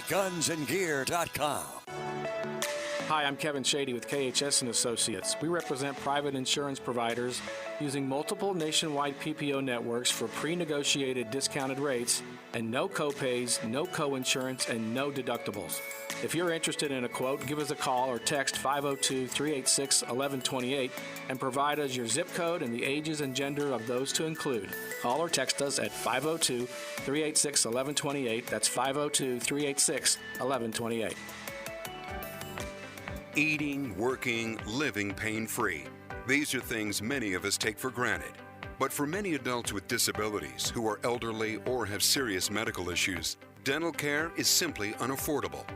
gunsandgear.com. Hi, I'm Kevin Shady with KHS & Associates. We represent private insurance providers using multiple nationwide PPO networks for pre-negotiated discounted rates and no copays, no co-insurance, and no deductibles. If you're interested in a quote, give us a call or text 502-386-1128 and provide us your zip code and the ages and gender of those to include. Call or text us at 502-386-1128. That's 502-386-1128. Eating, working, living pain-free. These are things many of us take for granted. But for many adults with disabilities who are elderly or have serious medical issues, dental care is simply unaffordable.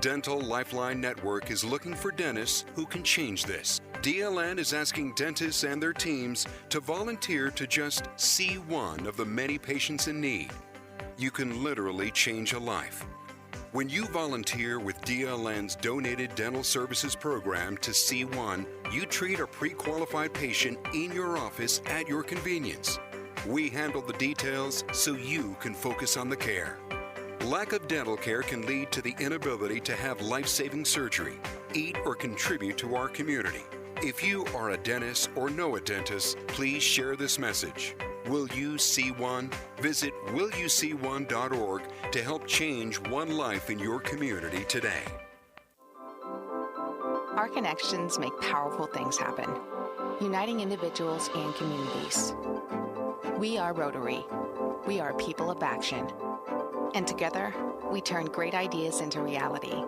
Dental Lifeline Network is looking for dentists who can change this. DLN is asking dentists and their teams to volunteer to just see one of the many patients in need. You can literally change a life. When you volunteer with DLN's Donated Dental Services program to C1, you treat a pre-qualified patient in your office at your convenience. We handle the details so you can focus on the care. Lack of dental care can lead to the inability to have life-saving surgery, eat, or contribute to our community. If you are a dentist or know a dentist, please share this message. Will You See One? Visit willyouseeone.org to help change one life in your community today. Our connections make powerful things happen, uniting individuals and communities. We are Rotary. We are people of action. And together, we turn great ideas into reality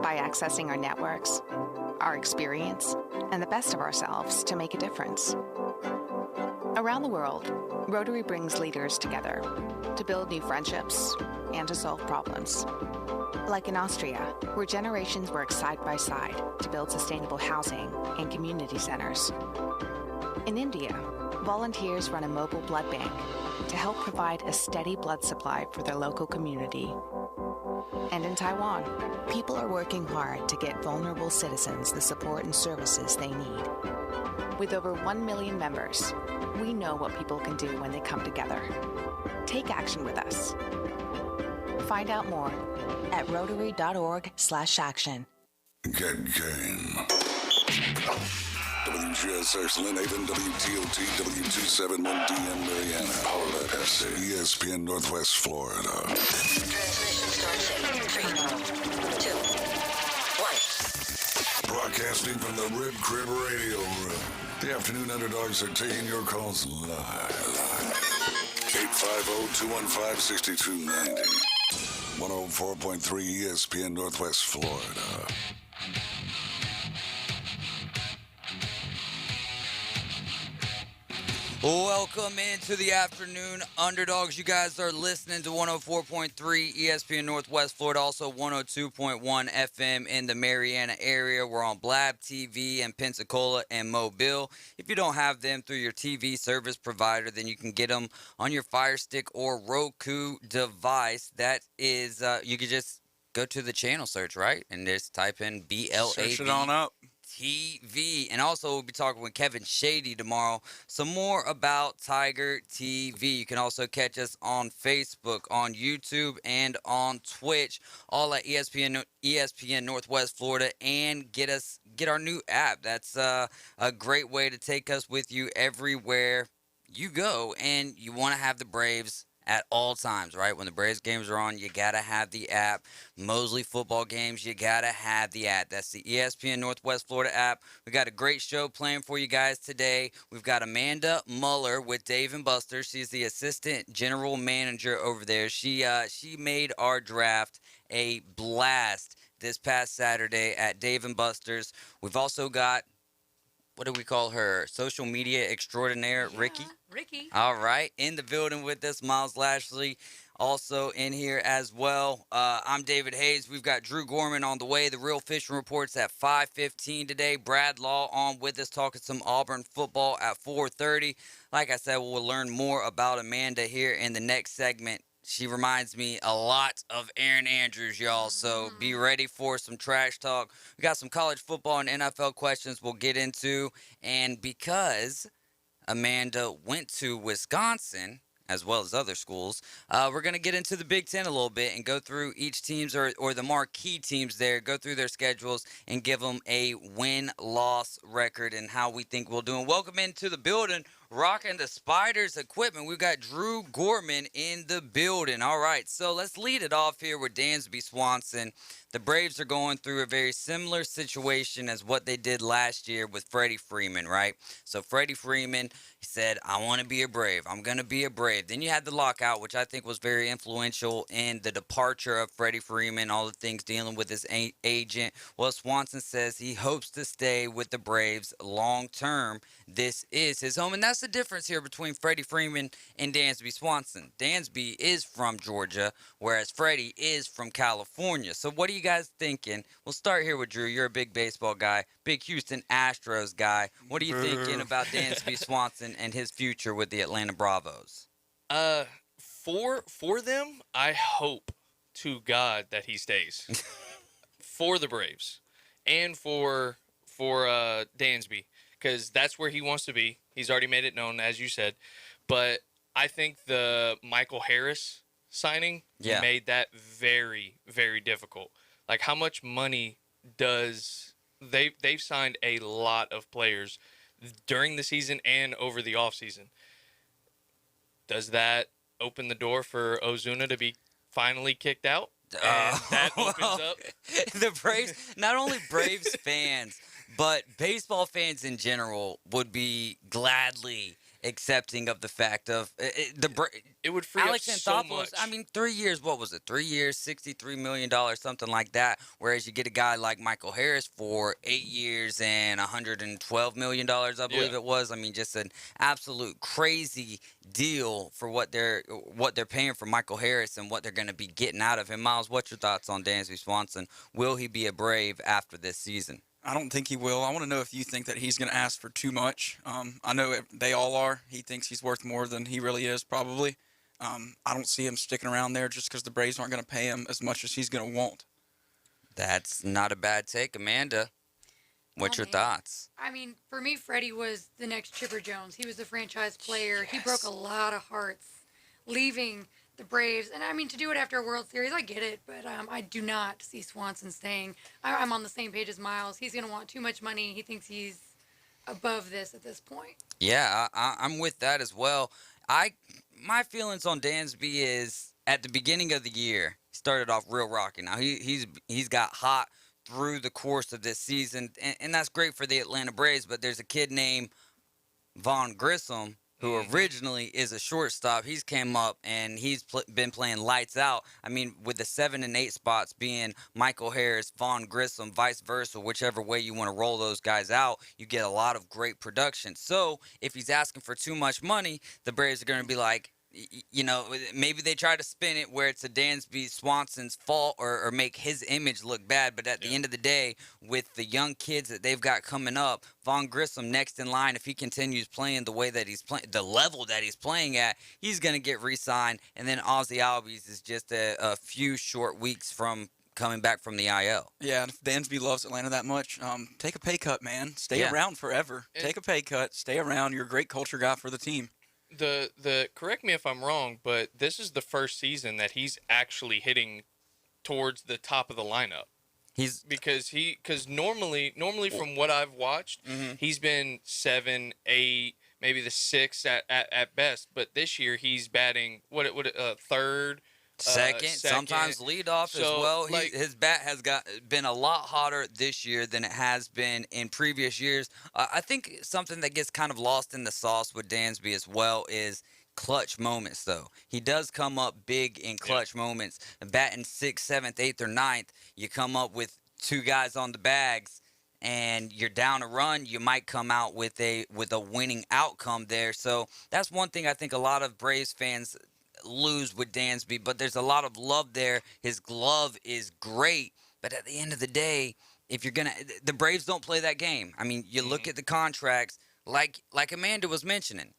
by accessing our networks, our experience, and the best of ourselves to make a difference. Around the world, Rotary brings leaders together to build new friendships and to solve problems. Like in Austria, where generations work side by side to build sustainable housing and community centers. In India, volunteers run a mobile blood bank to help provide a steady blood supply for their local community. And in Taiwan, people are working hard to get vulnerable citizens the support and services they need. With over 1 million members, we know what people can do when they come together. Take action with us. Find out more at rotary.org/action. Get game. WGSX Lynn Haven, WTOT, W271DM Mariana, Paulette, SC, ESPN Northwest Florida. Transmission starts in 3, 2, 1. Broadcasting from the Red Crib Radio Room. The Afternoon Underdogs are taking your calls live. 850-215-6290. 104.3 ESPN Northwest Florida. Welcome into the Afternoon Underdogs. You guys are listening to 104.3 ESPN Northwest Florida, also 102.1 FM in the Mariana area. We're on Blab TV in Pensacola and Mobile. If you don't have them through your TV service provider, then you can get them on your Fire Stick or Roku device. That is, you can just go to the channel search, right? And just type in BLAB. Search it on up. TV. And also we'll be talking with Kevin Shady tomorrow some more about Tiger TV. You can also catch us on Facebook, on YouTube, and on Twitch, all at ESPN Northwest Florida, and get our new app. That's a great way to take us with you everywhere you go. And you want to have the Braves at all times, right? When the Braves games are on, you got to have the app. Mosley football games, you got to have the app. That's the ESPN Northwest Florida app. We got a great show planned for you guys today. We've got Amanda Muller with Dave & Buster's. She's the assistant general manager over there. She made our draft a blast this past Saturday at Dave & Buster's. We've also got, what do we call her? Social media extraordinaire, Ricky. Ricky. All right. In the building with us, Miles Lashley, also in here as well. I'm David Hayes. We've got Drew Gorman on the way. The Real Fishing Report's at 5:15 today. Brad Law on with us talking some Auburn football at 4:30. Like I said, we'll learn more about Amanda here in the next segment. She reminds me a lot of Erin Andrews, y'all, so be ready for some trash talk. We got some college football and NFL questions we'll get into, and because Amanda went to Wisconsin as well as other schools. We're going to get into the Big Ten a little bit and go through each team's or the marquee teams there, go through their schedules and give them a win-loss record and how we think we'll do. And welcome into the building, rocking the Spiders equipment. We've got Drew Gorman in the building. All right, so let's lead it off here with Dansby Swanson. The Braves are going through a very similar situation as what they did last year with Freddie Freeman, right? So Freddie Freeman, he said, I want to be a Brave. I'm going to be a Brave. Then you had the lockout, which I think was very influential in the departure of Freddie Freeman, all the things dealing with his agent. Well, Swanson says he hopes to stay with the Braves long term. This is his home, and that's the difference here between Freddie Freeman and Dansby Swanson. Dansby is from Georgia, whereas Freddie is from California. So what are you guys thinking? We'll start here with Drew. You're a big baseball guy, big Houston Astros guy. What are you thinking about Dansby Swanson and his future with the Atlanta Bravos? For them, I hope to God that he stays for the Braves and for Dansby, because that's where he wants to be. He's already made it known, as you said. But I think the Michael Harris signing made that very, very difficult. Like, how much money does they've signed a lot of players during the season and over the offseason. Does that open the door for Ozuna to be finally kicked out? And that opens up the Braves, not only Braves fans, but baseball fans in general would be gladly accepting of the fact of it would free Alex up so Anthopoulos. much. I mean, 3 years. What was it? 3 years, $63 million, something like that. Whereas you get a guy like Michael Harris for 8 years and $112 million, I believe it was. I mean, just an absolute crazy deal for what they're paying for Michael Harris and what they're going to be getting out of him. Miles, what's your thoughts on Dansby Swanson? Will he be a Brave after this season? I don't think he will. I want to know if you think that he's going to ask for too much. I know they all are. He thinks he's worth more than he really is, probably. I don't see him sticking around there just because the Braves aren't going to pay him as much as he's going to want. That's not a bad take, Amanda. What's your thoughts? I mean, for me, Freddie was the next Chipper Jones. He was the franchise player. He broke a lot of hearts leaving the Braves. And, I mean, to do it after a World Series, I get it. But I do not see Swanson staying. I'm on the same page as Miles. He's going to want too much money. He thinks he's above this at this point. Yeah, I'm with that as well. My feelings on Dansby is at the beginning of the year, he started off real rocky. Now, he's got hot through the course of this season, and that's great for the Atlanta Braves, but there's a kid named Vaughn Grissom who originally is a shortstop. He's came up, and he's been playing lights out. I mean, with the 7 and 8 spots being Michael Harris, Vaughn Grissom, vice versa, whichever way you want to roll those guys out, you get a lot of great production. So if he's asking for too much money, the Braves are going to be like, you know, maybe they try to spin it where it's a Dansby Swanson's fault or make his image look bad. But at the end of the day, with the young kids that they've got coming up, Vaughn Grissom next in line, if he continues playing the way that he's playing, the level that he's playing at, he's going to get re-signed. And then Ozzy Albies is just a few short weeks from coming back from the IL. Yeah, and if Dansby loves Atlanta that much, take a pay cut, man. Stay around forever. Take a pay cut. Stay around. You're a great culture guy for the team. The correct me if I'm wrong, but this is the first season that he's actually hitting towards the top of the lineup. Because normally from what I've watched, he's been 7, 8, maybe the 6 at best. But this year he's batting third. Second, sometimes leadoff as well. His bat has been a lot hotter this year than it has been in previous years. I think something that gets kind of lost in the sauce with Dansby as well is clutch moments, though. He does come up big in clutch moments. Batting 6th, 7th, 8th, or 9th, you come up with 2 guys on the bags, and you're down a run, you might come out with a winning outcome there. So that's one thing I think a lot of Braves fans lose with Dansby, but there's a lot of love there. His glove is great, but at the end of the day, if you're the Braves don't play that game. I mean, you look at the contracts, like Amanda was mentioning.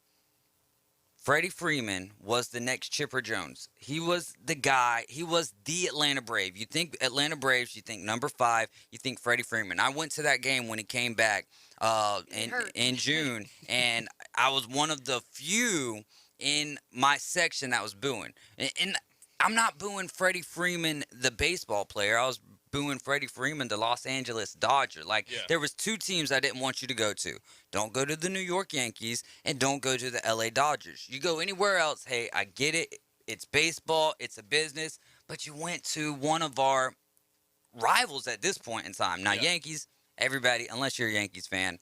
Freddie Freeman was the next Chipper Jones. He was the guy. He was the Atlanta Brave. You think Atlanta Braves, you think number 5, you think Freddie Freeman. I went to that game when he came back in June, and I was one of the few in my section that was booing. And I'm not booing Freddie Freeman, the baseball player. I was booing Freddie Freeman, the Los Angeles Dodger. Like, there was two teams I didn't want you to go to. Don't go to the New York Yankees and don't go to the LA Dodgers. You go anywhere else, hey, I get it. It's baseball. It's a business. But you went to one of our rivals at this point in time. Now, Yankees, everybody, unless you're a Yankees fan,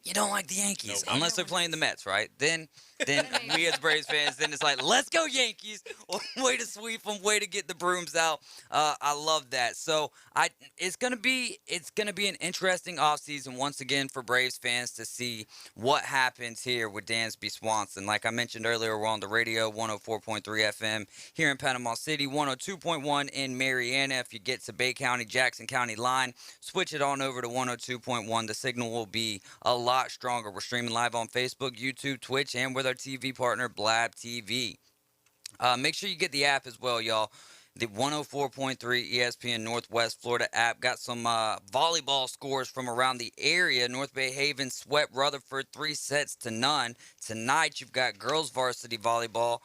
you don't like the Yankees unless they're playing the Mets, right? Then we as Braves fans, then it's like, let's go Yankees! Way to sweep them, way to get the brooms out. I love that. So it's gonna be an interesting offseason once again for Braves fans to see what happens here with Dansby Swanson. Like I mentioned earlier, we're on the radio, 104.3 FM here in Panama City, 102.1 in Mariana. If you get to Bay County, Jackson County line, switch it on over to 102.1. The signal will be a lot stronger. We're streaming live on Facebook, YouTube, Twitch, and with our TV partner, Blab TV. Make sure you get the app as well, y'all. The 104.3 ESPN Northwest Florida app. Got some volleyball scores from around the area. North Bay Haven swept Rutherford 3-0. Tonight, you've got girls varsity volleyball.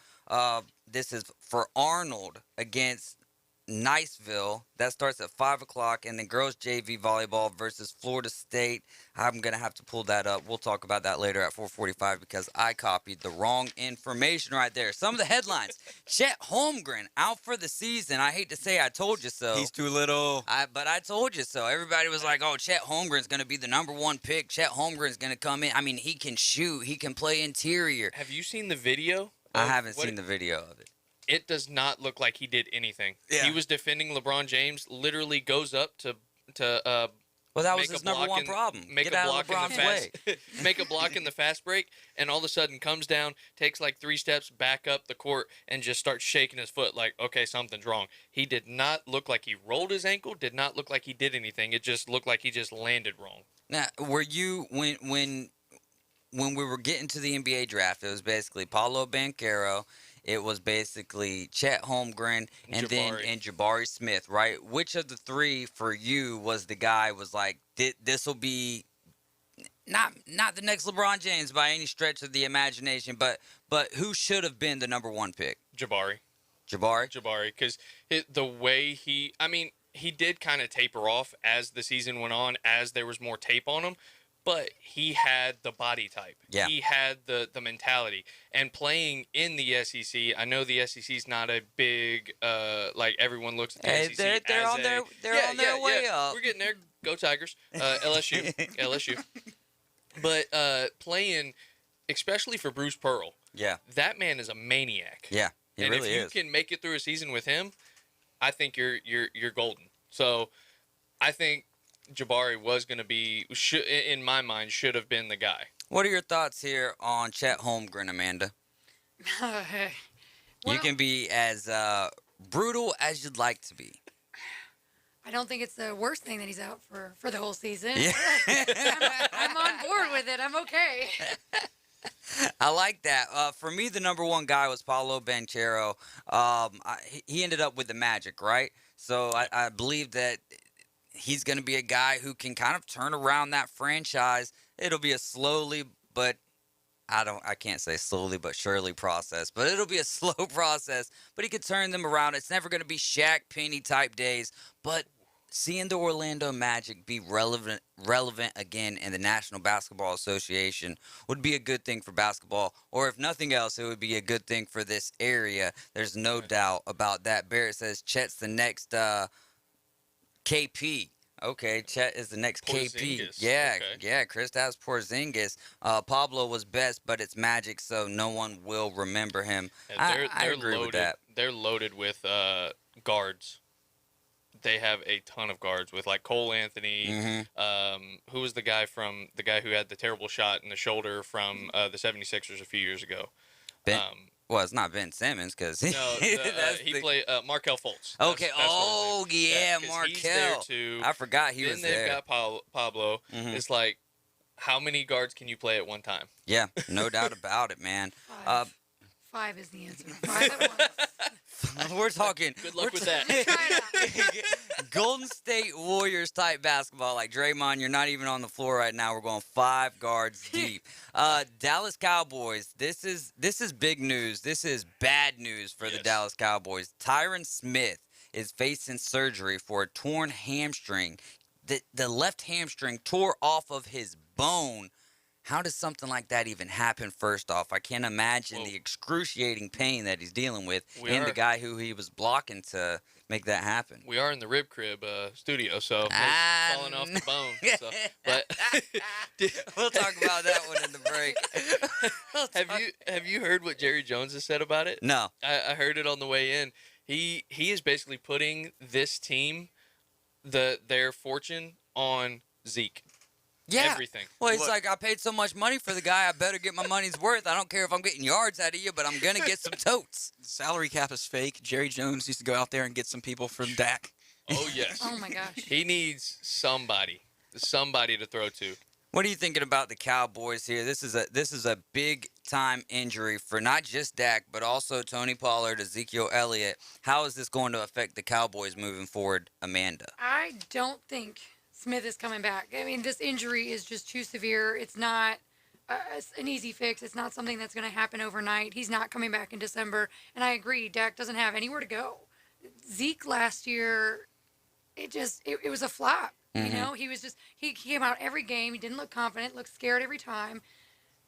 This is for Arnold against Niceville. That starts at 5 o'clock. And then girls JV volleyball versus Florida State. I'm going to have to pull that up. We'll talk about that later at 4:45 because I copied the wrong information right there. Some of the headlines. Chet Holmgren out for the season. I hate to say I told you so. He's too little. But I told you so. Everybody was like, oh, Chet Holmgren's going to be the #1 pick. Chet Holmgren's going to come in. I mean, he can shoot. He can play interior. Have you seen the video? I haven't seen the video of it. It does not look like he did anything. Yeah. He was defending LeBron James, literally goes up to well, that was his #1 problem. Make Get a out block of LeBron's way. Make a block in the fast break, and all of a sudden comes down, takes like 3 steps back up the court, and just starts shaking his foot like, okay, something's wrong. He did not look like he rolled his ankle, did not look like he did anything. It just looked like he just landed wrong. Now, were you, when we were getting to the NBA draft, it was basically Paolo Banchero, it was basically Chet Holmgren, and Jabari Smith, right? Which of the three for you was the guy was like, this will be not the next LeBron James by any stretch of the imagination, but who should have been the #1 pick? Jabari, because the way he did kind of taper off as the season went on, as there was more tape on him. But he had the body type. Yeah. He had the mentality. And playing in the SEC, I know the SEC's not a big, like everyone looks at the SEC they're on their way up. We're getting there. Go Tigers. LSU. But playing, especially for Bruce Pearl. Yeah. That man is a maniac. Yeah, he really is. And if you can make it through a season with him, I think you're golden. So I think Jabari was going to be, in my mind, should have been the guy. What are your thoughts here on Chet Holmgren, Amanda? You can be as brutal as you'd like to be. I don't think it's the worst thing that he's out for the whole season. Yeah. I'm on board with it. I'm okay. I like that. For me, the #1 guy was Paolo Banchero. He ended up with the Magic, right? So I believe that he's going to be a guy who can kind of turn around that franchise. It'll be a slowly, but I can't say slowly but surely process, but it'll be a slow process, but he could turn them around. It's never going to be Shaq Penny type days, but seeing the Orlando Magic be relevant again in the National Basketball Association would be a good thing for basketball, or if nothing else, it would be a good thing for this area. There's no doubt about that. Barrett says Chet's the next KP. Okay, Chet is the next KP. Yeah, okay. Yeah, Kristaps Porzingis. Pablo was best, but it's Magic, so no one will remember him. I agree loaded, with that. They're loaded with guards. They have a ton of guards with like Cole Anthony. Mm-hmm. Who was the guy who had the terrible shot in the shoulder from the 76ers a few years ago? Well, it's not Ben Simmons because he played Markelle Fultz. Okay. Yeah, Markelle. He's there too. I forgot he was there. Then they've got Pablo. Mm-hmm. It's like, how many guards can you play at one time? Yeah, no doubt about it, man. 5 is the answer. 5 at once. We're talking. Good luck with that. Golden State Warriors type basketball. Like, Draymond, you're not even on the floor right now. We're going 5 guards deep. Dallas Cowboys, this is big news. This is bad news for the Dallas Cowboys. Tyron Smith is facing surgery for a torn hamstring. The left hamstring tore off of his bone. How does something like that even happen, first off? I can't imagine the excruciating pain that he's dealing with and the guy who he was blocking to make that happen. We are in the rib crib studio, so it's falling off the bone. So, but we'll talk about that one in the break. Have you heard what Jerry Jones has said about it? No. I heard it on the way in. He is basically putting this team, their fortune on Zeke. Yeah. Everything. Well, it's like, I paid so much money for the guy, I better get my money's worth. I don't care if I'm getting yards out of you, but I'm going to get some totes. The salary cap is fake. Jerry Jones needs to go out there and get some people for Dak. Oh, yes. Oh, my gosh. He needs somebody to throw to. What are you thinking about the Cowboys here? This is a big time injury for not just Dak, but also Tony Pollard, Ezekiel Elliott. How is this going to affect the Cowboys moving forward, Amanda? I don't think Smith is coming back. I mean, this injury is just too severe. It's not an easy fix. It's not something that's going to happen overnight. He's not coming back in December. And I agree, Dak doesn't have anywhere to go. Zeke last year, it was a flop. Mm-hmm. You know, he came out every game. He didn't look confident, looked scared every time.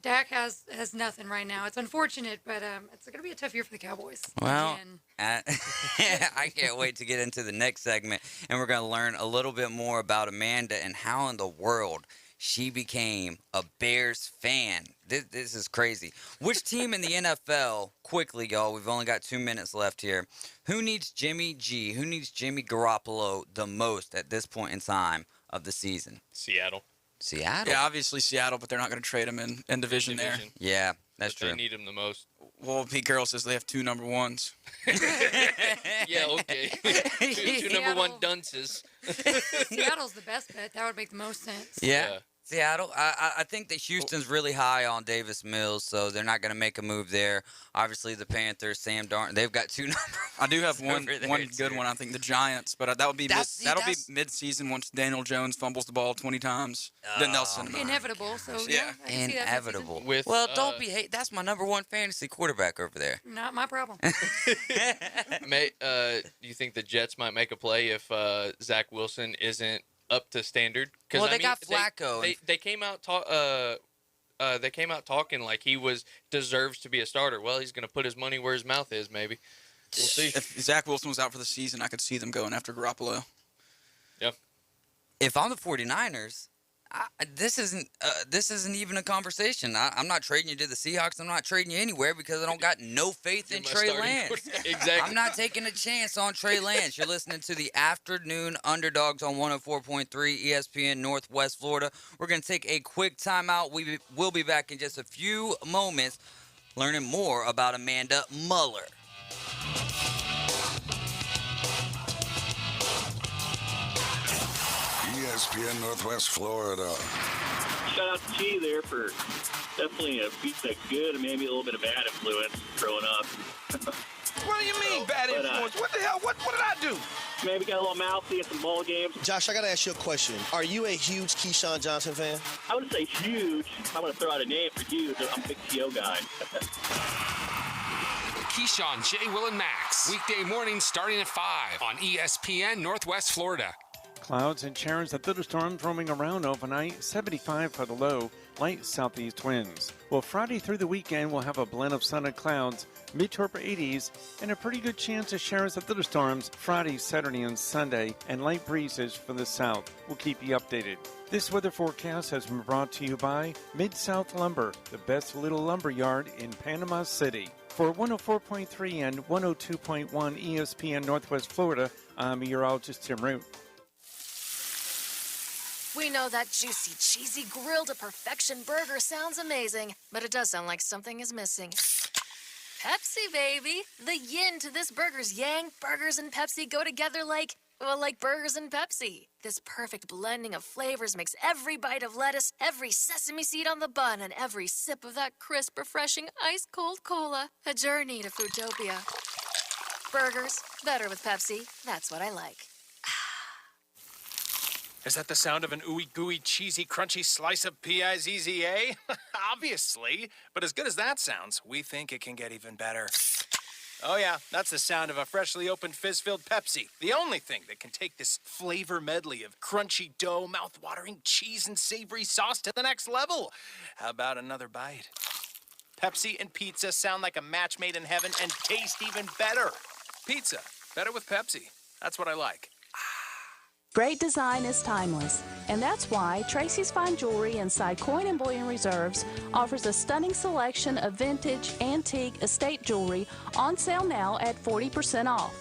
Dak has nothing right now. It's unfortunate, but it's going to be a tough year for the Cowboys. Well, I can't wait to get into the next segment, and we're going to learn a little bit more about Amanda and how in the world she became a Bears fan. This is crazy. Which team in the NFL, quickly, y'all, we've only got 2 minutes left here, who needs Jimmy G, who needs Jimmy Garoppolo the most at this point in time of the season? Seattle. Seattle? Yeah, obviously Seattle, but they're not going to trade him in division there. Yeah, that's true. They need him the most. Well, Pete Carroll says they have 2 number ones. Yeah, okay. two number 1 dunces. Seattle's the best bet. That would make the most sense. Yeah. Seattle, I think that Houston's really high on Davis Mills, so they're not going to make a move there. Obviously, the Panthers, Sam Darnold, they've got 2 numbers. I do have one good one. I think the Giants, but that'll be mid-season once Daniel Jones fumbles the ball 20 times. Then they'll send him out. Inevitable. So yeah, I can see that Inevitable. With, don't be hate. That's my number 1 fantasy quarterback over there. Not my problem. Do you think the Jets might make a play if Zach Wilson isn't up to standard? Well, they got Flacco. They came out talking like he deserves to be a starter. Well, he's going to put his money where his mouth is. Maybe we'll see. If Zach Wilson was out for the season, I could see them going after Garoppolo. Yep. If I'm the 49ers, this isn't even a conversation. I'm not trading you to the Seahawks. I'm not trading you anywhere because I don't got no faith in Trey Lance. Exactly. I'm not taking a chance on Trey Lance. You're listening to the Afternoon Underdogs on 104.3 ESPN Northwest Florida. We're going to take a quick timeout. We'll be back in just a few moments learning more about Amanda Muller. ESPN Northwest Florida. Shout out to T there for definitely a good and maybe a little bit of bad influence growing up. What do you mean bad influence? What the hell? What did I do? Maybe got a little mouthy at some ball games. Josh, I got to ask you a question. Are you a huge Keyshawn Johnson fan? I wouldn't say huge. If I'm going to throw out a name for huge, I'm a big T.O. guy. Keyshawn, J. Will, and Max. Weekday mornings starting at 5 on ESPN Northwest Florida. Clouds and showers at thunderstorms roaming around overnight, 75 for the low, light southeast winds. Well, Friday through the weekend, we'll have a blend of sun and clouds, mid to upper 80s, and a pretty good chance of showers and thunderstorms Friday, Saturday, and Sunday, and light breezes from the south. We'll keep you updated. This weather forecast has been brought to you by Mid-South Lumber, the best little lumber yard in Panama City. For 104.3 and 102.1 ESPN Northwest Florida, I'm meteorologist Tim Root. We know that juicy, cheesy, grilled to perfection burger sounds amazing, but it does sound like something is missing. Pepsi, baby! The yin to this burger's yang. Burgers and Pepsi go together like burgers and Pepsi. This perfect blending of flavors makes every bite of lettuce, every sesame seed on the bun, and every sip of that crisp, refreshing, ice-cold cola a journey to Foodtopia. Burgers, better with Pepsi. That's what I like. Is that the sound of an ooey gooey cheesy crunchy slice of P-I-Z-Z-A? Obviously, but as good as that sounds, we think it can get even better. Oh yeah, that's the sound of a freshly opened fizz-filled Pepsi. The only thing that can take this flavor medley of crunchy dough, mouth-watering cheese, and savory sauce to the next level. How about another bite? Pepsi and pizza sound like a match made in heaven and taste even better. Pizza, better with Pepsi. That's what I like. Great design is timeless, and that's why Tracy's Fine Jewelry inside Coin and Bullion Reserves offers a stunning selection of vintage, antique, estate jewelry on sale now at 40% off.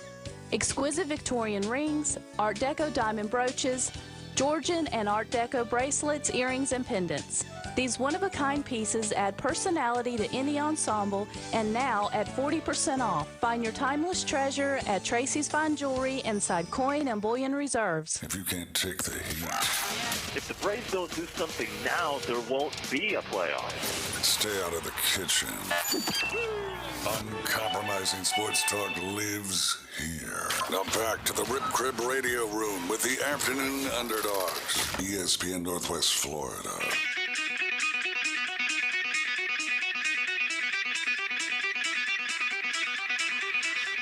Exquisite Victorian rings, Art Deco diamond brooches, Georgian and Art Deco bracelets, earrings, and pendants. These one-of-a-kind pieces add personality to any ensemble, and now at 40% off. Find your timeless treasure at Tracy's Fine Jewelry inside Coin and Bullion Reserves. If you can't take the heat, If the Braves don't do something now, there won't be a playoff. stay out of the kitchen. Uncompromising sports talk lives here. Now back to the Rip Crib Radio Room with the Afternoon Underdogs. ESPN Northwest Florida.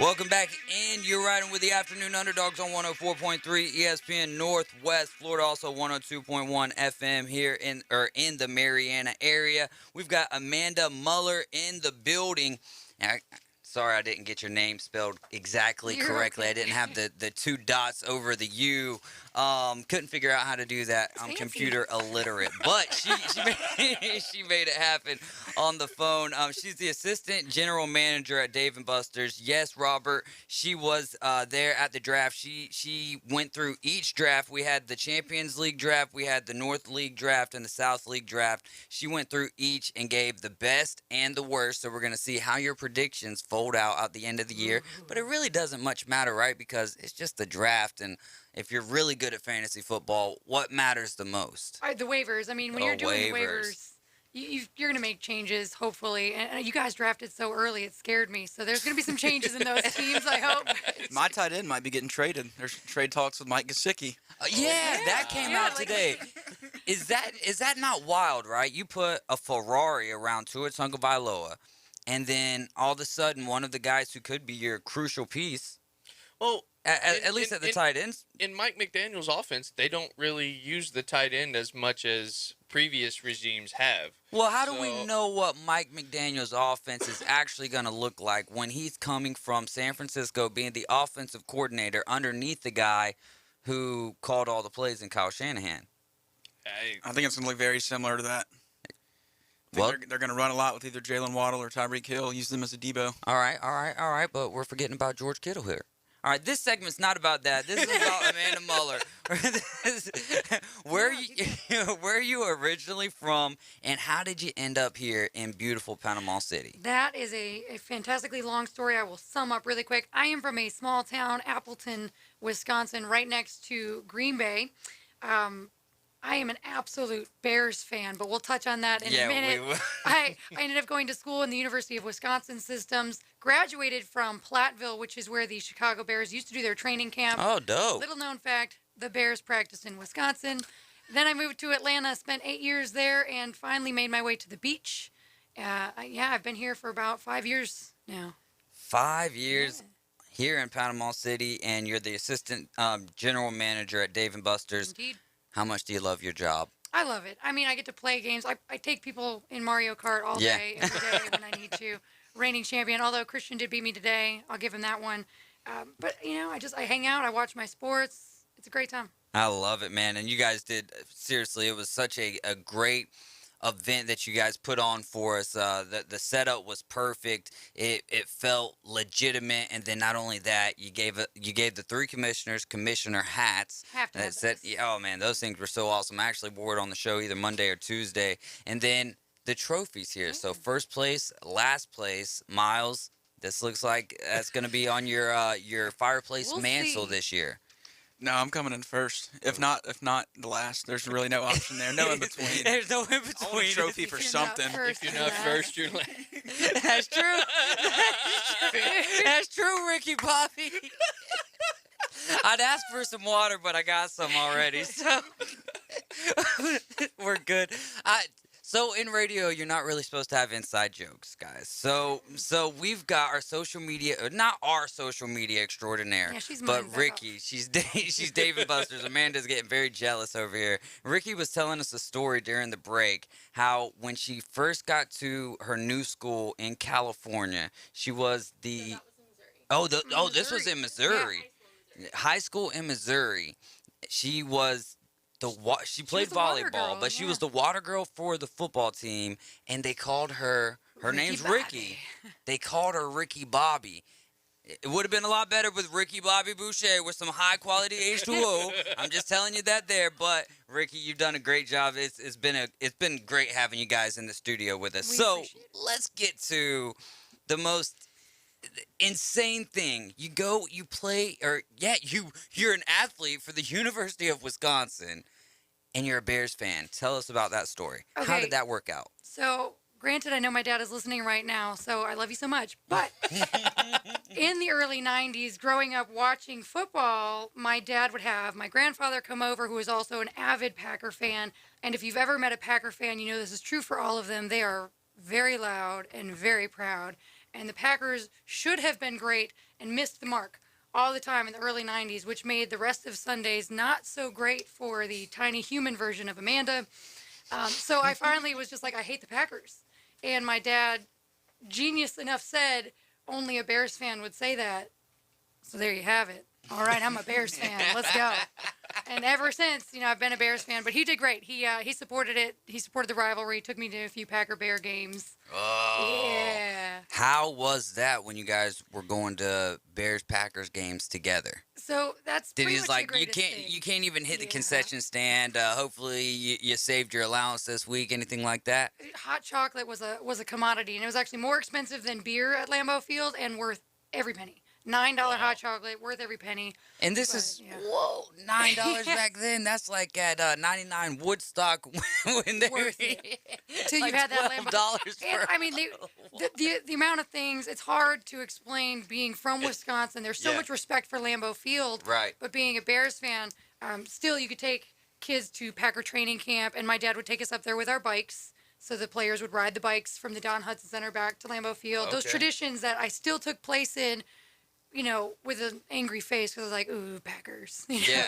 Welcome back in. You're riding with the Afternoon Underdogs on 104.3 ESPN Northwest Florida, also 102.1 FM here in the Mariana area. We've got Amanda Muller in the building. Now, sorry I didn't get your name spelled exactly correctly. Okay. I didn't have the two dots over the U. Couldn't figure out how to do that. I'm computer illiterate, but she made it happen on the phone. She's the assistant general manager at Dave & Buster's. Yes, Robert, she was there at the draft. She went through each draft. We had the Champions League draft, we had the North League draft, and the South League draft. She went through each and gave the best and the worst. So we're going to see how your predictions fold out at the end of the year. But it really doesn't much matter, right? Because it's just the draft, and if you're really good at fantasy football, what matters the most? The waivers. I mean, when you're doing waivers, you're going to make changes, hopefully. And you guys drafted so early, it scared me. So there's going to be some changes in those teams, I hope. My tight end might be getting traded. There's trade talks with Mike Gesicki. That came out today. Is that not wild, right? You put a Ferrari around Tua Tagovailoa, and then all of a sudden, one of the guys who could be your crucial piece. Well, at least at the tight ends. In Mike McDaniel's offense, they don't really use the tight end as much as previous regimes have. Well, how do we know what Mike McDaniel's offense is actually going to look like when he's coming from San Francisco, being the offensive coordinator underneath the guy who called all the plays in Kyle Shanahan? I think it's going to look very similar to that. Well, they're going to run a lot with either Jalen Waddle or Tyreek Hill, use them as a Debo. All right, but we're forgetting about George Kittle here. All right, this segment's not about that. This is about Amanda Muller. Where are you originally from, and how did you end up here in beautiful Panama City? That is a fantastically long story. I will sum up really quick. I am from a small town, Appleton, Wisconsin, right next to Green Bay. I am an absolute Bears fan, but we'll touch on that in a minute. I ended up going to school in the University of Wisconsin Systems, graduated from Platteville, which is where the Chicago Bears used to do their training camp. Oh, dope. Little known fact, the Bears practiced in Wisconsin. Then I moved to Atlanta, spent 8 years there, and finally made my way to the beach. I've been here for about 5 years now. 5 years here in Panama City, and you're the assistant general manager at Dave & Buster's. Indeed. How much do you love your job? I love it. I mean, I get to play games. I take people in Mario Kart all day, every day when I need to. Reigning champion, although Christian did beat me today. I'll give him that one. But, I hang out. I watch my sports. It's a great time. I love it, man. And you guys did, seriously, it was such a great event that you guys put on for us. The setup was perfect. It felt legitimate, and then not only that, you gave the three commissioners commissioner hats. That said, oh man, those things were so awesome. I actually wore it on the show either Monday or Tuesday, and then the trophies here. So first place, last place, Miles. This looks like that's going to be on your fireplace mantle this year. No, I'm coming in first. If not the last. There's really no option there. No in between. There's no in between. I want a trophy for something. If you're not first, you're last. That's true. That's true, Ricky Bobby. I'd ask for some water, but I got some already, so we're good. So in radio, you're not really supposed to have inside jokes, guys. So we've got our social media, not our social media extraordinaire, Yeah, she's but mine, back Ricky. She's Dave and Buster's. Amanda's getting very jealous over here. Ricky was telling us a story during the break how when she first got to her new school in California, she was the this was in Missouri. High school in Missouri. She was she played volleyball, but she was the water girl for the football team, and they called her name's Ricky. They called her Ricky Bobby. It would have been a lot better with Ricky Bobby Boucher with some high quality H2O. I'm just telling you that there, but Ricky, you've done a great job. It's been great having you guys in the studio with us. So let's get to the most insane thing. You're an athlete for the University of Wisconsin, and you're a Bears fan. Tell us about that story. Okay. How did that work out? So, granted, I know my dad is listening right now, so I love you so much. But in the early 90s, growing up watching football, my dad would have my grandfather come over, who is also an avid Packer fan. And if you've ever met a Packer fan, you know this is true for all of them. They are very loud and very proud. And the Packers should have been great and missed the mark all the time in the early 90s, which made the rest of Sundays not so great for the tiny human version of Amanda. So I finally was just like, I hate the Packers. And my dad, genius enough, said only a Bears fan would say that. So there you have it. All right, I'm a Bears fan. Let's go. And ever since, I've been a Bears fan. But he did great. He supported it. He supported the rivalry. Took me to a few Packer-Bear games. Oh. Yeah. How was that when you guys were going to Bears-Packers games together? So that's Did pretty he's much like, the you greatest can't thing. you can't even hit the concession stand. Hopefully you saved your allowance this week. Anything like that? Hot chocolate was a commodity, and it was actually more expensive than beer at Lambeau Field and worth every penny. $9 hot chocolate, worth every penny. And this is $9 back then. That's like at 99 Woodstock when they were Till you had that Lambeau. And I mean, the amount of things, it's hard to explain being from Wisconsin. There's so much respect for Lambeau Field. Right. But being a Bears fan, still you could take kids to Packer training camp, and my dad would take us up there with our bikes. So the players would ride the bikes from the Don Hudson Center back to Lambeau Field. Those traditions that I still took place in, with an angry face because I was like, ooh, Packers. Yeah.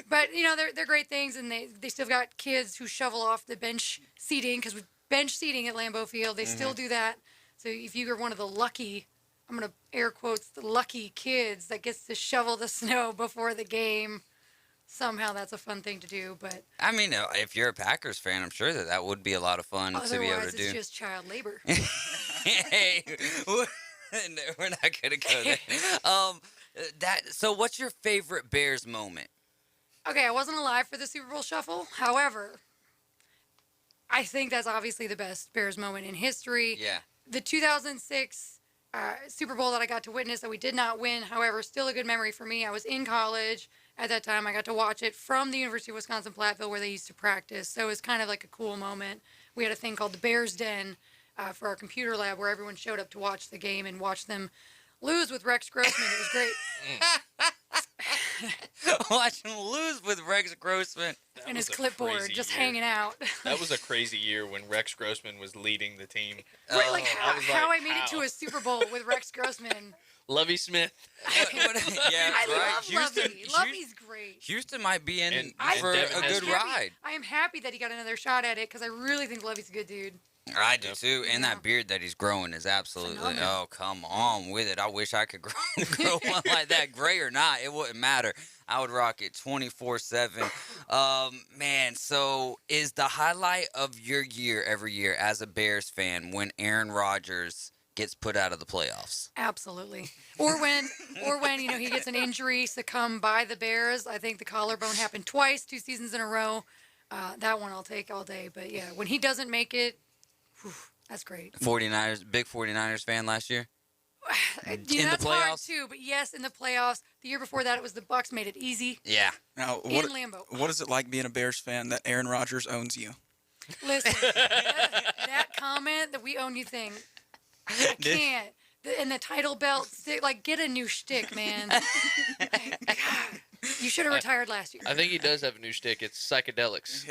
But, they're great things, and they still got kids who shovel off the bench seating, because with bench seating at Lambeau Field, they still do that. So if you are one of the lucky, I'm going to air quotes, the lucky kids that gets to shovel the snow before the game, somehow that's a fun thing to do. But I mean, if you're a Packers fan, I'm sure that would be a lot of fun to be able to do. Otherwise, it's just child labor. Hey, no, we're not gonna go there. So, what's your favorite Bears moment? Okay, I wasn't alive for the Super Bowl Shuffle. However, I think that's obviously the best Bears moment in history. Yeah. The 2006 Super Bowl that I got to witness that we did not win, however, still a good memory for me. I was in college at that time. I got to watch it from the University of Wisconsin-Platteville where they used to practice. So it was kind of like a cool moment. We had a thing called the Bears Den for our computer lab where everyone showed up to watch the game and watch them lose with Rex Grossman. It was great. Watch him lose with Rex Grossman. And his clipboard just hanging out. That was a crazy year when Rex Grossman was leading the team. Right, like how I made it to a Super Bowl with Rex Grossman. Lovey Smith. Yeah, I right. love Lovey. Lovey's great. Houston might be in And for Devin a good Hester. ride. I am happy that he got another shot at it because I really think Lovey's a good dude. I do too, and that beard that he's growing is absolutely. Phenomenal. Oh, come on with it! I wish I could grow one like that, gray or not, it wouldn't matter. I would rock it 24/7. Man, so is the highlight of your year every year as a Bears fan when Aaron Rodgers gets put out of the playoffs? Absolutely. Or when he gets an injury succumb by the Bears. I think the collarbone happened twice, 2 seasons in a row. That one I'll take all day. But yeah, when he doesn't make it. Whew, that's great. 49ers, big 49ers fan last year? In the that's hard playoffs? too, but yes, in the playoffs. The year before that, it was the Bucs made it easy. Yeah. Now, In Lambeau. what is it like being a Bears fan that Aaron Rodgers owns you? Listen, that comment that we own you thing, I can't. And the title belt stick, like, get a new shtick, man. God. You should have retired last year. I think he does have a new shtick. It's psychedelics.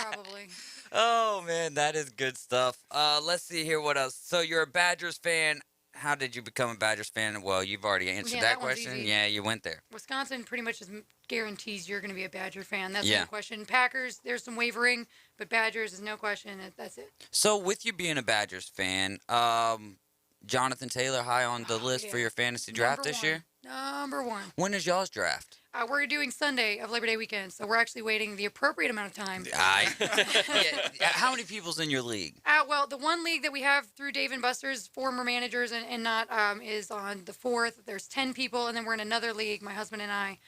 Probably. Oh man, that is good stuff. Let's see here what else. So you're a Badgers fan. How did you become a Badgers fan? Well, you've already answered Yeah, that that one's question. easy. Yeah, you went there. Wisconsin pretty much just guarantees you're going to be a Badger fan. That's Yeah. no question. Packers, there's some wavering, but Badgers is no question. That's it. So with you being a Badgers fan, Jonathan Taylor high on the list for your fantasy draft Number this one. year? Number one. When is y'all's draft? We're doing Sunday of Labor Day weekend, so we're actually waiting the appropriate amount of time. How many people's in your league? Well, the one league that we have through Dave and Buster's former managers and not is on the 4th. There's 10 people, and then we're in another league, my husband and I.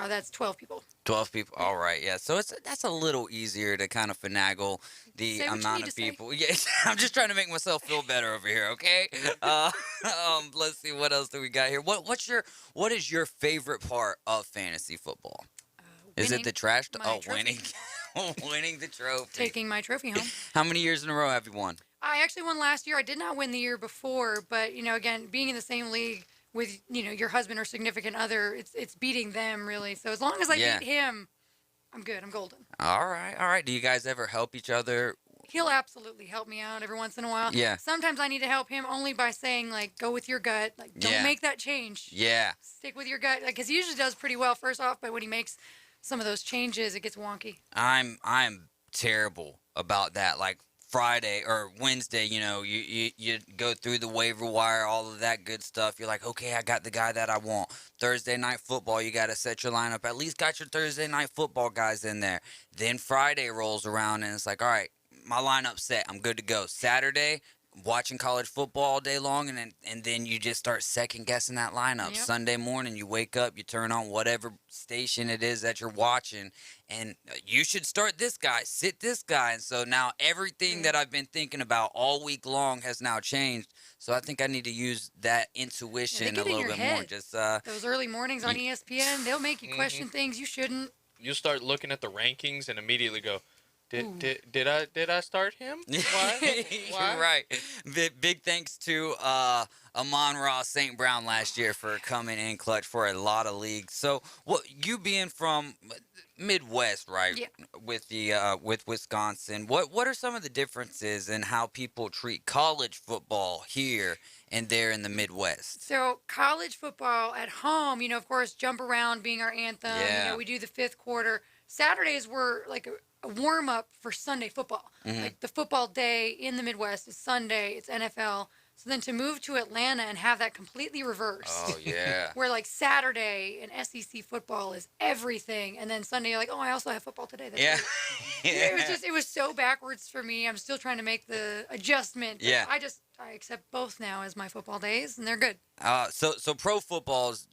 That's 12 people. 12 people. All right, yeah. So that's a little easier to kind of finagle the Say what you amount need of to say. people. Yeah, I'm just trying to make myself feel better over here. Okay. Let's see what else do we got here. What is your favorite part of fantasy football? Is it the trash? Winning. Winning the trophy. Taking my trophy home. How many years in a row have you won? I actually won last year. I did not win the year before, but again, being in the same league with your husband or significant other, it's beating them really. So as long as I beat him, I'm good. I'm golden. All right. Do you guys ever help each other? He'll absolutely help me out every once in a while. Yeah. Sometimes I need to help him only by saying go with your gut. Don't make that change. Yeah. Stick with your gut. Because he usually does pretty well first off, but when he makes some of those changes, it gets wonky. I'm terrible about that. Like Friday or Wednesday, you go through the waiver wire, all of that good stuff. You're like, okay, I got the guy that I want. Thursday night football, you got to set your lineup. At least got your Thursday night football guys in there. Then Friday rolls around and it's like, all right, my lineup's set. I'm good to go. Saturday, watching college football all day long, and then you just start second guessing that lineup. Yep. Sunday morning, you wake up, you turn on whatever station it is that you're watching, and you should start this guy, sit this guy. And so now everything that I've been thinking about all week long has now changed. So I think I need to use that intuition a little bit more. Just those early mornings on ESPN, they'll make you question things you shouldn't. You'll start looking at the rankings and immediately go, Did I start him? Why? You're right. Big thanks to Amon Ross St. Brown last year for coming in clutch for a lot of leagues. So, you being from Midwest, right? Yeah. With Wisconsin, what are some of the differences in how people treat college football here and there in the Midwest? So college football at home, of course, jump around being our anthem. Yeah. We do the fifth quarter. Saturdays were like a warm up for Sunday football. Mhm. Like the football day in the Midwest is Sunday, it's NFL. So then to move to Atlanta and have that completely reversed. Oh, yeah. Where like Saturday in SEC football is everything. And then Sunday you're like, oh, I also have football today. That's Yeah. great. It was so backwards for me. I'm still trying to make the adjustment. But Yeah. I accept both now as my football days, and they're good. So pro football is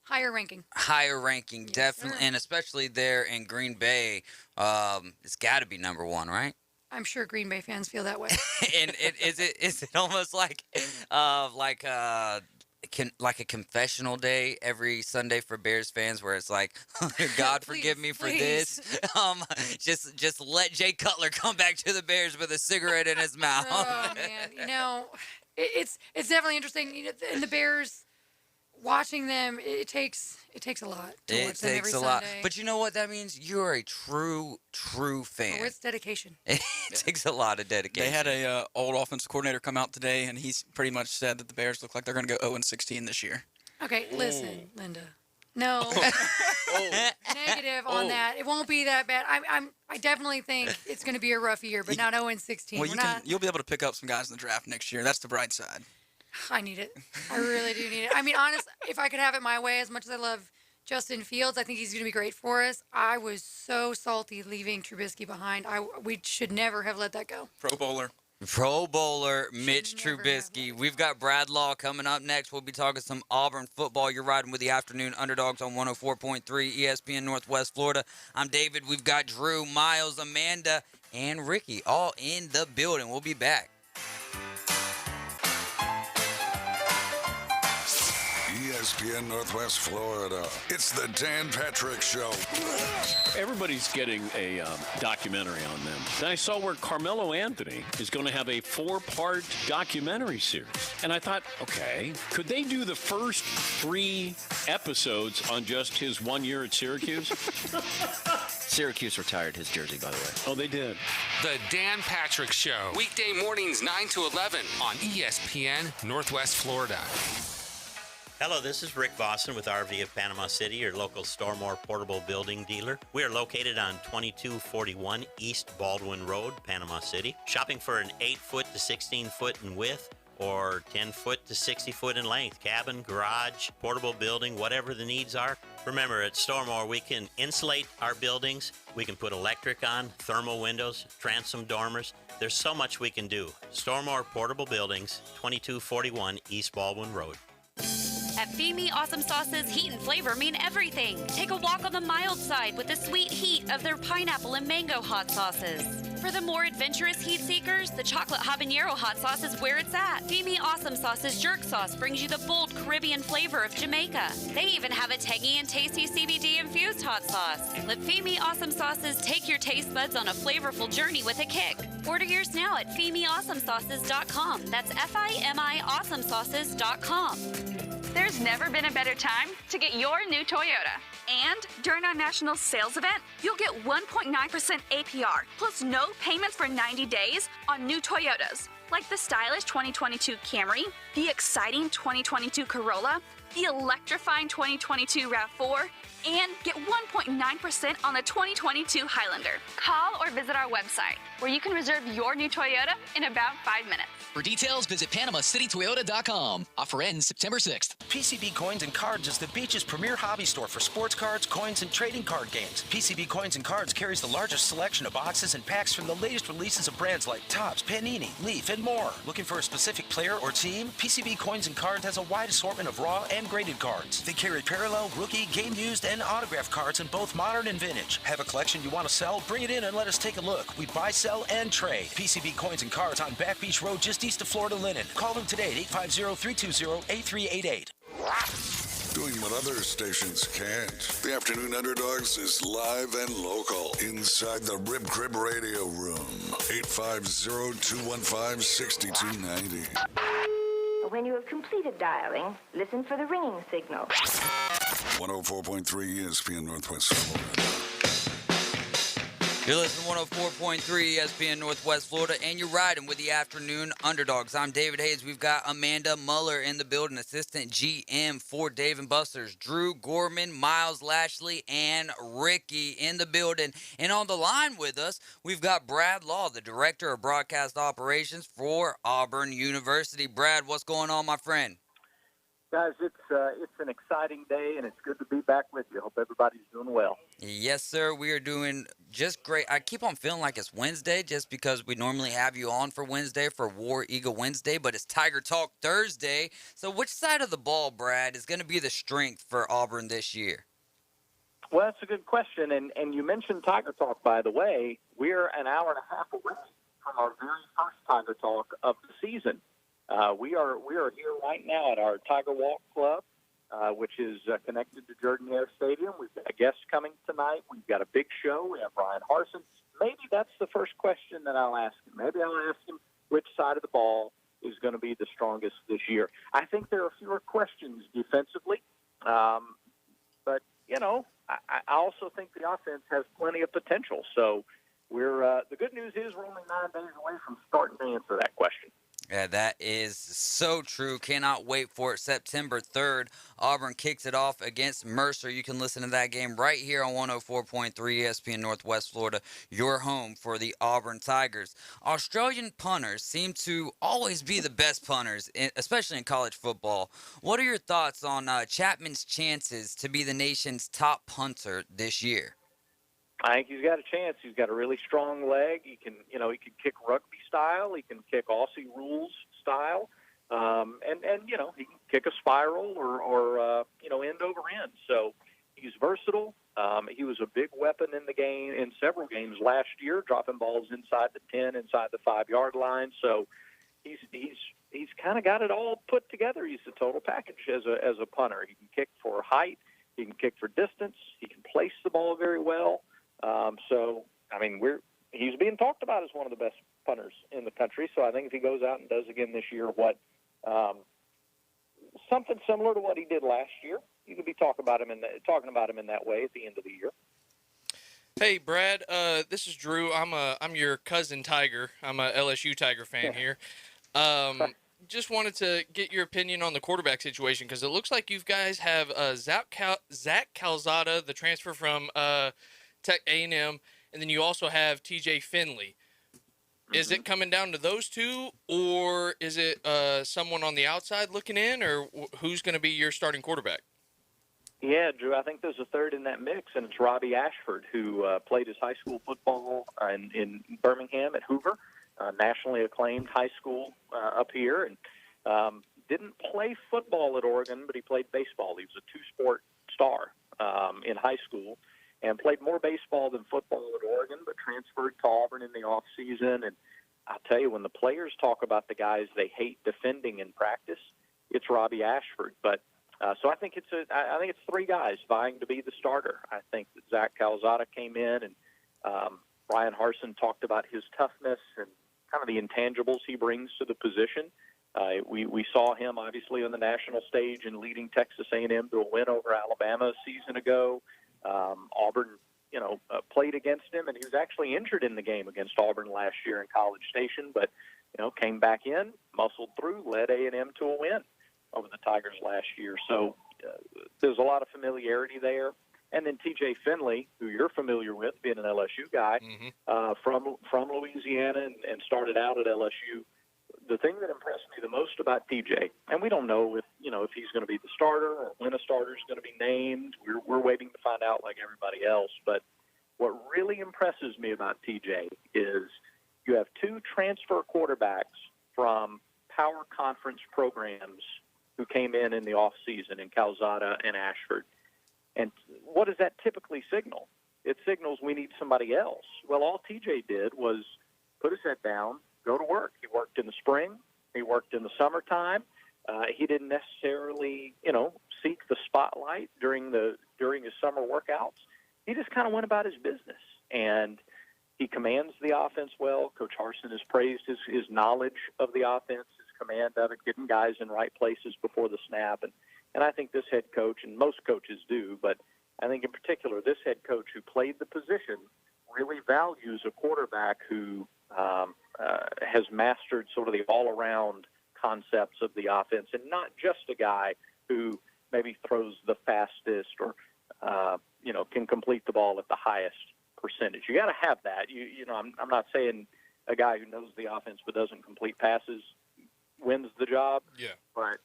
Higher ranking. higher ranking, definitely, and especially there in Green Bay, it's got to be number one, right? I'm sure Green Bay fans feel that way. And is it almost like a confessional day every Sunday for Bears fans, where it's like, God forgive me for this. Just let Jay Cutler come back to the Bears with a cigarette in his mouth. Oh man, it's definitely interesting. And the Bears, watching them, it takes a lot to It watch them every takes a lot, Sunday. but you know what that means? You're a true fan. Oh, it's dedication. It takes a lot of dedication. They had a old offensive coordinator come out today, and he's pretty much said that the Bears look like they're going to go 0-16 this year. Okay, listen, Linda. No, negative on that. It won't be that bad. I definitely think it's going to be a rough year, but not 0-16. Well, you'll be able to pick up some guys in the draft next year. That's the bright side. I need it. I really do need it. I mean, honestly, if I could have it my way, as much as I love Justin Fields, I think he's going to be great for us. I was so salty leaving Trubisky behind. We should never have let that go. Pro Bowler Mitch Trubisky. We've got Brad Law coming up next. We'll be talking some Auburn football. You're riding with the Afternoon Underdogs on 104.3 ESPN Northwest Florida. I'm David. We've got Drew, Miles, Amanda, and Ricky all in the building. We'll be back. ESPN Northwest Florida. It's the Dan Patrick Show. Everybody's getting a documentary on them. Then I saw where Carmelo Anthony is going to have a 4-part documentary series. And I thought, okay, could they do the first 3 episodes on just his 1 year at Syracuse? Syracuse retired his jersey, by the way. Oh, they did. The Dan Patrick Show. Weekday mornings 9 to 11 on ESPN Northwest Florida. Hello, this is Rick Vossen with RV of Panama City, your local Stormore portable building dealer. We are located on 2241 East Baldwin Road, Panama City. Shopping for an 8-foot to 16-foot in width or 10-foot to 60-foot in length, cabin, garage, portable building, whatever the needs are. Remember, at Stormore, we can insulate our buildings. We can put electric on, thermal windows, transom dormers. There's so much we can do. Stormore Portable Buildings, 2241 East Baldwin Road. At Femi Awesome Sauces, heat and flavor mean everything. Take a walk on the mild side with the sweet heat of their pineapple and mango hot sauces. For the more adventurous heat seekers, the chocolate habanero hot sauce is where it's at. Femi Awesome Sauce's jerk sauce brings you the bold Caribbean flavor of Jamaica. They even have a tangy and tasty CBD-infused hot sauce. Let Femi Awesome Sauces take your taste buds on a flavorful journey with a kick. Order yours now at FemiAwesomeSauces.com. That's F-I-M-I AwesomeSauces.com. There's never been a better time to get your new Toyota. And during our national sales event, you'll get 1.9% APR, plus no payments for 90 days on new Toyotas, like the stylish 2022 Camry, the exciting 2022 Corolla, the electrifying 2022 RAV4, and get 1.9% on the 2022 Highlander. Call or visit our website, where you can reserve your new Toyota in about 5 minutes. For details, visit PanamaCityToyota.com. Offer ends September 6th. PCB Coins and Cards is the beach's premier hobby store for sports cards, coins, and trading card games. PCB Coins and Cards carries the largest selection of boxes and packs from the latest releases of brands like Topps, Panini, Leaf, and more. Looking for a specific player or team? PCB Coins and Cards has a wide assortment of raw and graded cards. They carry parallel, rookie, game used, and autograph cards in both modern and vintage. Have a collection you want to sell? Bring it in and let us take a look. We buy, sell, and trade. PCB Coins and Cards on Back Beach Road, just east of Florida Linen. Call them today at 850-320-8388. Doing what other stations can't. The Afternoon Underdogs is live and local inside the Rib Crib Radio Room. 850-215-6290. When you have completed dialing, listen for the ringing signal. 104.3 ESPN Northwest Florida. You're listening to 104.3 ESPN Northwest Florida, and you're riding with the Afternoon Underdogs. I'm David Hayes. We've got Amanda Muller in the building, assistant GM for Dave & Buster's, Drew Gorman, Miles Lashley, and Ricky in the building. And on the line with us, we've got Brad Law, the Director of Broadcast Operations for Auburn University. Brad, what's going on, my friend? Guys, it's an exciting day, and it's good to be back with you. Hope everybody's doing well. Yes, sir. We are doing just great. I keep on feeling like it's Wednesday just because we normally have you on for Wednesday for War Eagle Wednesday, but it's Tiger Talk Thursday. So which side of the ball, Brad, is going to be the strength for Auburn this year? Well, that's a good question, and you mentioned Tiger Talk, by the way. We're an hour and a half away from our very first Tiger Talk of the season. We are here right now at our Tiger Walk Club, which is connected to Jordan-Hare Stadium. We've got a guest coming tonight. We've got a big show. We have Ryan Harsin. Maybe that's the first question that I'll ask him. Maybe I'll ask him which side of the ball is going to be the strongest this year. I think there are fewer questions defensively, but, you know, I also think the offense has plenty of potential. So the good news is we're only 9 days away from starting to answer that question. Yeah, that is so true. Cannot wait for it. September 3rd, Auburn kicks it off against Mercer. You can listen to that game right here on 104.3 ESPN Northwest Florida, your home for the Auburn Tigers. Australian punters seem to always be the best punters, especially in college football. What are your thoughts on Chapman's chances to be the nation's top punter this year? I think he's got a chance. He's got a really strong leg. He can kick rugby style. He can kick Aussie rules style. And he can kick a spiral or end over end. So he's versatile. He was a big weapon in the game, in several games last year, dropping balls inside the 10, inside the 5-yard line. So he's he's kind of got it all put together. He's the total package as a punter. He can kick for height. He can kick for distance. He can place the ball very well. So, I mean, he's being talked about as one of the best punters in the country. So I think if he goes out and does again this year something similar to what he did last year, you could be talking about him in that way at the end of the year. Hey, Brad, this is Drew. I'm your cousin Tiger. I'm a LSU Tiger fan here. Just wanted to get your opinion on the quarterback situation, because it looks like you guys have Zach Calzada, the transfer from Tech A&M, and then you also have TJ Finley. Is it coming down to those two, or is it someone on the outside looking in, or who's going to be your starting quarterback? Yeah, Drew, I think there's a third in that mix, and it's Robbie Ashford, who played his high school football in Birmingham at Hoover, nationally acclaimed high school up here, and didn't play football at Oregon, but he played baseball. He was a two-sport star in high school and played more baseball than football at Oregon, but transferred to Auburn in the offseason. And I'll tell you, when the players talk about the guys they hate defending in practice, it's Robbie Ashford. But so I think it's three guys vying to be the starter. I think that Zach Calzada came in, and Brian Harsin talked about his toughness and kind of the intangibles he brings to the position. We saw him obviously on the national stage and leading Texas A&M to a win over Alabama a season ago. Auburn, played against him, and he was actually injured in the game against Auburn last year in College Station, but came back in, muscled through, led A&M to a win over the Tigers last year. So there's a lot of familiarity there. And then TJ Finley, who you're familiar with, being an LSU guy, from Louisiana and started out at LSU. The thing that impressed me the most about TJ, and we don't know if he's going to be the starter or when a starter is going to be named. We're waiting to find out like everybody else. But what really impresses me about TJ is you have two transfer quarterbacks from power conference programs who came in the offseason in Calzada and Ashford. And what does that typically signal? It signals we need somebody else. Well, all TJ did was put his head down, go to work. He worked in the spring. He worked in the summertime. He didn't necessarily, seek the spotlight during his summer workouts. He just kind of went about his business, and he commands the offense well. Coach Harsin has praised his knowledge of the offense, his command of it, getting guys in right places before the snap. And I think this head coach, and most coaches do, but I think in particular this head coach who played the position really values a quarterback who has mastered sort of the all-around concepts of the offense, and not just a guy who maybe throws the fastest or can complete the ball at the highest percentage. You got to have that. I'm not saying a guy who knows the offense but doesn't complete passes wins the job. Yeah. But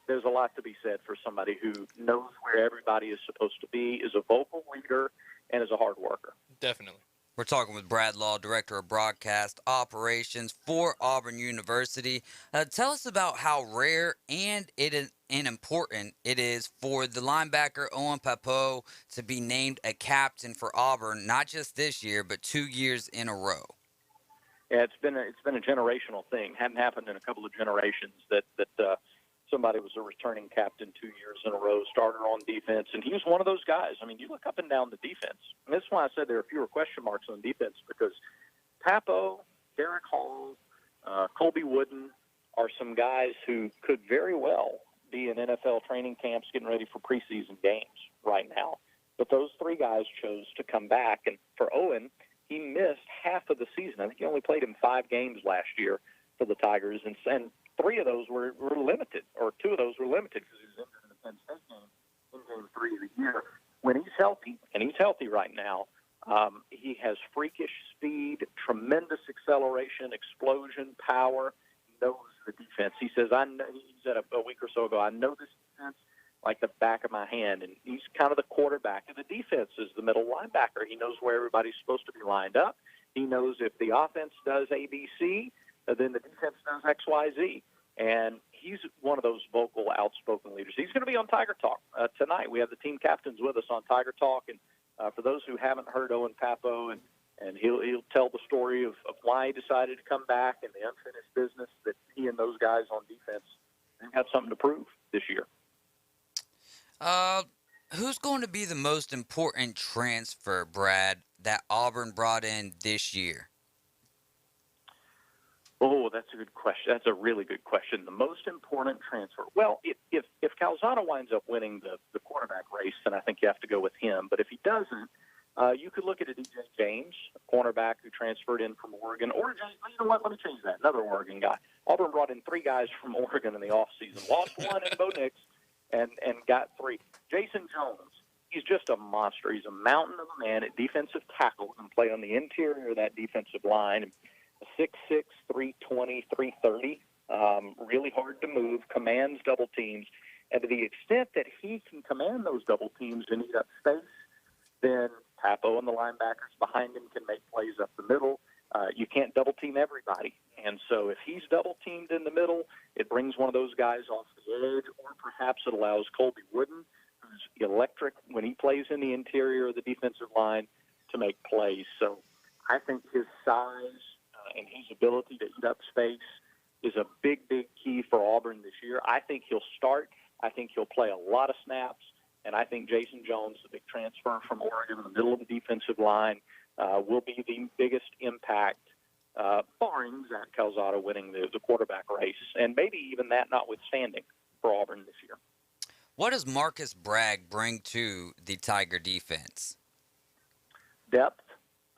there's a lot to be said for somebody who knows where everybody is supposed to be, is a vocal leader, and is a hard worker. Definitely. We're talking with Brad Law, Director of Broadcast Operations for Auburn University. Tell us about how rare and important it is for the linebacker Owen Pappoe to be named a captain for Auburn, not just this year, but 2 years in a row. Yeah, it's been a generational thing. Hadn't happened in a couple of generations that somebody was a returning captain 2 years in a row, starter on defense, and he was one of those guys. I mean, you look up and down the defense, and that's why I said there are fewer question marks on defense, because Pappoe, Derek Hall, Colby Wooden are some guys who could very well be in NFL training camps getting ready for preseason games right now. But those three guys chose to come back, and for Owen, he missed half of the season. I think he only played in 5 games last year for the Tigers, and 3 of those were limited, or 2 of those were limited because he was injured in the Penn State game in Game 3 of the year. When he's healthy, and he's healthy right now, he has freakish speed, tremendous acceleration, explosion, power. He knows the defense. He says, he said a week or so ago, I know this defense like the back of my hand, and he's kind of the quarterback of the defense as the middle linebacker. He knows where everybody's supposed to be lined up. He knows if the offense does ABC, then the defense does X, Y, Z. And he's one of those vocal, outspoken leaders. He's going to be on Tiger Talk tonight. We have the team captains with us on Tiger Talk. And for those who haven't heard Owen Pappoe, and and he'll tell the story of why he decided to come back and the unfinished business that he and those guys on defense have something to prove this year. Who's going to be the most important transfer, Brad, that Auburn brought in this year? Oh, that's a good question. That's a really good question. The most important transfer. Well, if Calzada winds up winning the quarterback race, then I think you have to go with him. But if he doesn't, you could look at a DJ James, a cornerback who transferred in from Oregon. Or, you know what, let me change that. Another Oregon guy. Auburn brought in 3 guys from Oregon in the offseason. Lost one in Bo Nix and got 3. Jason Jones, he's just a monster. He's a mountain of a man at defensive tackle and play on the interior of that defensive line. 6'6", 320, 330, really hard to move, commands double teams. And to the extent that he can command those double teams and eat up space, then Papo and the linebackers behind him can make plays up the middle. You can't double team everybody. And so if he's double teamed in the middle, it brings one of those guys off the edge, or perhaps it allows Colby Wooden, who's electric when he plays in the interior of the defensive line, to make plays. So I think his size and his ability to eat up space is a big, big key for Auburn this year. I think he'll start. I think he'll play a lot of snaps. And I think Jason Jones, the big transfer from Oregon in the middle of the defensive line, will be the biggest impact, barring Zach Calzada winning the quarterback race. And maybe even that notwithstanding for Auburn this year. What does Marcus Bragg bring to the Tiger defense? Depth.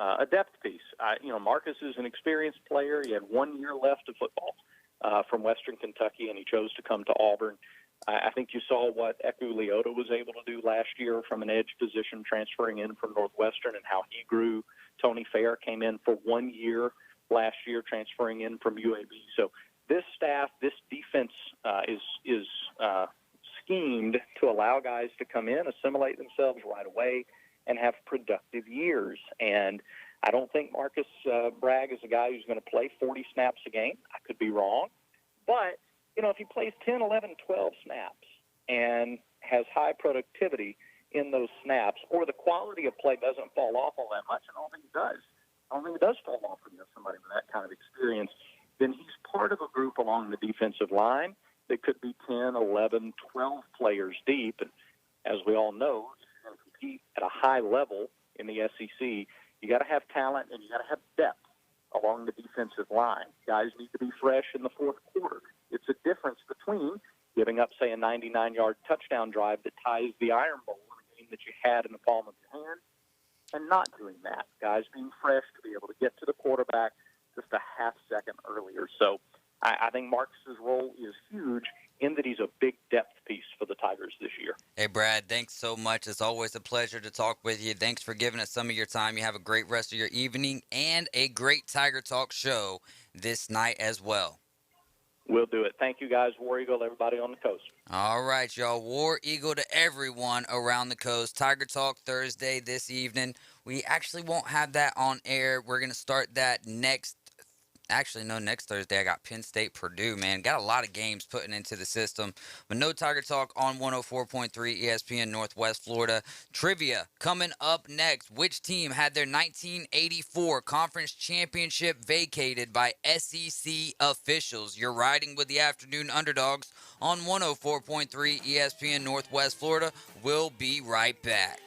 A depth piece. Marcus is an experienced player. He had 1 year left of football from Western Kentucky, and he chose to come to Auburn. I think you saw what Eku Leota was able to do last year from an edge position, transferring in from Northwestern, and how he grew. Tony Fair came in for 1 year last year, transferring in from UAB. So this staff, this defense is schemed to allow guys to come in, assimilate themselves right away, and have productive years. And I don't think Marcus Bragg is a guy who's going to play 40 snaps a game. I could be wrong. But, if he plays 10, 11, 12 snaps and has high productivity in those snaps, or the quality of play doesn't fall off all that much, and I don't think it does. I don't think it does fall off when you have somebody with that kind of experience, then he's part of a group along the defensive line that could be 10, 11, 12 players deep. And as we all know, to compete at a high level in the SEC, you got to have talent and you got to have depth along the defensive line. Guys need to be fresh in the fourth quarter. It's a difference between giving up, say, a 99-yard touchdown drive that ties the Iron Bowl in a game that you had in the palm of your hand, and not doing that. Guys being fresh to be able to get to the quarterback just a half second earlier. So I think Marcus's role is huge in that he's a big depth piece for the Tigers this year. Hey, Brad, thanks so much. It's always a pleasure to talk with you. Thanks for giving us some of your time. You have a great rest of your evening and a great Tiger Talk show this night as well. We'll do it. Thank you, guys. War Eagle, everybody on the coast. All right, y'all. War Eagle to everyone around the coast. Tiger Talk Thursday this evening. We actually won't have that on air. We're going to start that next Thursday. I got Penn State, Purdue, man. Got a lot of games putting into the system. But no Tiger Talk on 104.3 ESPN Northwest Florida. Trivia coming up next. Which team had their 1984 conference championship vacated by SEC officials? You're riding with the Afternoon Underdogs on 104.3 ESPN Northwest Florida. We'll be right back.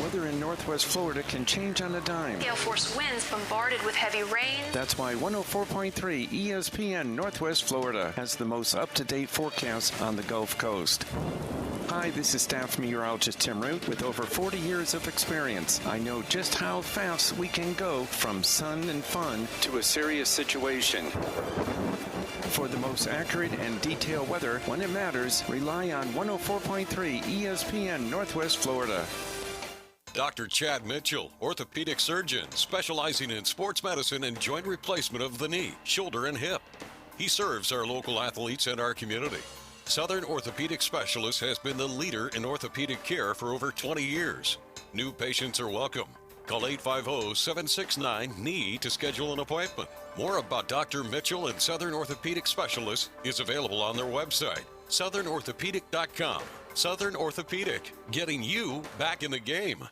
Weather in Northwest Florida can change on a dime. Gale force winds bombarded with heavy rain. That's why 104.3 ESPN Northwest Florida has the most up-to-date forecast on the Gulf Coast. Hi, this is staff meteorologist Tim Root with over 40 years of experience. I know just how fast we can go from sun and fun to a serious situation. For the most accurate and detailed weather when it matters, rely on 104.3 ESPN Northwest Florida. Dr. Chad Mitchell, orthopedic surgeon specializing in sports medicine and joint replacement of the knee, shoulder, and hip. He serves our local athletes and our community. Southern Orthopedic Specialist has been the leader in orthopedic care for over 20 years. New patients are welcome. Call 850-769-KNEE to schedule an appointment. More about Dr. Mitchell and Southern Orthopedic Specialist is available on their website, southernorthopedic.com. Southern Orthopedic, getting you back in the game.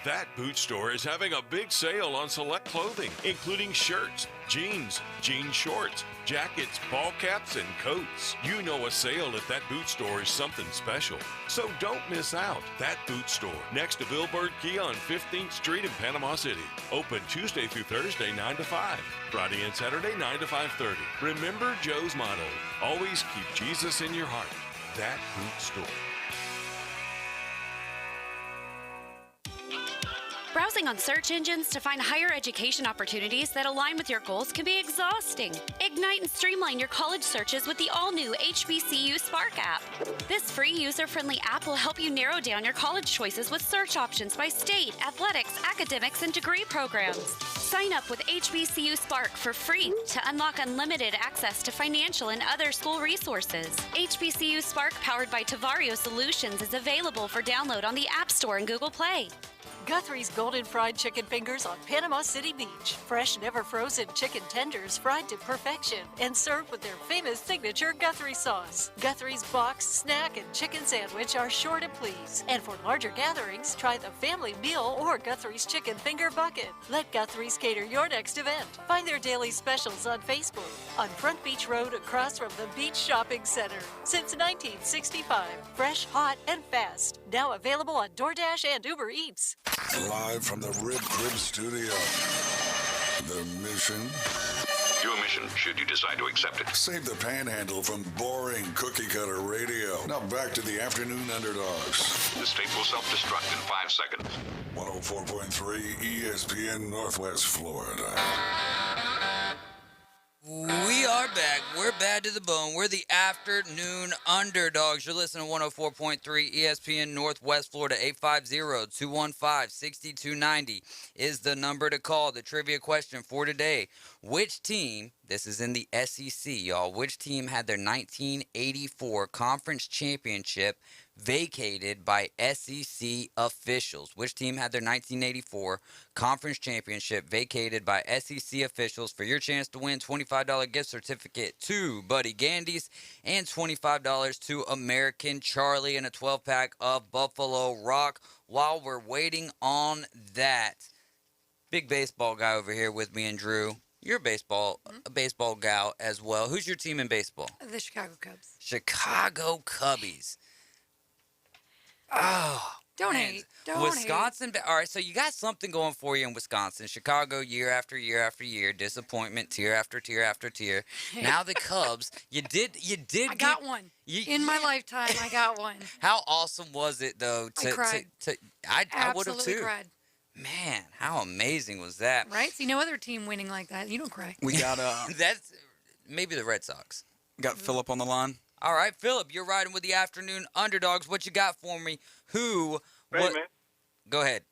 That boot store is having a big sale on select clothing, including shirts, jeans, jean shorts, jackets, ball caps, and coats. You know a sale at that boot store is something special. So don't miss out. That boot store, next to Billboard Kia on 15th Street in Panama City. Open Tuesday through Thursday, 9 to 5. Friday and Saturday, 9 to 5:30. Remember Joe's motto, always keep Jesus in your heart. That boot store. Browsing on search engines to find higher education opportunities that align with your goals can be exhausting. Ignite and streamline your college searches with the all-new HBCU Spark app. This free user-friendly app will help you narrow down your college choices with search options by state, athletics, academics, and degree programs. Sign up with HBCU Spark for free to unlock unlimited access to financial and other school resources. HBCU Spark, powered by Tavario Solutions, is available for download on the App Store and Google Play. Guthrie's Golden Fried Chicken Fingers on Panama City Beach. Fresh, never frozen chicken tenders fried to perfection and served with their famous signature Guthrie sauce. Guthrie's box, snack, and chicken sandwich are sure to please. And for larger gatherings, try the family meal or Guthrie's Chicken Finger Bucket. Let Guthrie's cater your next event. Find their daily specials on Facebook on Front Beach Road across from the Beach Shopping Center. Since 1965. Fresh, hot, and fast. Now available on DoorDash and Uber Eats. Live from the Rib Crib Studio. The mission? Your mission, should you decide to accept it. Save the panhandle from boring cookie-cutter radio. Now back to the Afternoon Underdogs. The state will self-destruct in 5 seconds. 104.3 ESPN Northwest Florida. We are back. We're bad to the bone. We're the Afternoon Underdogs. You're listening to 104.3 ESPN Northwest Florida. 850-215-6290 is the number to call. The trivia question for today. Which team, this is in the SEC, y'all, which team had their 1984 conference championship vacated by SEC officials? Which team had their 1984 conference championship vacated by SEC officials? For your chance to win $25 gift certificate to Buddy Gandy's and $25 to American Charlie and a 12-pack of Buffalo Rock. While we're waiting on that, big baseball guy over here with me and Drew. You're a baseball gal as well. Who's your team in baseball? The Chicago Cubs. Chicago Cubbies. Oh, Don't man. hate. Don't Wisconsin. All right, so you got something going for you in Wisconsin. Chicago, year after year after year, disappointment, tier after tier after tier. Now the Cubs. You did. I got one. In my lifetime, I got one. How awesome was it though? I cried. I would have Absolutely too. cried. Man, how amazing was that? Right? See, no other team winning like that. You don't cry. We got That's maybe the Red Sox. got Philip on the line. All right, Philip, you're riding with the Afternoon Underdogs. What you got for me? Who? Hey, what? man. Go ahead.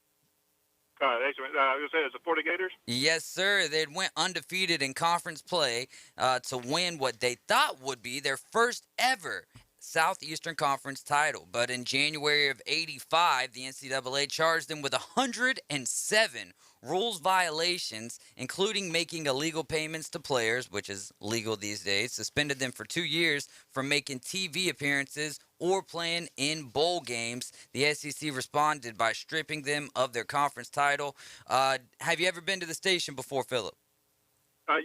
Thanks, man. I was going to say, it's the 40 Gators? Yes, sir. They went undefeated in conference play to win what they thought would be their first ever Southeastern Conference title. But in January of '85, the NCAA charged them with 107 rules violations, including making illegal payments to players, which is legal these days, suspended them for 2 years from making TV appearances or playing in bowl games. The SEC responded by stripping them of their conference title. Have you ever been to the station before, Philip?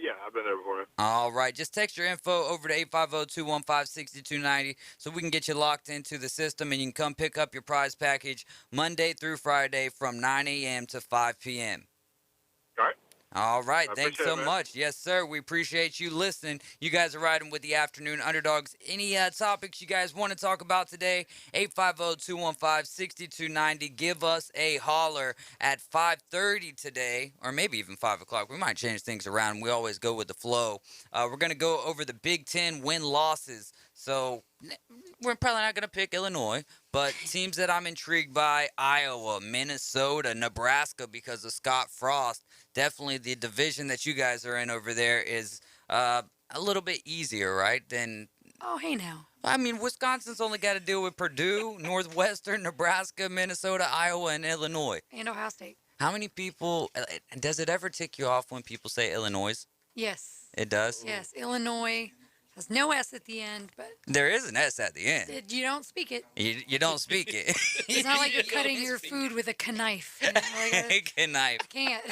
Yeah, I've been there before. All right. Just text your info over to 850-215-6290 so we can get you locked into the system and you can come pick up your prize package Monday through Friday from 9 a.m. to 5 p.m. All right. All right. I Thanks appreciate so it, man. much. Yes, sir. We appreciate you listening. You guys are riding with the Afternoon Underdogs. Any topics you guys want to talk about today? 850-215-6290. Give us a holler at 5:30 today, or maybe even 5 o'clock. We might change things around. We always go with the flow. We're going to go over the Big Ten win-losses. So we're probably not going to pick Illinois, but teams that I'm intrigued by, Iowa, Minnesota, Nebraska because of Scott Frost. Definitely the division that you guys are in over there is a little bit easier, right? Oh, hey now. I mean, Wisconsin's only got to deal with Purdue, Northwestern, Nebraska, Minnesota, Iowa, and Illinois. And Ohio State. How many people, does it ever tick you off when people say Illinois? Yes. It does? Yes. Illinois. Has no S at the end, but There is an S at the end. you don't speak it. You don't speak it. It's not like you're cutting your food with a knife. You know, like Knife. I can't.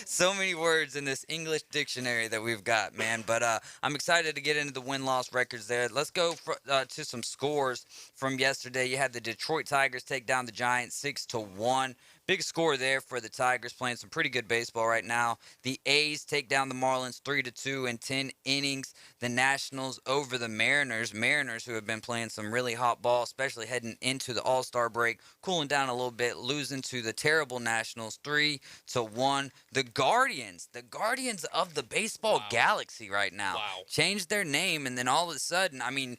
So many words in this English dictionary that we've got, man. But I'm excited to get into the win-loss records there. Let's go to some scores from yesterday. You had the Detroit Tigers take down the Giants 6-1. Big score there for the Tigers, playing some pretty good baseball right now. The A's take down the Marlins 3-2 in 10 innings. The Nationals over the Mariners. Mariners, who have been playing some really hot ball, especially heading into the All-Star break, cooling down a little bit, losing to the terrible Nationals 3-1. The Guardians of the baseball galaxy right now, changed their name, and then all of a sudden, I mean,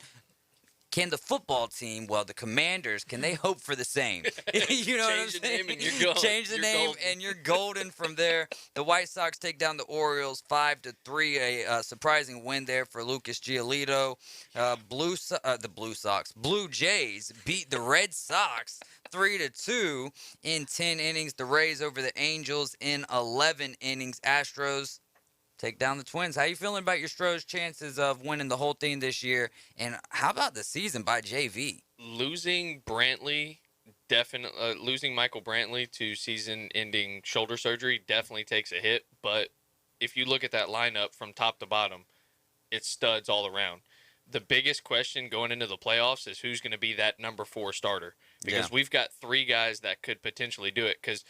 can the football team, the Commanders, can they hope for the same? You know what I'm saying? Change the name and you're golden. Change the name and you're golden from there. The White Sox take down the Orioles 5-3. A surprising win there for Lucas Giolito. Blue Jays beat the Red Sox 3-2 in 10 innings. The Rays over the Angels in 11 innings. Astros take down the Twins. How you feeling about your Stros' chances of winning the whole thing this year? And how about the season by JV? Losing Brantley, losing Michael Brantley to season-ending shoulder surgery definitely takes a hit. But if you look at that lineup from top to bottom, it's studs all around. The biggest question going into the playoffs is who's going to be that number 4 starter. Because we've got 3 guys that could potentially do it. Because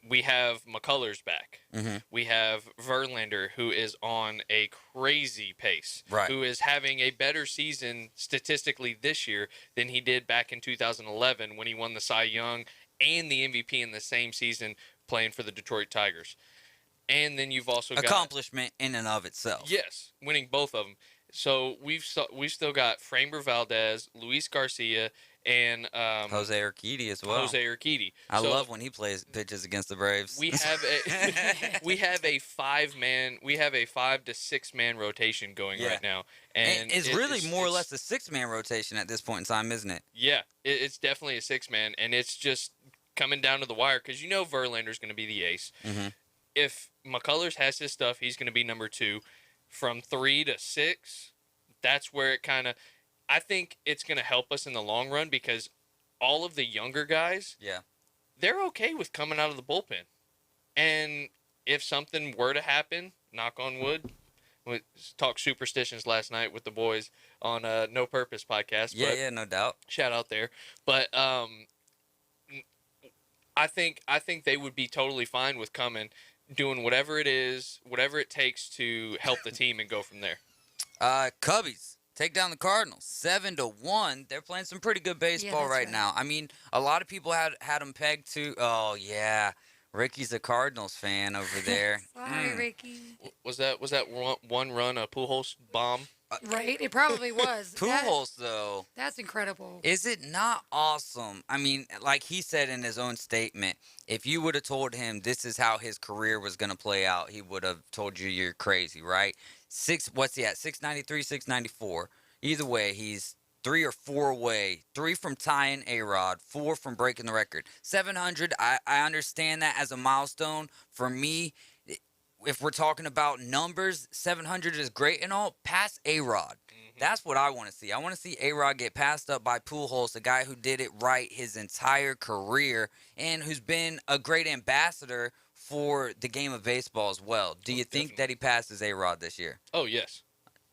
we have McCullers back. Mm-hmm. We have Verlander, who is on a crazy pace. Right. Who is having a better season statistically this year than he did back in 2011 when he won the Cy Young and the MVP in the same season playing for the Detroit Tigers. And then you've also got accomplishment in and of itself. Yes, winning both of them. So we've still got Framber Valdez, Luis Garcia, and Jose Urquidy as well. Jose Urquidy. I love when he pitches against the Braves. We have a 5 to 6 man rotation going right now, and it's really more or less a 6-man rotation at this point in time, isn't it? Yeah, it's definitely a 6-man, and it's just coming down to the wire because Verlander's going to be the ace. Mm-hmm. If McCullers has his stuff, he's going to be number 2. From 3 to 6, that's where it kind of – I think it's going to help us in the long run because all of the younger guys, they're okay with coming out of the bullpen. And if something were to happen, knock on wood, we talked superstitions last night with the boys on No Purpose podcast. Yeah, no doubt. Shout out there. But I think they would be totally fine with coming – doing whatever it takes to help the team and go from there. Cubbies take down the Cardinals 7-1. They're playing some pretty good baseball right now. I mean, a lot of people had them pegged to. Oh yeah, Ricky's a Cardinals fan over there. Sorry, Ricky. Was that one run a Pujols bomb? Right, it probably was. Pujols, though. That's incredible. Is it not awesome? I mean, like he said in his own statement, if you would have told him this is how his career was going to play out, he would have told you you're crazy, right? What's he at? 693, 694. Either way, he's 3 or 4 away. 3 from tying A-Rod, 4 from breaking the record. 700, I understand that as a milestone. For me, if we're talking about numbers, 700 is great and all. Pass A-Rod. Mm-hmm. That's what I want to see. I want to see A-Rod get passed up by Pujols, the guy who did it right his entire career and who's been a great ambassador for the game of baseball as well. Do you think that he passes A-Rod this year? Oh, yes.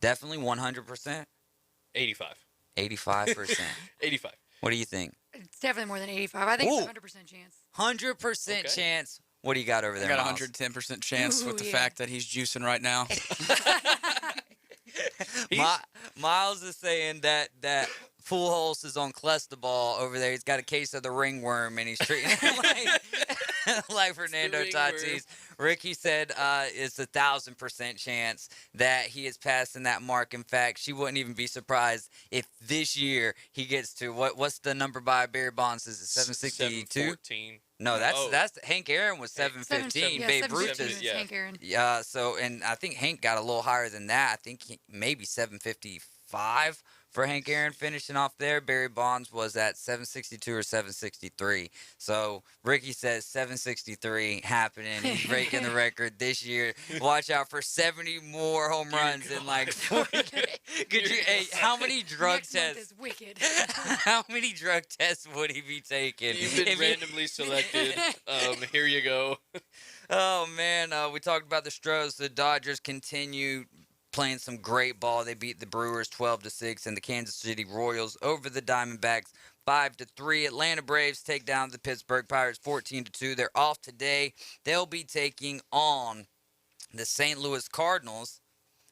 Definitely 100%? 85. 85%. 85. What do you think? It's definitely more than 85. I think it's a 100% chance. 100% chance. What do you got over there, I got a Miles? 110% chance with the fact that he's juicing right now. Miles is saying that Pujols is on Clestaball over there. He's got a case of the ringworm, and he's treating it like Fernando Tatis. Ricky said it's 1,000% chance that he is passing that mark. In fact, she wouldn't even be surprised if this year he gets to what's the number by Barry Bonds? Is it 762? 714. No, that's Hank Aaron was 715. Babe Ruth is Hank Aaron. Yeah. So, and I think Hank got a little higher than that. I think maybe 755 for Hank Aaron finishing off there. Barry Bonds was at 762 or 763. So Ricky says 763 happening. He's breaking the record this year. Watch out for 70 more home runs in like 40 days. Hey, how many drug Next month tests? is wicked. How many drug tests would he be taking? You've been randomly selected. Here you go. Oh, man. We talked about the Stros. The Dodgers continue playing some great ball. They beat the Brewers 12-6, and the Kansas City Royals over the Diamondbacks 5-3. Atlanta Braves take down the Pittsburgh Pirates 14-2. They're off today. They'll be taking on the St. Louis Cardinals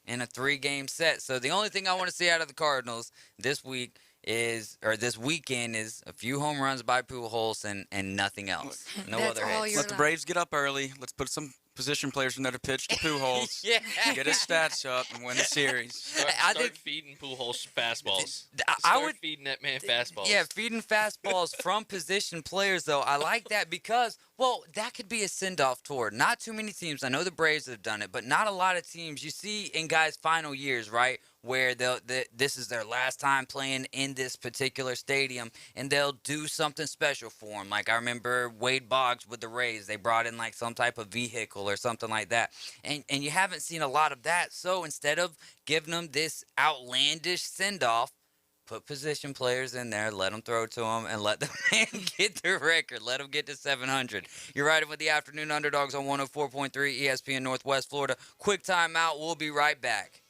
in a 3-game set. So the only thing I want to see out of the Cardinals this weekend is a few home runs by Pujols and nothing else. No That's other all hits. you're Let the Braves get up early. Let's put some position players in there to pitch to Pujols. Yeah. Get his stats up and win the series. Start feeding Pujols fastballs. I would feeding that man fastballs. Yeah, feeding fastballs from position players, though. I like that because, well, that could be a send-off tour. Not too many teams. I know the Braves have done it, but not a lot of teams. You see in guys' final years, right, where this is their last time playing in this particular stadium, and they'll do something special for them. Like I remember Wade Boggs with the Rays. They brought in like some type of vehicle or something like that. And you haven't seen a lot of that. So instead of giving them this outlandish send-off, put position players in there, let them throw to them, and let the man get the record. Let them get to 700. You're riding with the Afternoon Underdogs on 104.3 ESPN Northwest Florida. Quick timeout. We'll be right back.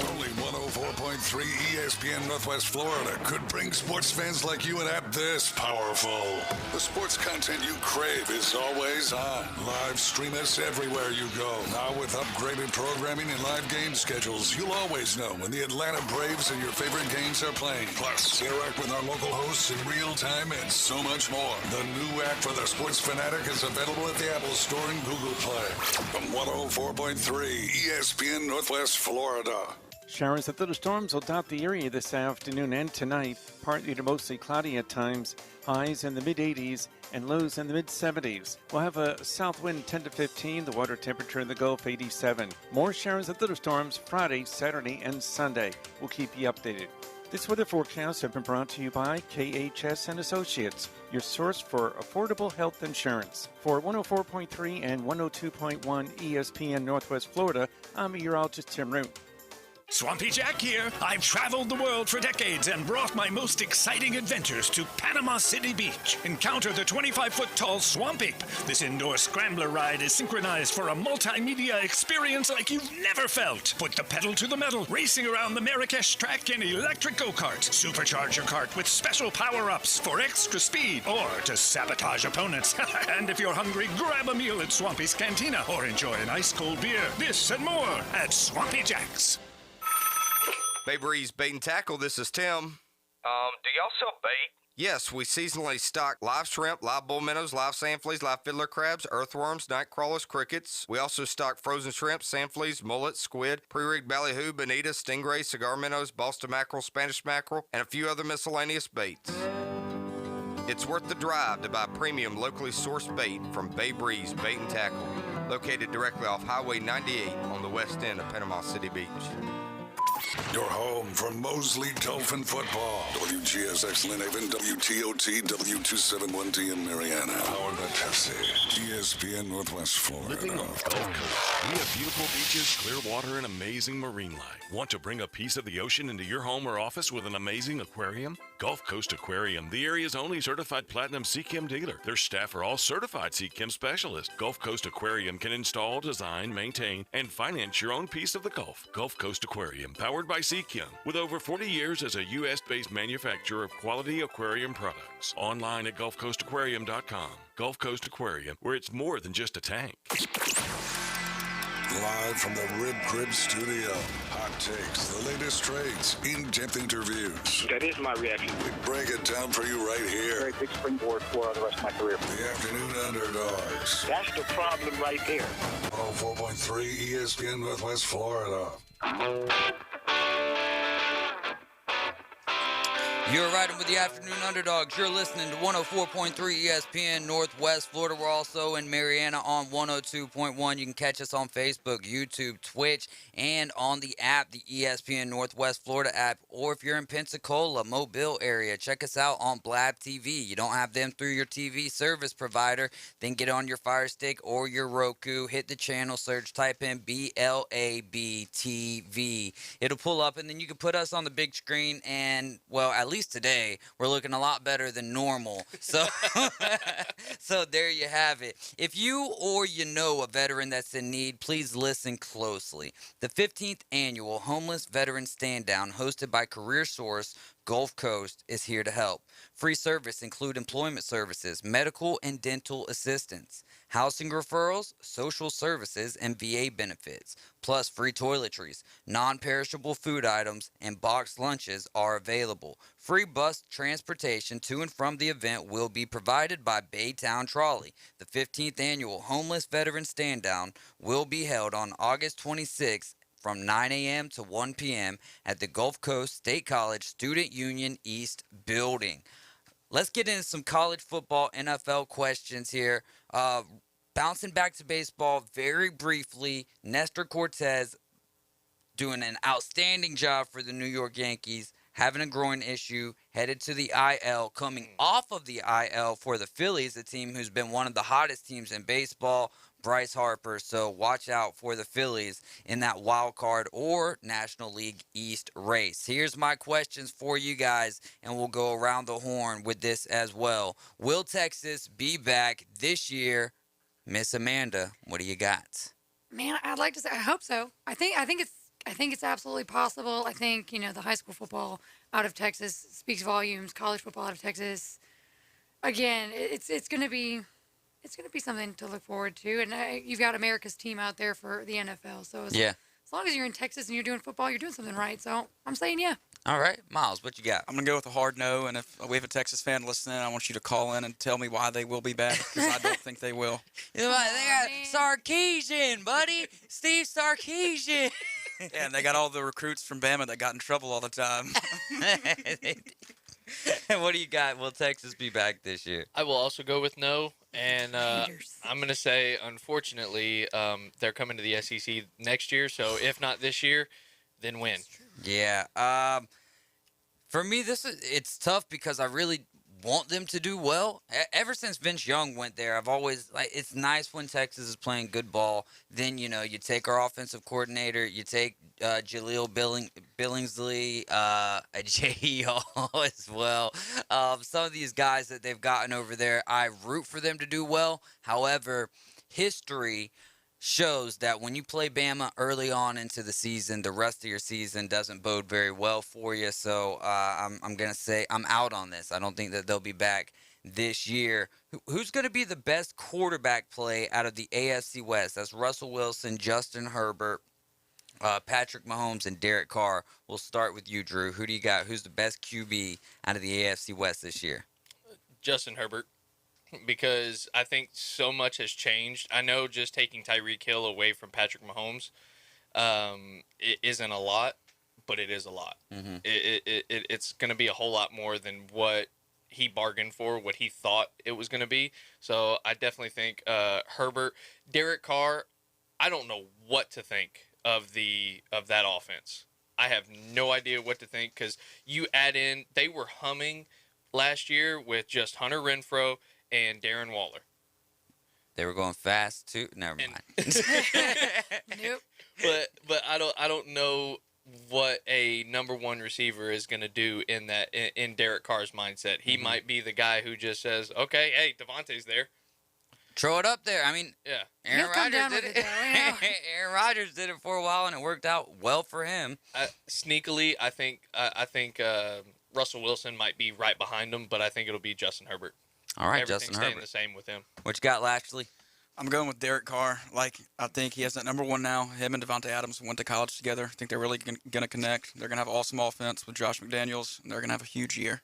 Only 104.3 ESPN Northwest Florida could bring sports fans like you an app this powerful. The sports content you crave is always on. Live stream us everywhere you go. Now with upgraded programming and live game schedules, you'll always know when the Atlanta Braves and your favorite games are playing. Plus, interact with our local hosts in real time and so much more. The new app for the sports fanatic is available at the Apple Store and Google Play. From 104.3 ESPN Northwest Florida. Showers and thunderstorms will dot the area this afternoon and tonight. Partly to mostly cloudy at times. Highs in the mid-80s and lows in the mid-70s. We'll have a south wind 10 to 15. The water temperature in the Gulf 87. More showers and thunderstorms Friday, Saturday, and Sunday. We'll keep you updated. This weather forecast has been brought to you by KHS and Associates, your source for affordable health insurance. For 104.3 and 102.1 ESPN Northwest Florida, I'm meteorologist Tim Root. Swampy Jack here. I've traveled the world for decades and brought my most exciting adventures to Panama City Beach. Encounter the 25-foot-tall Swamp Ape. This indoor scrambler ride is synchronized for a multimedia experience like you've never felt. Put the pedal to the metal, racing around the Marrakesh track in electric go-karts. Supercharge your kart with special power-ups for extra speed or to sabotage opponents. And if you're hungry, grab a meal at Swampy's Cantina or enjoy an ice-cold beer. This and more at Swampy Jack's. Bay Breeze Bait and Tackle, this is Tim. Do y'all sell bait? Yes, we seasonally stock live shrimp, live bull minnows, live sand fleas, live fiddler crabs, earthworms, night crawlers, crickets. We also stock frozen shrimp, sand fleas, mullets, squid, pre-rigged ballyhoo, bonita, stingray, cigar minnows, Boston mackerel, Spanish mackerel, and a few other miscellaneous baits. It's worth the drive to buy premium locally sourced bait from Bay Breeze Bait and Tackle, located directly off Highway 98 on the west end of Panama City Beach. Your home for Mosley Dolphin football. WGSX Lynn Haven, WTOT, W271T in Mariana. Powered by Pepsi. ESPN Northwest Florida. Living on the Gulf Coast, we have beautiful beaches, clear water, and amazing marine life. Want to bring a piece of the ocean into your home or office with an amazing aquarium? Gulf Coast Aquarium, the area's only certified platinum CChem dealer. Their staff are all certified CChem specialists. Gulf Coast Aquarium can install, design, maintain, and finance your own piece of the Gulf. Gulf Coast Aquarium, powered by CChem, with over 40 years as a U.S.-based manufacturer of quality aquarium products. Online at GulfCoastAquarium.com. Gulf Coast Aquarium, where it's more than just a tank. Live from the Rib Crib Studio. Hot takes, the latest trades, in-depth interviews. That is my reaction. We break it down for you right here. Very big springboard for the rest of my career. The Afternoon Underdogs. That's the problem right there. 104.3 ESPN Northwest Florida. You're riding with the Afternoon Underdogs. You're listening to 104.3 ESPN Northwest Florida. We're also in Marianna on 102.1. You can catch us on Facebook, YouTube, Twitch, and on the app, the ESPN Northwest Florida app. Or if you're in Pensacola, Mobile area, check us out on Blab TV. You don't have them through your TV service provider, then get on your Fire Stick or your Roku, hit the channel search, type in BLAB TV. It'll pull up, and then you can put us on the big screen, and, well, at least today, we're looking a lot better than normal. So, so there you have it. If you or you know a veteran that's in need, please listen closely. The 15th annual Homeless Veteran Stand Down, hosted by Career Source Gulf Coast, is here to help. Free service include employment services, medical and dental assistance, housing referrals, social services, and VA benefits, plus free toiletries. Non-perishable food items and boxed lunches are available. Free bus transportation to and from the event will be provided by Baytown Trolley. The 15th annual Homeless Veteran Stand Down will be held on August 26th from 9 a.m. to 1 p.m. at the Gulf Coast State College Student Union East building. Let's get into some college football NFL questions here. Bouncing back to baseball very briefly, Nestor Cortez doing an outstanding job for the New York Yankees, having a groin issue, headed to the IL, coming off of the IL for the Phillies, a team who's been one of the hottest teams in baseball, Bryce Harper. So watch out for the Phillies in that wild card or National League East race. Here's my questions for you guys, and we'll go around the horn with this as well. Will Texas be back this year? Miss Amanda, what do you got? Man, I'd like to say I hope so. I think it's absolutely possible. I think, the high school football out of Texas speaks volumes. College football out of Texas, again, it's going to be something to look forward to. And you've got America's team out there for the NFL. So as long as you're in Texas and you're doing football, you're doing something right. So I'm saying yeah. All right, Miles, what you got? I'm going to go with a hard no, and if we have a Texas fan listening, I want you to call in and tell me why they will be back, because I don't think they will. You know what? They got Sarkisian, buddy. Steve Sarkisian. Yeah, and they got all the recruits from Bama that got in trouble all the time. What do you got? Will Texas be back this year? I will also go with no, and I'm going to say, unfortunately, they're coming to the SEC next year, so if not this year, then when? Yeah. For me, it's tough because I really want them to do well. Ever since Vince Young went there, I've always it's nice when Texas is playing good ball. Then you take our offensive coordinator, you take Jaleel Billingsley, J.E. Hall as well. Some of these guys that they've gotten over there, I root for them to do well. However, history shows that when you play Bama early on into the season, the rest of your season doesn't bode very well for you. So I'm going to say I'm out on this. I don't think that they'll be back this year. Who's going to be the best quarterback play out of the AFC West? That's Russell Wilson, Justin Herbert, Patrick Mahomes, and Derek Carr. We'll start with you, Drew. Who do you got? Who's the best QB out of the AFC West this year? Justin Herbert. Because I think so much has changed. I know just taking Tyreek Hill away from Patrick Mahomes it isn't a lot, but it is a lot. Mm-hmm. It's going to be a whole lot more than what he bargained for, what he thought it was going to be. So I definitely think Herbert. Derek Carr, I don't know what to think of that offense. I have no idea what to think because you add in, they were humming last year with just Hunter Renfrow and Darren Waller. They were going fast too. Never mind. Nope. But I don't know what a number one receiver is going to do in Derek Carr's mindset. He might be the guy who just says, "Okay, hey, Devontae's there. Throw it up there." I mean, yeah. Aaron Rodgers did it. Aaron Rodgers did it for a while, and it worked out well for him. Sneakily, I think Russell Wilson might be right behind him, but I think it'll be Justin Herbert. All right, Everything's Justin staying Herbert. the same with him. What you got, Lashley? I'm going with Derek Carr. I think he has that number one now. Him and Devontae Adams went to college together. I think they're really going to connect. They're going to have an awesome offense with Josh McDaniels, and they're going to have a huge year.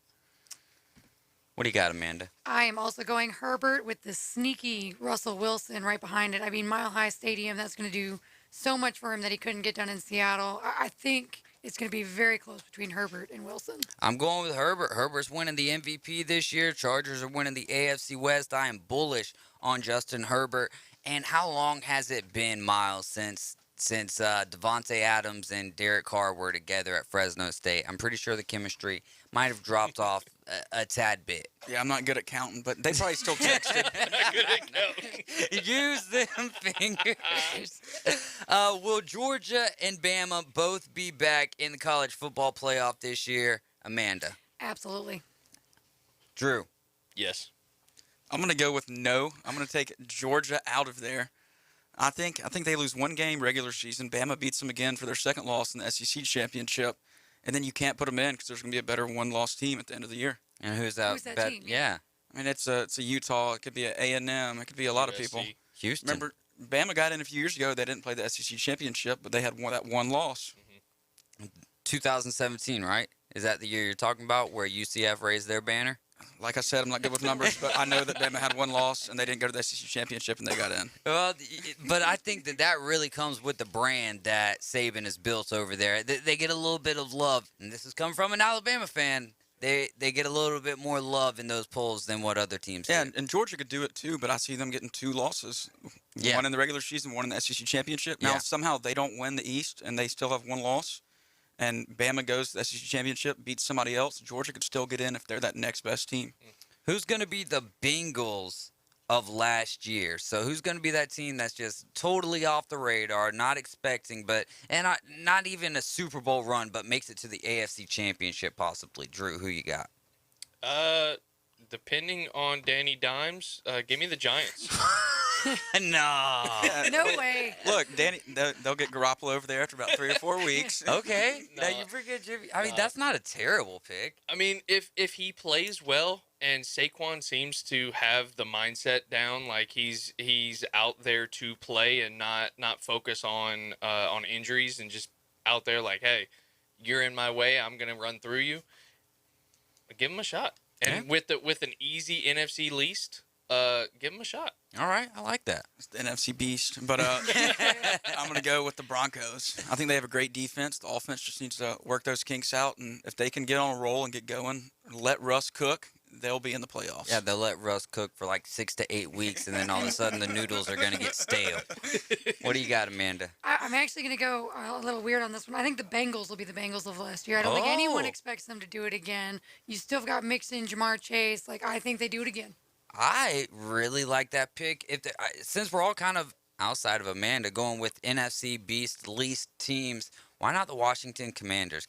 What do you got, Amanda? I am also going Herbert with the sneaky Russell Wilson right behind it. I mean, Mile High Stadium, that's going to do so much for him that he couldn't get done in Seattle. I think it's going to be very close between Herbert and Wilson. I'm going with Herbert. Herbert's winning the MVP this year. Chargers are winning the AFC West. I am bullish on Justin Herbert. And how long has it been, Miles, since Devontae Adams and Derek Carr were together at Fresno State? I'm pretty sure the chemistry might have dropped off a tad bit. Yeah, I'm not good at counting, but they probably still texted. Not good at counting. Use them fingers. Will Georgia and Bama both be back in the college football playoff this year? Amanda. Absolutely. Drew. Yes. I'm going to go with no. I'm going to take Georgia out of there. I think they lose one game regular season. Bama beats them again for their second loss in the SEC championship, and then you can't put them in because there's going to be a better one-loss team at the end of the year. And who's that? Who's that team? Yeah. I mean, it's a Utah. It could be a A&M. It could be a lot of people. Houston. Remember, Bama got in a few years ago. They didn't play the SEC championship, but they had that one loss. 2017, right? Is that the year you're talking about where UCF raised their banner? Like I said, I'm not good with numbers, but I know that Bama had one loss, and they didn't go to the SEC championship, and they got in. Well, but I think that really comes with the brand that Saban has built over there. They get a little bit of love, and this has come from an Alabama fan. They get a little bit more love in those polls than what other teams do. Yeah, and Georgia could do it too, but I see them getting two losses. Yeah. One in the regular season, one in the SEC championship. Now, somehow they don't win the East, and they still have one loss. And Bama goes to the SEC championship, beats somebody else. Georgia could still get in if they're that next best team. Who's going to be the Bengals of last year? So who's going to be that team that's just totally off the radar, not expecting, and not even a Super Bowl run, but makes it to the AFC Championship possibly? Drew, who you got? Depending on Danny Dimes, give me the Giants. No. No way. Look, Danny, they'll get Garoppolo over there after about 3 or 4 weeks. Okay. Now you forget Jimmy. I mean, that's not a terrible pick. I mean, if he plays well and Saquon seems to have the mindset down, like he's out there to play and not focus on injuries and just out there like, hey, you're in my way, I'm gonna run through you. Give him a shot. And with an easy NFC least, give him a shot. All right, I like that. It's the NFC beast, but I'm going to go with the Broncos. I think they have a great defense. The offense just needs to work those kinks out, and if they can get on a roll and get going, let Russ cook, they'll be in the playoffs. Yeah, they'll let Russ cook for like 6 to 8 weeks, and then all of a sudden the noodles are going to get stale. What do you got, Amanda? I'm actually going to go a little weird on this one. I think the Bengals will be the Bengals of last year. I don't think anyone expects them to do it again. You still got Mixon, Jamar Chase. Like, I think they do it again. I really like that pick. Since we're all kind of outside of Amanda going with NFC Beast least teams, why not the Washington Commanders?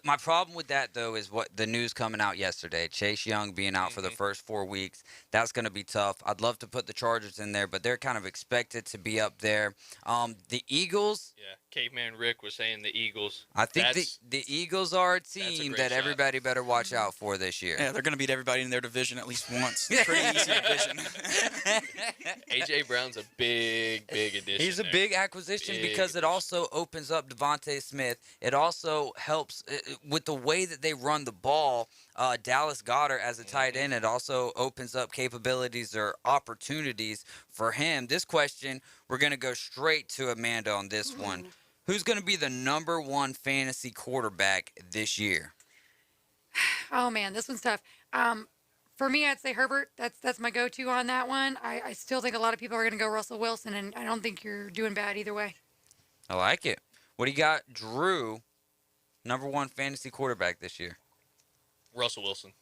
My problem with that, though, is what the news coming out yesterday. Chase Young being out for the first 4 weeks. That's going to be tough. I'd love to put the Chargers in there, but they're kind of expected to be up there. The Eagles. Yeah, Caveman Rick was saying the Eagles. I think the Eagles are a team that everybody better watch out for this year. Yeah, they're going to beat everybody in their division at least once. Pretty easy division. A.J. Brown's a big addition. He's a big acquisition because it also opens up Devontae Smith. It also helps with the way that they run the ball. Dallas Goedert as a tight end, it also opens up capabilities or opportunities for him. This question, we're going to go straight to Amanda on this one. Who's going to be the number one fantasy quarterback this year? Oh, man, this one's tough. For me, I'd say Herbert. That's my go-to on that one. I still think a lot of people are going to go Russell Wilson, and I don't think you're doing bad either way. I like it. What do you got, Drew? Number one fantasy quarterback this year. Russell Wilson.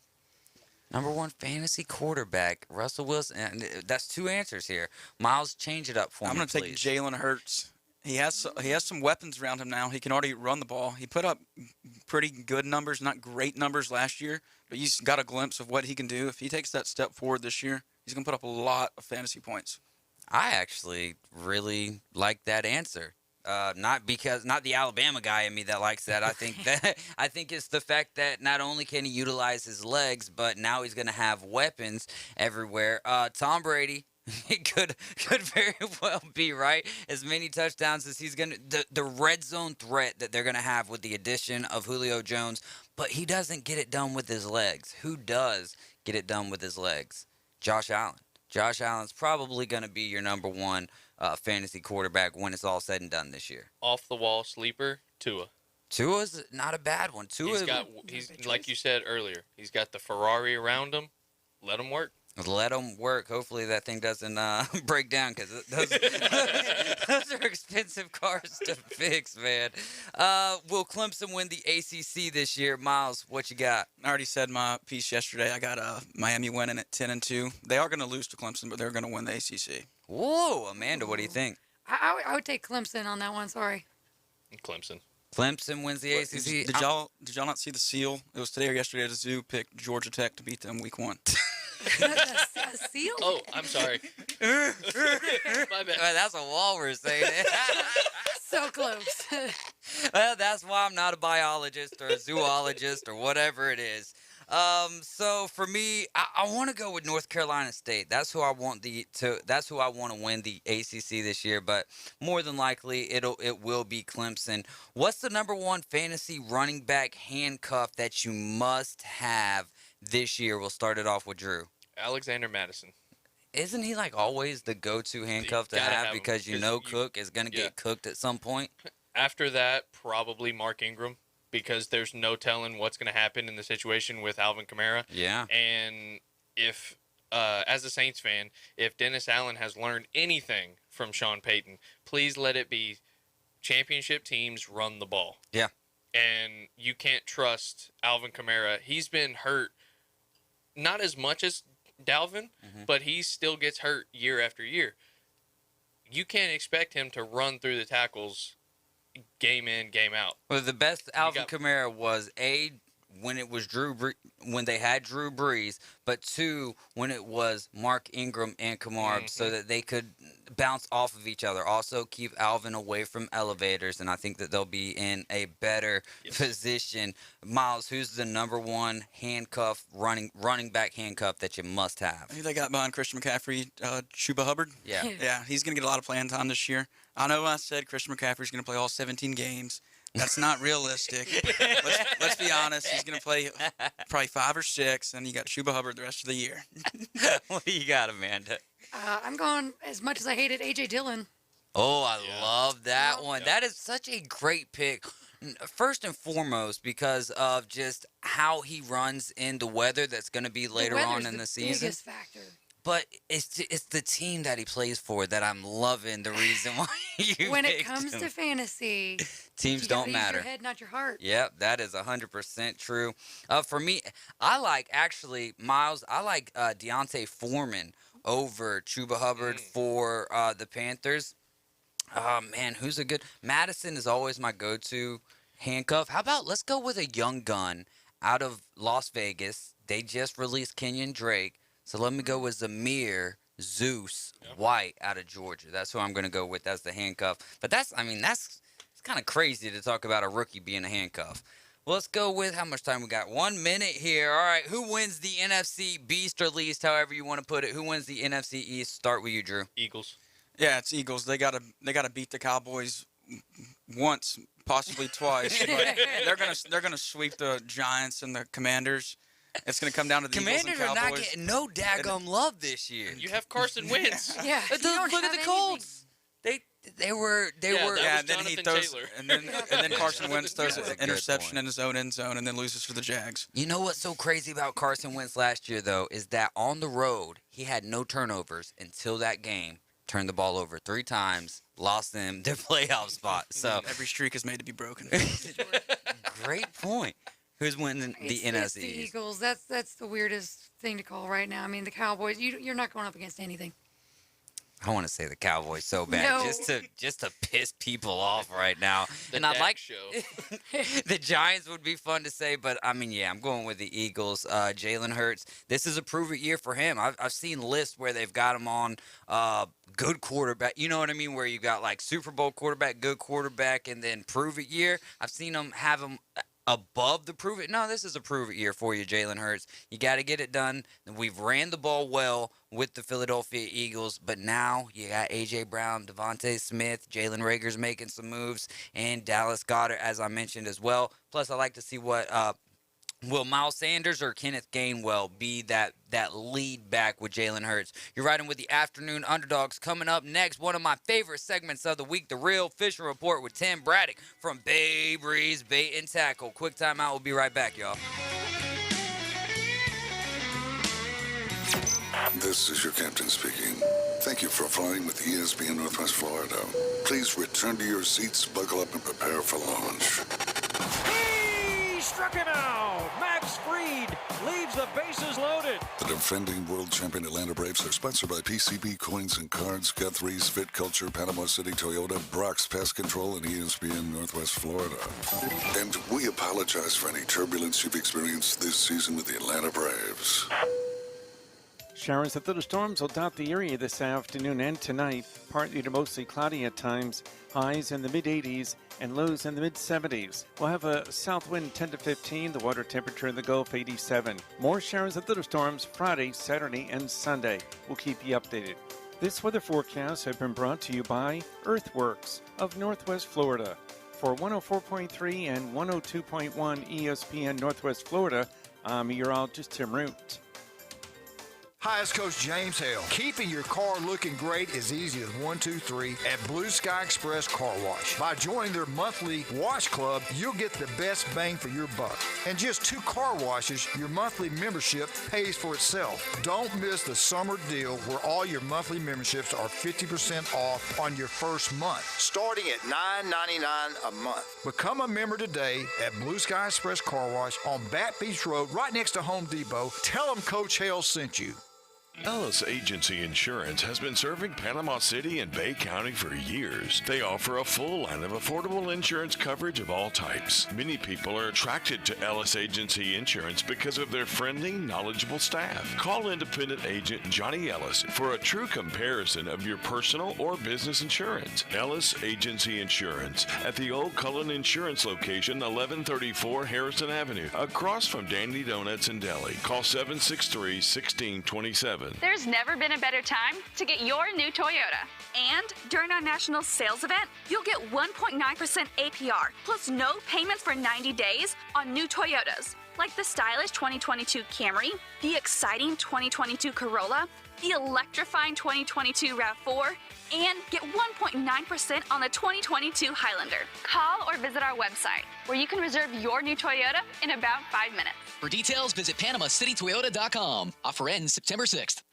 Number one fantasy quarterback, Russell Wilson. And that's 2 answers here. Miles, change it up for me, I'm going to take Jalen Hurts. He has some weapons around him now. He can already run the ball. He put up pretty good numbers, not great numbers last year, but he's got a glimpse of what he can do. If he takes that step forward this year, he's going to put up a lot of fantasy points. I actually really like that answer. Not the Alabama guy in me that likes that. I think it's the fact that not only can he utilize his legs, but now he's going to have weapons everywhere. Tom Brady, it could very well be, right? As many touchdowns as he's going to, the red zone threat that they're going to have with the addition of Julio Jones, but he doesn't get it done with his legs. Who does get it done with his legs? Josh Allen. Josh Allen's probably going to be your number one fantasy quarterback when it's all said and done this year. Off the wall sleeper, Tua. Tua's not a bad one. He's like you said earlier, he's got the Ferrari around him. Let him work. Let them work. Hopefully that thing doesn't break down because those are expensive cars to fix, man. Will Clemson win the ACC this year? Miles, what you got? I already said my piece yesterday. I got Miami winning at 10-2. They are going to lose to Clemson, but they're going to win the ACC. Whoa, Amanda, what do you think? I would take Clemson on that one. Sorry. Clemson. Clemson wins the ACC. Did y'all not see the seal? It was today or yesterday at the zoo. Picked Georgia Tech to beat them week 1. A seal? Oh, I'm sorry. My bad. That's a walrus saying it. So close. Well, that's why I'm not a biologist or a zoologist or whatever it is. So for me, I want to go with North Carolina State. That's who I want That's who I want to win the ACC this year. But more than likely, it will be Clemson. What's the number one fantasy running back handcuff that you must have this year? We'll start it off with Drew. Alexander Madison. Isn't he like always the go-to handcuff to have because you know Cook is going to get cooked at some point? After that, probably Mark Ingram, because there's no telling what's going to happen in the situation with Alvin Kamara. Yeah. And if, as a Saints fan, if Dennis Allen has learned anything from Sean Payton, please let it be championship teams run the ball. Yeah. And you can't trust Alvin Kamara. He's been hurt not as much as Dalvin, but he still gets hurt year after year. You can't expect him to run through the tackles game in, game out. Well, the best Alvin Kamara was when it was when they had Drew Brees, but 2 when it was Mark Ingram and Kamara, so that they could bounce off of each other. Also, keep Alvin away from elevators, and I think that they'll be in a better position. Miles, who's the number one handcuff running back handcuff that you must have? Who they got behind Christian McCaffrey? Chuba Hubbard. Yeah, yeah, he's going to get a lot of playing time this year. I know I said Christian McCaffrey's going to play all 17 games. That's not realistic. Let's be honest. He's going to play probably 5 or 6, and you got Chuba Hubbard the rest of the year. What do you got, Amanda? I'm going, as much as I hated A.J. Dillon. Oh, I love that one. That is such a great pick. First and foremost, because of just how he runs in the weather that's going to be later on in the season. Biggest factor. But it's the team that he plays for that I'm loving. The reason why you when it picked comes him. to fantasy, Teams don't matter. Use your head, not your heart. Yep, that is 100% true. For me, I like Miles. I like Deontay Foreman over Chuba Hubbard for the Panthers. Man, who's a good? Madison is always my go-to handcuff. How about let's go with a young gun out of Las Vegas. They just released Kenyon Drake. So let me go with Zamir Zeus White out of Georgia. That's who I'm going to go with. That's the handcuff. But it's kind of crazy to talk about a rookie being a handcuff. Well, let's go with how much time we got. 1 minute here. All right, who wins the NFC Beast or Least, however you want to put it? Who wins the NFC East? Start with you, Drew. Eagles. Yeah, it's Eagles. They gotta beat the Cowboys once, possibly twice. But they're gonna sweep the Giants and the Commanders. It's going to come down to the Commanders Eagles and Cowboys. are not getting no daggum love this year. You have Carson Wentz. Yeah. Look at the Colts. They were. And then he throws, and then Carson Wentz throws an interception in his own end zone, and then loses to the Jags. You know what's so crazy about Carson Wentz last year, though, is that on the road he had no turnovers until that game. Turned the ball over 3 times, lost them their playoff spot. So every streak is made to be broken. Great point. Who's winning the NFC? It's the Eagles. That's the weirdest thing to call right now. I mean, the Cowboys. You're not going up against anything. I want to say the Cowboys so bad, just to piss people off right now. The and I like show. The Giants would be fun to say, but I mean, yeah, I'm going with the Eagles. Jalen Hurts. This is a prove-it year for him. I've seen lists where they've got him on good quarterback. You know what I mean? Where you got like Super Bowl quarterback, good quarterback, and then prove-it year. I've seen them have him above the prove it. No, this is a prove it year for you, Jalen Hurts. You got to get it done. We've ran the ball well with the Philadelphia Eagles, but now you got A.J. Brown, Devontae Smith, Jalen Reagor's making some moves, and Dallas Goedert, as I mentioned as well. Plus, I like to see what Will Miles Sanders or Kenneth Gainwell be that lead back with Jalen Hurts? You're riding with the Afternoon Underdogs. Coming up next, one of my favorite segments of the week, The Real Fishing Report with Tim Braddock from Bay Breeze Bait and Tackle. Quick timeout. We'll be right back, y'all. This is your captain speaking. Thank you for flying with ESPN Northwest Florida. Please return to your seats, buckle up, and prepare for launch. He struck him out. Max Fried leaves the bases loaded. The defending world champion Atlanta Braves are sponsored by PCB Coins and Cards, Guthrie's Fit Culture, Panama City Toyota, Brock's Pest Control, and ESPN Northwest Florida. And we apologize for any turbulence you've experienced this season with the Atlanta Braves. Showers and thunderstorms will dot the area this afternoon and tonight. Partly to mostly cloudy at times. Highs in the mid-80s and lows in the mid-70s. We'll have a south wind 10 to 15. The water temperature in the Gulf 87. More showers and thunderstorms Friday, Saturday, and Sunday. We'll keep you updated. This weather forecast has been brought to you by Earthworks of Northwest Florida. For 104.3 and 102.1 ESPN Northwest Florida, I'm meteorologist Tim Root. Hi, it's Coach James Hale. Keeping your car looking great is easy as 1, 2, 3 at Blue Sky Express Car Wash. By joining their monthly wash club, you'll get the best bang for your buck. And just 2 car washes, your monthly membership pays for itself. Don't miss the summer deal where all your monthly memberships are 50% off on your first month, starting at $9.99 a month. Become a member today at Blue Sky Express Car Wash on Bat Beach Road, right next to Home Depot. Tell them Coach Hale sent you. Ellis Agency Insurance has been serving Panama City and Bay County for years. They offer a full line of affordable insurance coverage of all types. Many people are attracted to Ellis Agency Insurance because of their friendly, knowledgeable staff. Call independent agent Johnny Ellis for a true comparison of your personal or business insurance. Ellis Agency Insurance at the Old Cullen Insurance location, 1134 Harrison Avenue, across from Dandy Donuts and Deli. Call 763-1627. There's never been a better time to get your new Toyota. And during our national sales event, you'll get 1.9% APR, plus no payments for 90 days on new Toyotas, like the stylish 2022 Camry, the exciting 2022 Corolla, the electrifying 2022 RAV4, and get 1.9% on the 2022 Highlander. Call or visit our website, where you can reserve your new Toyota in about 5 minutes. For details, visit PanamaCityToyota.com. Offer ends September 6th.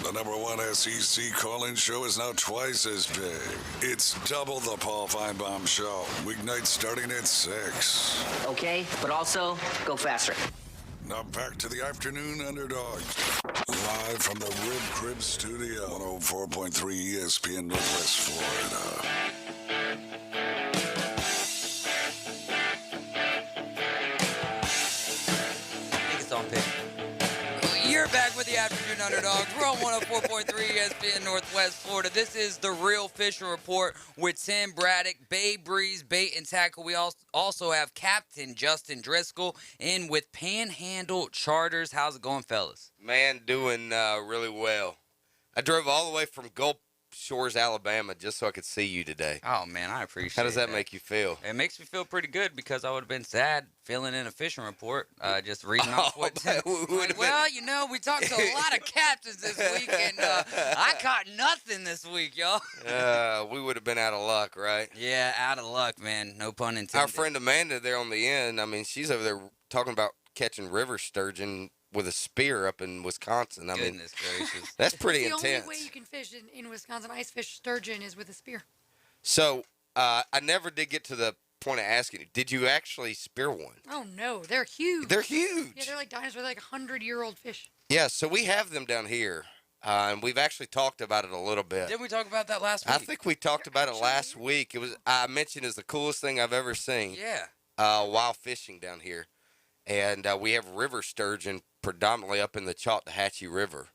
The #1 SEC call-in show is now twice as big. It's double the Paul Feinbaum Show. Weeknights starting at 6. Okay, but also go faster. Now back to the Afternoon Underdogs. Live from the Rib Crib Studio, 104.3 ESPN Northwest Florida. You're back with the Afternoon Underdogs. We're on 104.3 ESPN Northwest Florida. This is the Real Fishing Report with Tim Braddock, Bay Breeze Bait and Tackle. We also have Captain Justin Driscoll in with Panhandle Charters. How's it going, fellas? Man, doing really well. I drove all the way from Gulf Shores, Alabama, just so I could see you today. Oh, man, I appreciate it. How does that make you feel? It makes me feel pretty good because I would have been sad filling in a fishing report, just reading off what Tim. Well, you know, we talked to a lot of captains this week, and I caught nothing this week, y'all. We would have been out of luck, right? Yeah, out of luck, man. No pun intended. Our friend Amanda there on the end, I mean, she's over there talking about catching river sturgeon with a spear up in Wisconsin. I mean, gracious. That's pretty The intense. only way you can fish in Wisconsin, ice fish sturgeon, is with a spear. So, I never did get to the point of asking you, did you actually spear one? Oh, no. They're huge. They're huge. Yeah, they're like dinosaurs. They're like 100-year-old fish. Yeah, so we have them down here, and we've actually talked about it a little bit. Didn't we talk about that last week? I think we talked about it last week. It was I mentioned it's the coolest thing I've ever seen. Yeah. While fishing down here. And we have river sturgeon predominantly up in the Chattahoochee River.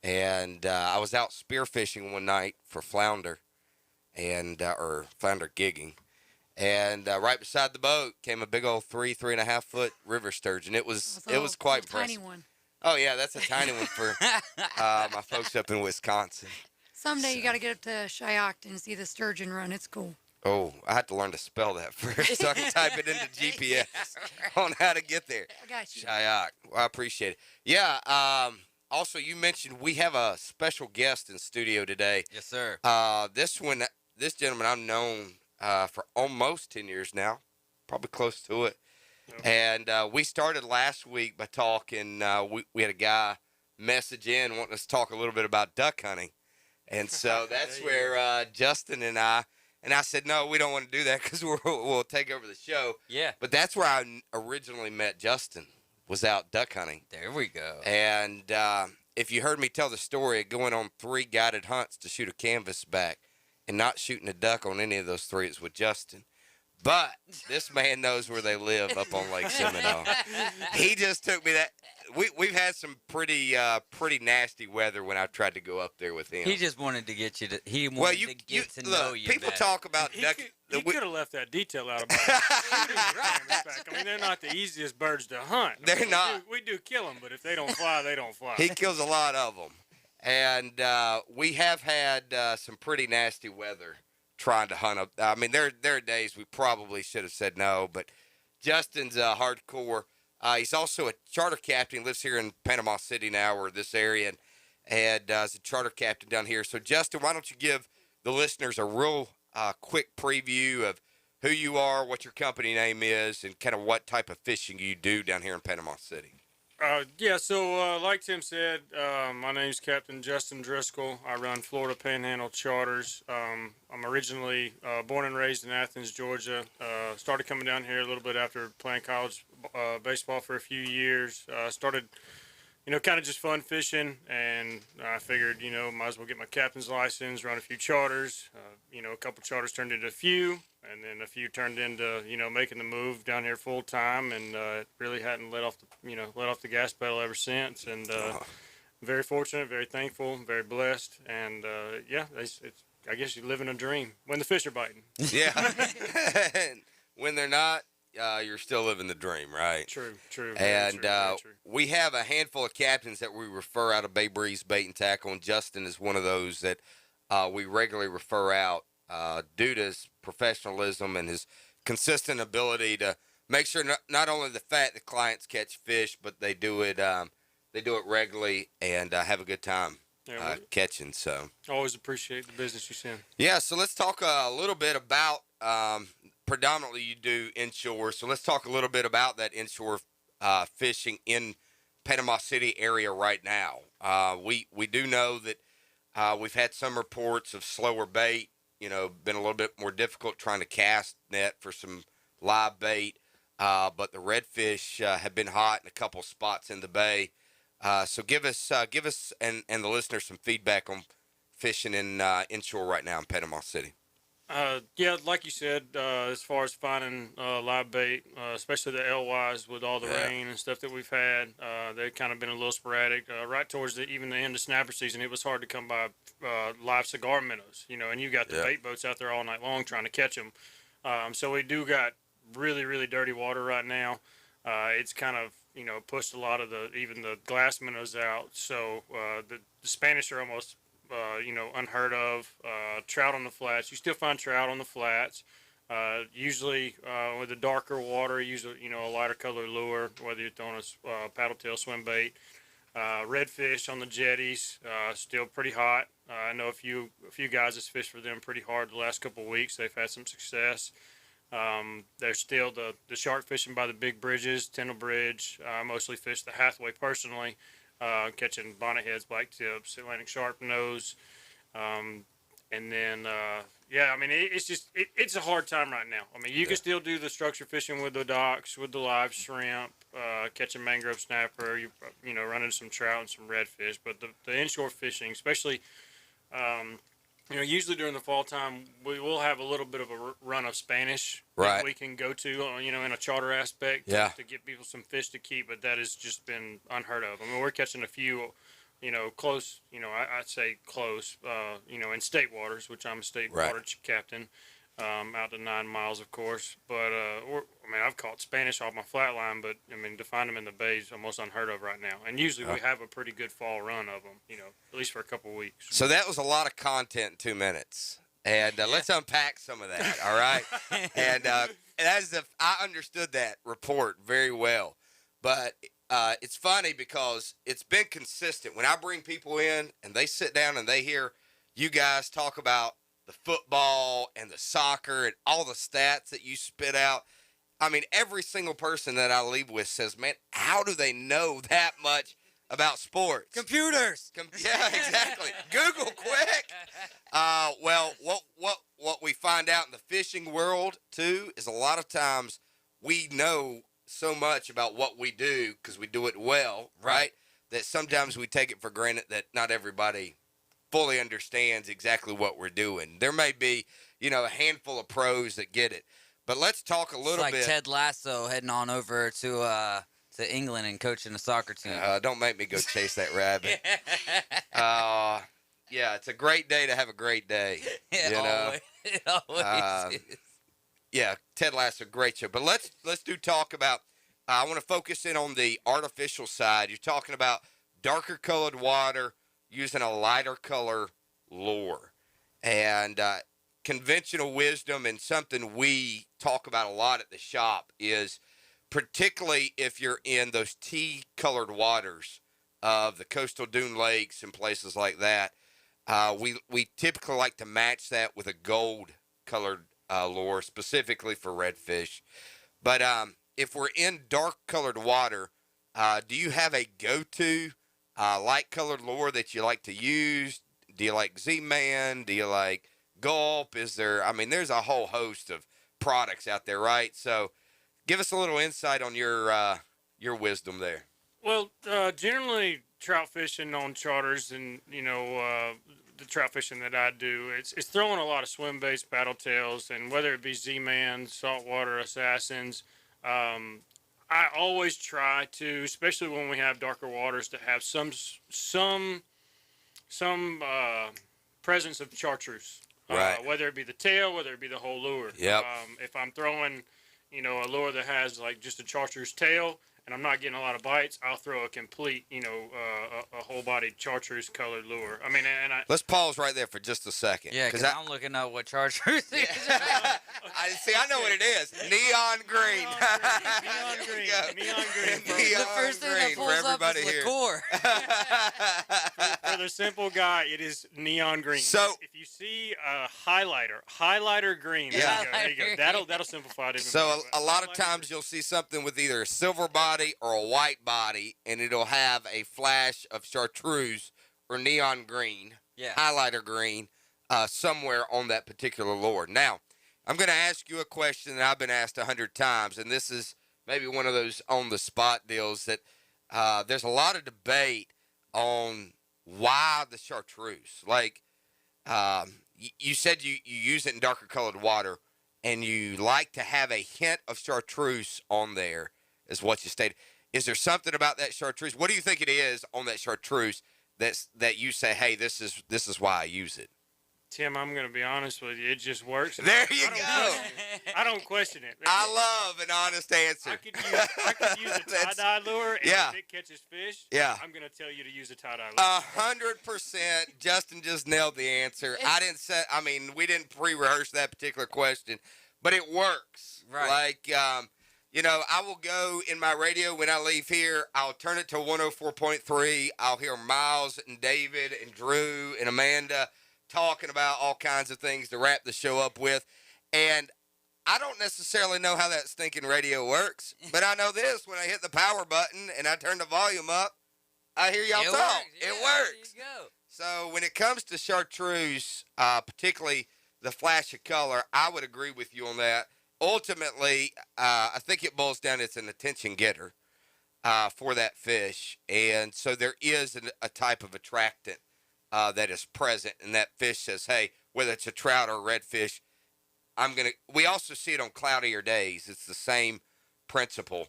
And I was out spearfishing one night for flounder, and or flounder gigging. And right beside the boat came a big old 3.5 foot river sturgeon. It was quite impressive. Tiny one. Oh yeah, that's a tiny one for my folks up in Wisconsin. Someday you got to get up to Cheyenne and see the sturgeon run. It's cool. Oh, I had to learn to spell that first so I can type it into GPS on how to get there. I got you. Shayak. Well, I appreciate it. Yeah. Also, you mentioned we have a special guest in studio today. Yes, sir. This gentleman I've known for almost 10 years now, probably close to it. And we started last week by talking. We had a guy message in wanting us to talk a little bit about duck hunting. And so that's where Justin and I said, no, we don't want to do that because we'll take over the show. Yeah. But that's where I originally met Justin, was out duck hunting. There we go. And if you heard me tell the story of going on 3 guided hunts to shoot a canvas back and not shooting a duck on any of those 3, it's with Justin. But this man knows where they live up on Lake Seminole. He just took me that. We've had some pretty nasty weather when I tried to go up there with him. He just wanted to get you to. He wanted to get to know you. People better. talk about duck. He could have left that detail out about it. I mean, they're not the easiest birds to hunt. They're not. We do kill them, but if they don't fly, they don't fly. He kills a lot of them, and we have had some pretty nasty weather trying to hunt up. I mean, there are days we probably should have said no, but Justin's hardcore. He's also a charter captain. He lives here in Panama City now, or this area, and is a charter captain down here. So, Justin, why don't you give the listeners a real quick preview of who you are, what your company name is, and kind of what type of fishing you do down here in Panama City? So like Tim said, my name's Captain Justin Driscoll. I run Florida Panhandle Charters. I'm originally born and raised in Athens, Georgia. Started coming down here a little bit after playing college baseball for a few years. Started, kind of just fun fishing, and I figured, might as well get my captain's license, run a few charters. A couple charters turned into a few, and then a few turned into, making the move down here full time, and really hadn't let off the gas pedal ever since. And very fortunate, very thankful, very blessed, and I guess you live in a dream when the fish are biting. Yeah, when they're not. You're still living the dream, right? True. And very true. We have a handful of captains that we refer out of Bay Breeze Bait and Tackle, and Justin is one of those that we regularly refer out due to his professionalism and his consistent ability to make sure not only the clients catch fish, but they do it regularly and have a good time catching. So always appreciate the business you send. Yeah, so let's talk a little bit about. Predominantly you do inshore, so let's talk a little bit about that inshore fishing in Panama City area right now. We do know that we've had some reports of slower bait, been a little bit more difficult trying to cast net for some live bait, but the redfish have been hot in a couple spots in the bay. So give us and the listeners some feedback on fishing in inshore right now in Panama City. Like you said, as far as finding live bait, especially the LYs with all the rain and stuff that we've had, they've kind of been a little sporadic. Right towards even the end of snapper season, it was hard to come by live cigar minnows, and you got the bait boats out there all night long trying to catch them. So we do got really, really dirty water right now. It's kind of, pushed a lot of even the glass minnows out. So the Spanish are almost unheard of. Trout on the flats. You still find trout on the flats. Usually with the darker water, usually a lighter color lure, whether you're throwing a paddle tail swim bait. Redfish on the jetties, still pretty hot. I know a few guys that's fished for them pretty hard the last couple of weeks. They've had some success. There's still the shark fishing by the big bridges, Tyndall Bridge. I mostly fish the Hathaway personally. Catching bonnet heads, black tips, Atlantic sharp nose, and then it's a hard time right now. I mean, you can still do the structure fishing with the docks, with the live shrimp, catching mangrove snapper, running some trout and some redfish. But the inshore fishing, especially, usually during the fall time, we will have a little bit of a run of Spanish that we can go to, in a charter aspect to get people some fish to keep, but that has just been unheard of. I mean, we're catching a few, close, I'd say close, in state waters, which I'm a state water captain, out to 9 miles, of course. But, I've caught Spanish off my flat line, but, to find them in the bay is almost unheard of right now. And usually we have a pretty good fall run of them, at least for a couple of weeks. So that was a lot of content in 2 minutes. And let's unpack some of that, all right? And I understood that report very well. But it's funny because it's been consistent. When I bring people in and they sit down and they hear you guys talk about the football and the soccer and all the stats that you spit out, I mean, every single person that I leave with says, man, how do they know that much about sports? Computers. Yeah, exactly. Google quick. Well, what we find out in the fishing world, too, is a lot of times we know so much about what we do because we do it well, right? That sometimes we take it for granted that not everybody fully understands exactly what we're doing. There may be, a handful of pros that get it. But let's talk a little bit. bit. Ted Lasso heading on over to England and coaching the soccer team. Don't make me go chase that rabbit. Yeah, it's a great day to have a great day. It always is. Yeah, Ted Lasso, great show. But let's talk about. I want to focus in on the artificial side. You're talking about darker colored water using a lighter color lure, and conventional wisdom and something we talk about a lot at the shop is, particularly if you're in those tea-colored waters of the coastal dune lakes and places like that, we typically like to match that with a gold-colored lure, specifically for redfish. But if we're in dark-colored water, do you have a go-to light-colored lure that you like to use? Do you like Z-Man? Do you like Gulp? There's a whole host of products out there, right? So give us a little insight on your wisdom there. Well, generally trout fishing on charters and, the trout fishing that I do, it's throwing a lot of swim baits, battle tails, and whether it be Z-Man, saltwater assassins, I always try to, especially when we have darker waters, to have some presence of chartreuse. Right. Whether it be the tail, whether it be the whole lure. Yep. If I'm throwing, a lure that has like just a chartreuse tail and I'm not getting a lot of bites, I'll throw a complete, a whole body chartreuse colored lure. Let's pause right there for just a second. Yeah, because I'm looking at what chartreuse is. I know what it is. Neon green. Neon green. The first thing that pulls up is liqueur. For the simple guy, it is neon green. So if you see a highlighter green, there you go. That'll simplify it. So a lot of times you'll see something with either a silver body or a white body, and it'll have a flash of chartreuse or neon green, highlighter green, somewhere on that particular lure. Now, I'm going to ask you a question that I've been asked 100 times, and this is maybe one of those on-the-spot deals that there's a lot of debate on why the chartreuse. Like, you said you use it in darker colored water, and you like to have a hint of chartreuse on there, is what you stated. Is there something about that chartreuse? What do you think it is on that chartreuse that you say, hey, this is why I use it? Tim, I'm going to be honest with you. It just works. There you go. I don't question it. I love an honest answer. I could use a tie-dye lure, and if it catches fish, I'm going to tell you to use a tie-dye lure. 100%. Justin just nailed the answer. We didn't pre-rehearse that particular question, but it works. Right. Like, I will go in my radio when I leave here. I'll turn it to 104.3. I'll hear Miles and David and Drew and Amanda talking about all kinds of things to wrap the show up with. And I don't necessarily know how that stinking radio works, but I know this: when I hit the power button and I turn the volume up, I hear y'all talk. It works. There you go. So when it comes to chartreuse, particularly the flash of color, I would agree with you on that. Ultimately, I think it boils down to it's an attention getter for that fish. And so there is a type of attractant that is present, and that fish says, hey, whether it's a trout or a redfish, we also see it on cloudier days. It's the same principle.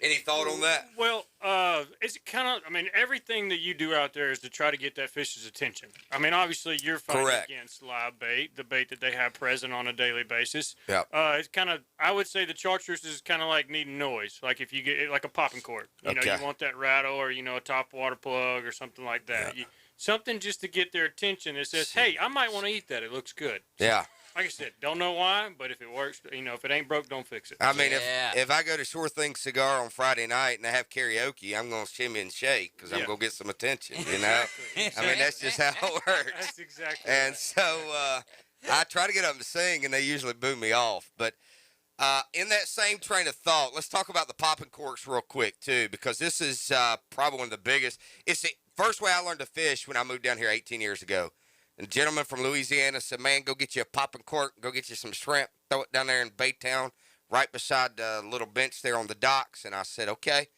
Any thought on that? Well, it's kind of, everything that you do out there is to try to get that fish's attention. Obviously you're fighting against live bait, the bait that they have present on a daily basis. Yeah. It's kind of, I would say the chartreuse is kind of like needing noise. Like if you get like a popping cork, you want that rattle or, a top water plug or something like that. something just to get their attention that says, hey, I might want to eat that. It looks good. Yeah. Like I said, don't know why, but if it works, if it ain't broke, don't fix it. I mean, if I go to Sure Thing Cigar on Friday night and I have karaoke, I'm going to shimmy and shake because I'm going to get some attention, you know? I mean, that's just how it works. That's exactly And so I try to get up and sing, and they usually boo me off. But in that same train of thought, let's talk about the popping corks real quick, too, because this is probably one of the biggest. It's the first way I learned to fish when I moved down here 18 years ago. And a gentleman from Louisiana said, man, go get you a popping cork, go get you some shrimp, throw it down there in Baytown, right beside the little bench there on the docks. And I said, okay.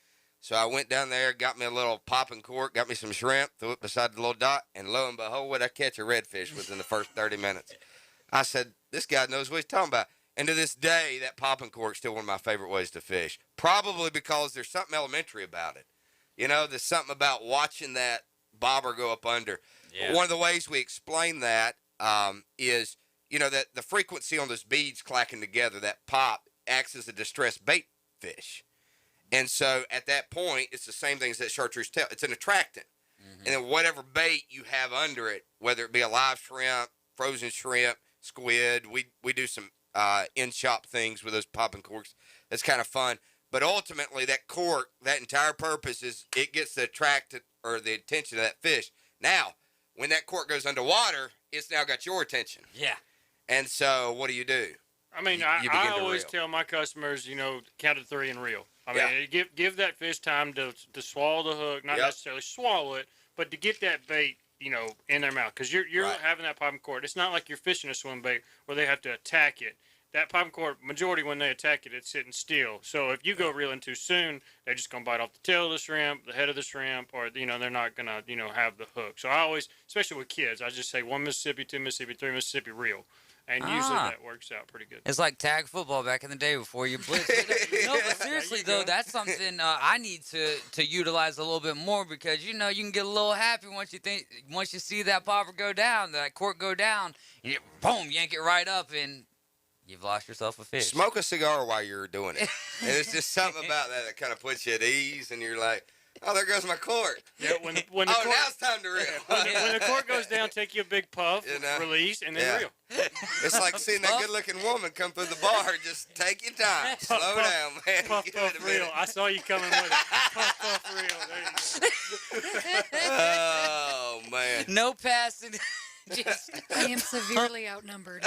So I went down there, got me a little popping cork, got me some shrimp, threw it beside the little dock, and lo and behold, what I catch a redfish within the first 30 minutes. I said, this guy knows what he's talking about. And to this day, that popping cork is still one of my favorite ways to fish, probably because there's something elementary about it. You know, there's something about watching that bobber go up under. Yeah. One of the ways we explain that is, you know, that the frequency on those beads clacking together, that pop, acts as a distressed bait fish. And so at that point, it's the same thing as that chartreuse tail. It's an attractant. Mm-hmm. And then whatever bait you have under it, whether it be a live shrimp, frozen shrimp, squid, we do some in-shop things with those popping corks. That's kind of fun. But ultimately, that cork, that entire purpose is it gets the attractant or the attention of that fish. Now, when that cork goes underwater, it's now got your attention. Yeah. And so what do? I mean, I always tell my customers, count to 3 and reel. I mean, give that fish time to swallow the hook, not necessarily swallow it, but to get that bait, in their mouth. Because you're having that popping cork. It's not like you're fishing a swim bait where they have to attack it. That popping cork, majority when they attack it, it's sitting still. So if you go reeling too soon, they're just going to bite off the tail of the shrimp, the head of the shrimp, or, they're not going to, have the hook. So I always, especially with kids, I just say 1 Mississippi, 2 Mississippi, 3 Mississippi, reel. And usually that works out pretty good. It's like tag football back in the day before you blitz. No, but seriously, though, that's something I need to utilize a little bit more because, you can get a little happy once you see that popper go down, that cork go down, and boom, yank it right up, and you've lost yourself a fish. Smoke a cigar while you're doing it. And it's just something about that kind of puts you at ease, and you're like, oh, there goes my cork. Yeah, when the cork, now it's time to reel. When the cork goes down, take you a big puff, release, and then reel. It's like seeing that good-looking woman come through the bar. Just take your time. Slow down, man. Puff, reel. I saw you coming with it. Puff, reel. There you go. Oh, man. No passing. I am severely outnumbered.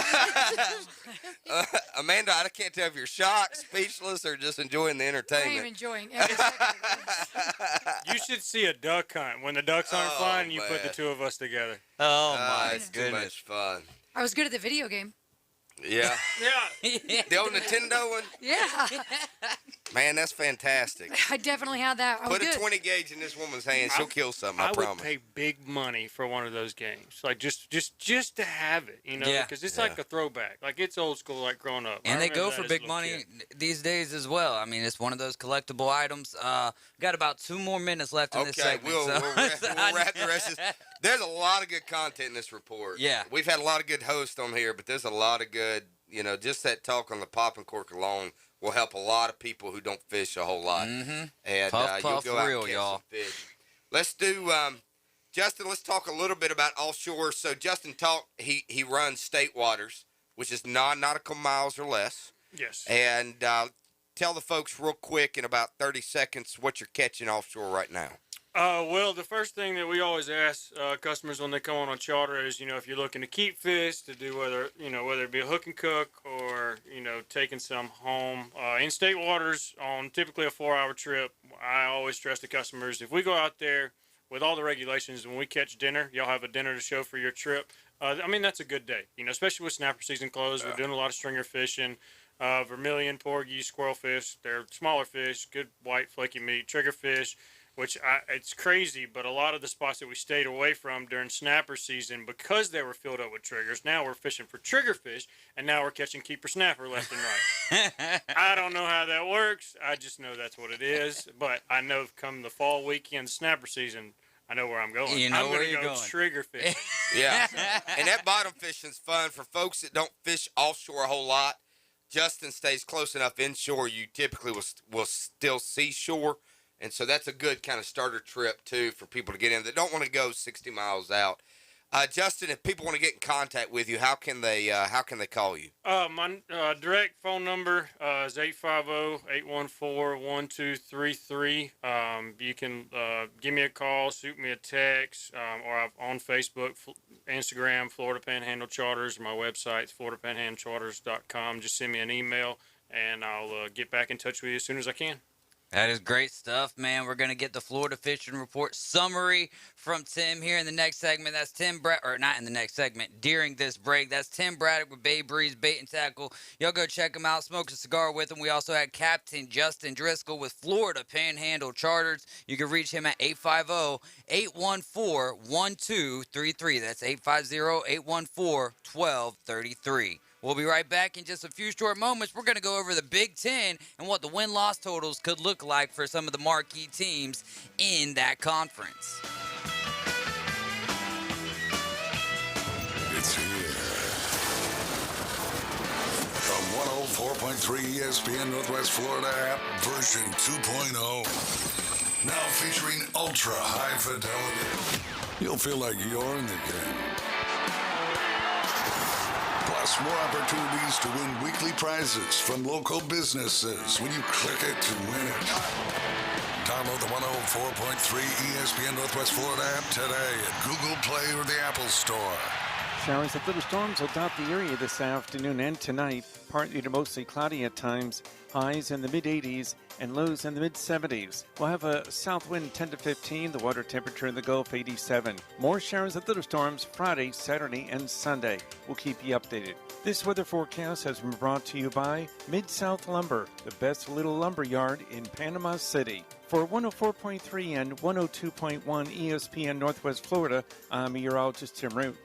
Amanda, I can't tell if you're shocked, speechless, or just enjoying the entertainment. I am enjoying every second of this. You should see a duck hunt. When the ducks aren't flying, you put the two of us together. Oh, my it's too much fun. I was good at the video game. Yeah. Yeah. The old Nintendo one? Yeah. Man, that's fantastic. I definitely had that. Put a 20 gauge in this woman's hand, she'll kill something, I promise. I would pay big money for one of those games. Like, just to have it, because it's like a throwback. Like, it's old school, like growing up. And they go for big money these days as well. I mean, it's one of those collectible items. Got about 2 more minutes left in this segment. We'll wrap the rest of this. There's a lot of good content in this report. Yeah. We've had a lot of good hosts on here, but there's a lot of good, just that talk on the popping cork alone will help a lot of people who don't fish a whole lot. Mm-hmm. And puff, you'll go out real, and catch y'all. some fish. Let's do, Justin, let's talk a little bit about offshore. So Justin he runs state waters, which is non-nautical miles or less. Yes. And tell the folks real quick in about 30 seconds what you're catching offshore right now. Well, the first thing that we always ask customers when they come on charter is, if you're looking to keep fish, to do whether it be a hook and cook or, taking some home. In state waters on typically a 4-hour trip, I always stress to customers, if we go out there with all the regulations, when we catch dinner, y'all have a dinner to show for your trip. That's a good day, especially with snapper season closed. We're doing a lot of stringer fishing. Vermilion, porgy, squirrelfish, they're smaller fish, good white flaky meat, triggerfish. Which it's crazy, but a lot of the spots that we stayed away from during snapper season, because they were filled up with triggers, now we're fishing for triggerfish, and now we're catching keeper snapper left and right. I don't know how that works. I just know that's what it is. But I know come the fall weekend snapper season, I know where I'm going. You know I'm where gonna you're go going. trigger fishing. Yeah. And that bottom fishing's fun. For folks that don't fish offshore a whole lot, Justin stays close enough inshore, you typically will still see shore. And so that's a good kind of starter trip, too, for people to get in that don't want to go 60 miles out. Justin, if people want to get in contact with you, how can they call you? My direct phone number is 850-814-1233. You can give me a call, shoot me a text, or on Facebook, Instagram, Florida Panhandle Charters. My website's floridapanhandlecharters.com. Just send me an email, and I'll get back in touch with you as soon as I can. That is great stuff, man. We're going to get the Florida Fishing Report summary from Tim here in the next segment. That's Tim or not in the next segment, during this break. That's Tim Braddock with Bay Breeze Bait and Tackle. Y'all go check him out. Smoke a cigar with him. We also had Captain Justin Driscoll with Florida Panhandle Charters. You can reach him at 850-814-1233. That's 850-814-1233. We'll be right back in just a few short moments. We're going to go over the Big Ten and what the win-loss totals could look like for some of the marquee teams in that conference. It's here. The 104.3 ESPN Northwest Florida app version 2.0. Now featuring ultra-high fidelity. You'll feel like you're in the game. Plus, more opportunities to win weekly prizes from local businesses when you click it to win it. Download the 104.3 ESPN Northwest Florida app today at Google Play or the Apple Store. Showers and thunderstorms will dot the area this afternoon and tonight. Partly to mostly cloudy at times. Highs in the mid-80s and lows in the mid-70s. We'll have a south wind 10 to 15. The water temperature in the Gulf 87. More showers and thunderstorms Friday, Saturday, and Sunday. We'll keep you updated. This weather forecast has been brought to you by Mid-South Lumber, the best little lumber yard in Panama City. For 104.3 and 102.1 ESPN Northwest Florida, I'm meteorologist Tim Root.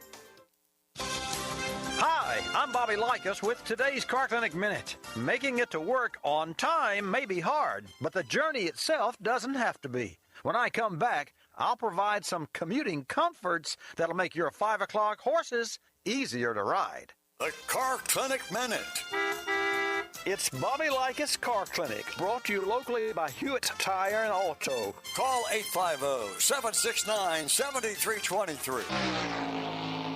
Hi, I'm Bobby Likas with today's Car Clinic Minute. Making it to work on time may be hard, but the journey itself doesn't have to be. When I come back, I'll provide some commuting comforts that'll make your 5 o'clock horses easier to ride. The Car Clinic Minute. It's Bobby Likas Car Clinic, brought to you locally by Hewitt Tire and Auto. Call 850-769-7323.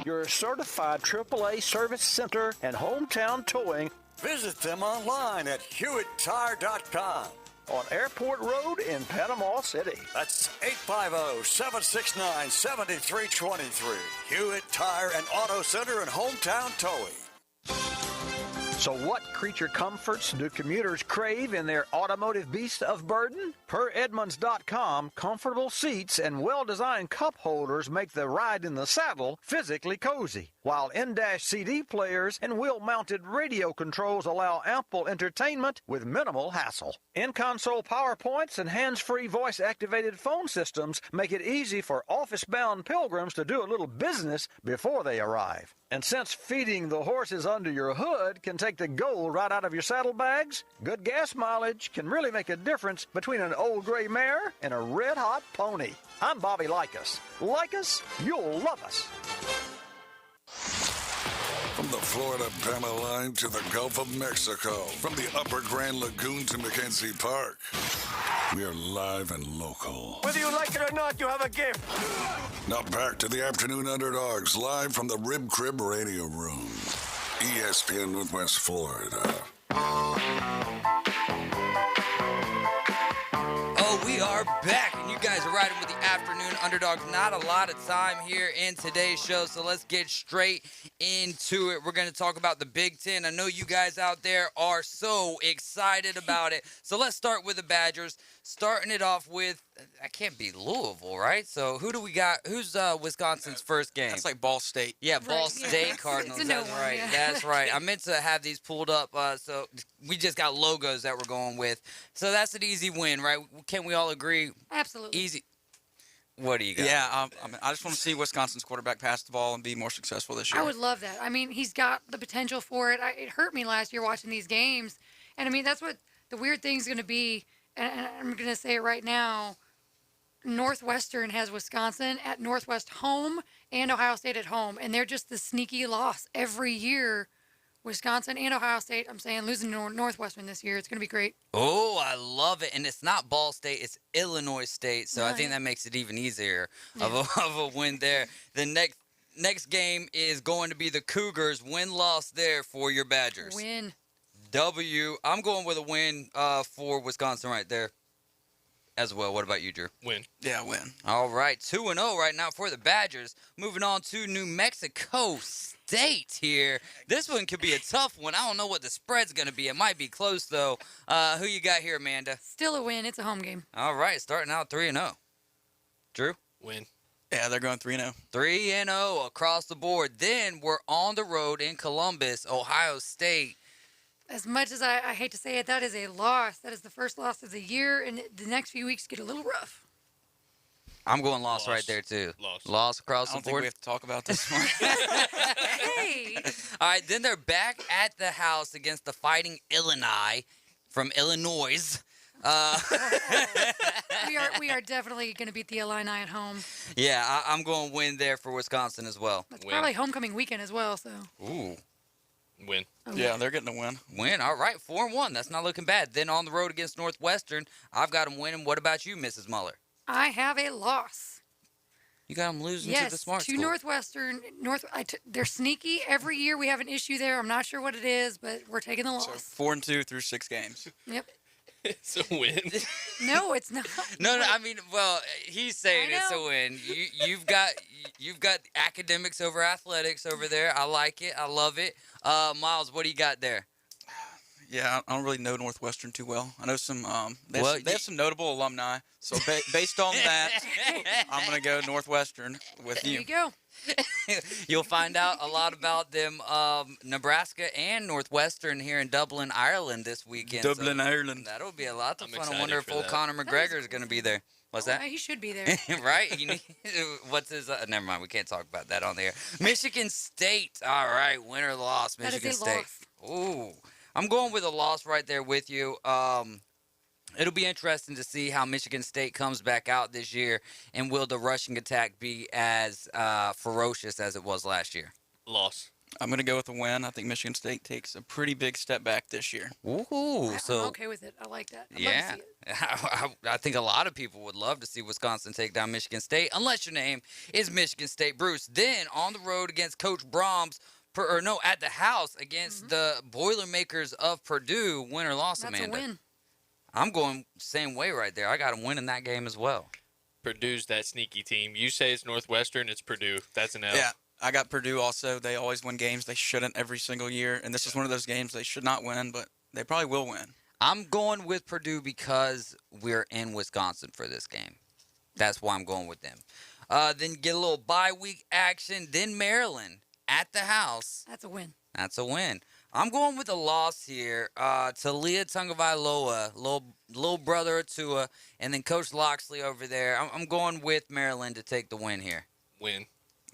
Your certified AAA service center and hometown towing. Visit them online at HewittTire.com. On Airport Road in Panama City. That's 850-769-7323. Hewitt Tire and Auto Center and hometown towing. So what creature comforts do commuters crave in their automotive beast of burden? Per Edmunds.com, comfortable seats and well-designed cup holders make the ride in the saddle physically cozy, while in-dash CD players and wheel-mounted radio controls allow ample entertainment with minimal hassle. In-console PowerPoints and hands-free voice-activated phone systems make it easy for office-bound pilgrims to do a little business before they arrive. And since feeding the horses under your hood can take the gold right out of your saddlebags, good gas mileage can really make a difference between an old gray mare and a red-hot pony. I'm Bobby Likas. Like us, you'll love us. From the Florida Panama line to the Gulf of Mexico, from the Upper Grand Lagoon to McKenzie Park, we are live and local. Whether you like it or not, you have a gift. Now back to the Afternoon Underdogs, live from the Rib Crib Radio Room, ESPN Northwest Florida. Oh, we are back, and you guys are riding with the Afternoon Underdogs. Not a lot of time here in today's show, so let's get straight into it. We're going to talk about the Big Ten. I know you guys out there are so excited about it. So let's start with the Badgers. Starting it off with, I can't be Louisville, right? So who do we got? Who's Wisconsin's first game? That's like Ball State. Yeah, Ball Right, State yeah. Cardinals. It's a no That's one, right. yeah. That's right. I meant to have these pulled up, so we just got logos that we're going with. So that's an easy win, right? Can we all agree? Absolutely. Easy. What do you got? Yeah, I just want to see Wisconsin's quarterback pass the ball and be more successful this year. I would love that. I mean, he's got the potential for it. It hurt me last year watching these games. And, I mean, that's what the weird thing's going to be. And I'm going to say it right now. Northwestern has Wisconsin at Northwest home and Ohio State at home. And they're just the sneaky loss every year Wisconsin and Ohio State. I'm saying losing to Northwestern this year. It's going to be great. Oh, I love it. And it's not Ball State, it's Illinois State. So I think yeah. that makes it even easier of a win there. The next game is going to be the Cougars. Win-loss there for your Badgers. Win. W. I'm going with a win for Wisconsin right there as well. What about you, Drew? Win. Yeah, win. All right, 2-0 right now for the Badgers. Moving on to New Mexico State here. This one could be a tough one. I don't know what the spread's going to be. It might be close, though. Who you got here, Amanda? Still a win. It's a home game. All right, starting out 3-0. Drew? Win. Yeah, they're going 3-0. 3-0 across the board. Then we're on the road in Columbus, Ohio State. As much as I hate to say it, that is a loss. That is the first loss of the year, and the next few weeks get a little rough. I'm going loss right there, too. Loss across I don't the think board. we have to talk about this one. Hey! All right, then they're back at the house against the Fighting Illini from Illinois. We are definitely going to beat the Illini at home. Yeah, I'm going win there for Wisconsin as well. It's probably homecoming weekend as well, so. Ooh. Win. Yeah, they're getting a win. Win. All right, 4-1. That's not looking bad. Then on the road against Northwestern, I've got them winning. What about you, Mrs. Muller? I have a loss. You got them losing Yes, to the smart to school. Northwestern. They're sneaky. Every year we have an issue there. I'm not sure what it is, but we're taking the loss. 4-2 through 6 games. Yep. It's a win. No, it's not. No, I mean, well, he's saying it's a win. You've got academics over athletics over there. I like it. I love it. Miles, what do you got there? Yeah, I don't really know Northwestern too well. I know some. They have some notable alumni. So based on that, I'm gonna go Northwestern with There you. you go. You'll find out a lot about them, Nebraska and Northwestern here in Dublin, Ireland this weekend. Dublin, Ireland. That'll be a lot of fun. I excited wonder if for old that. Conor McGregor is going to be there. What's that? He should be there. Right? What's his? Never mind. We can't talk about that on the air. Michigan State. All right. Win or loss, That is Michigan a State. loss. Ooh. I'm going with a loss right there with you. It'll be interesting to see how Michigan State comes back out this year, and will the rushing attack be as ferocious as it was last year? Loss. I'm gonna go with a win. I think Michigan State takes a pretty big step back this year. Ooh, I'm okay with it. I like that. I'd love to yeah, see it. I think a lot of people would love to see Wisconsin take down Michigan State, unless your name is Michigan State Bruce. Then on the road against Coach Brahms, at the house against the Boilermakers of Purdue. Win or loss, That's Amanda? a win. I'm going same way right there. I got them winning that game as well. Purdue's that sneaky team. You say it's Northwestern, it's Purdue. That's an L. Yeah, I got Purdue also. They always win games they shouldn't every single year, and this is one of those games they should not win, but they probably will win. I'm going with Purdue because we're in Wisconsin for this game. That's why I'm going with them. Then get a little bye week action. Then Maryland at the house. That's a win. That's a win. I'm going with a loss here. Talia Tungavailoa, little brother of Tua, and then Coach Loxley over there. I'm going with Maryland to take the win here. Win.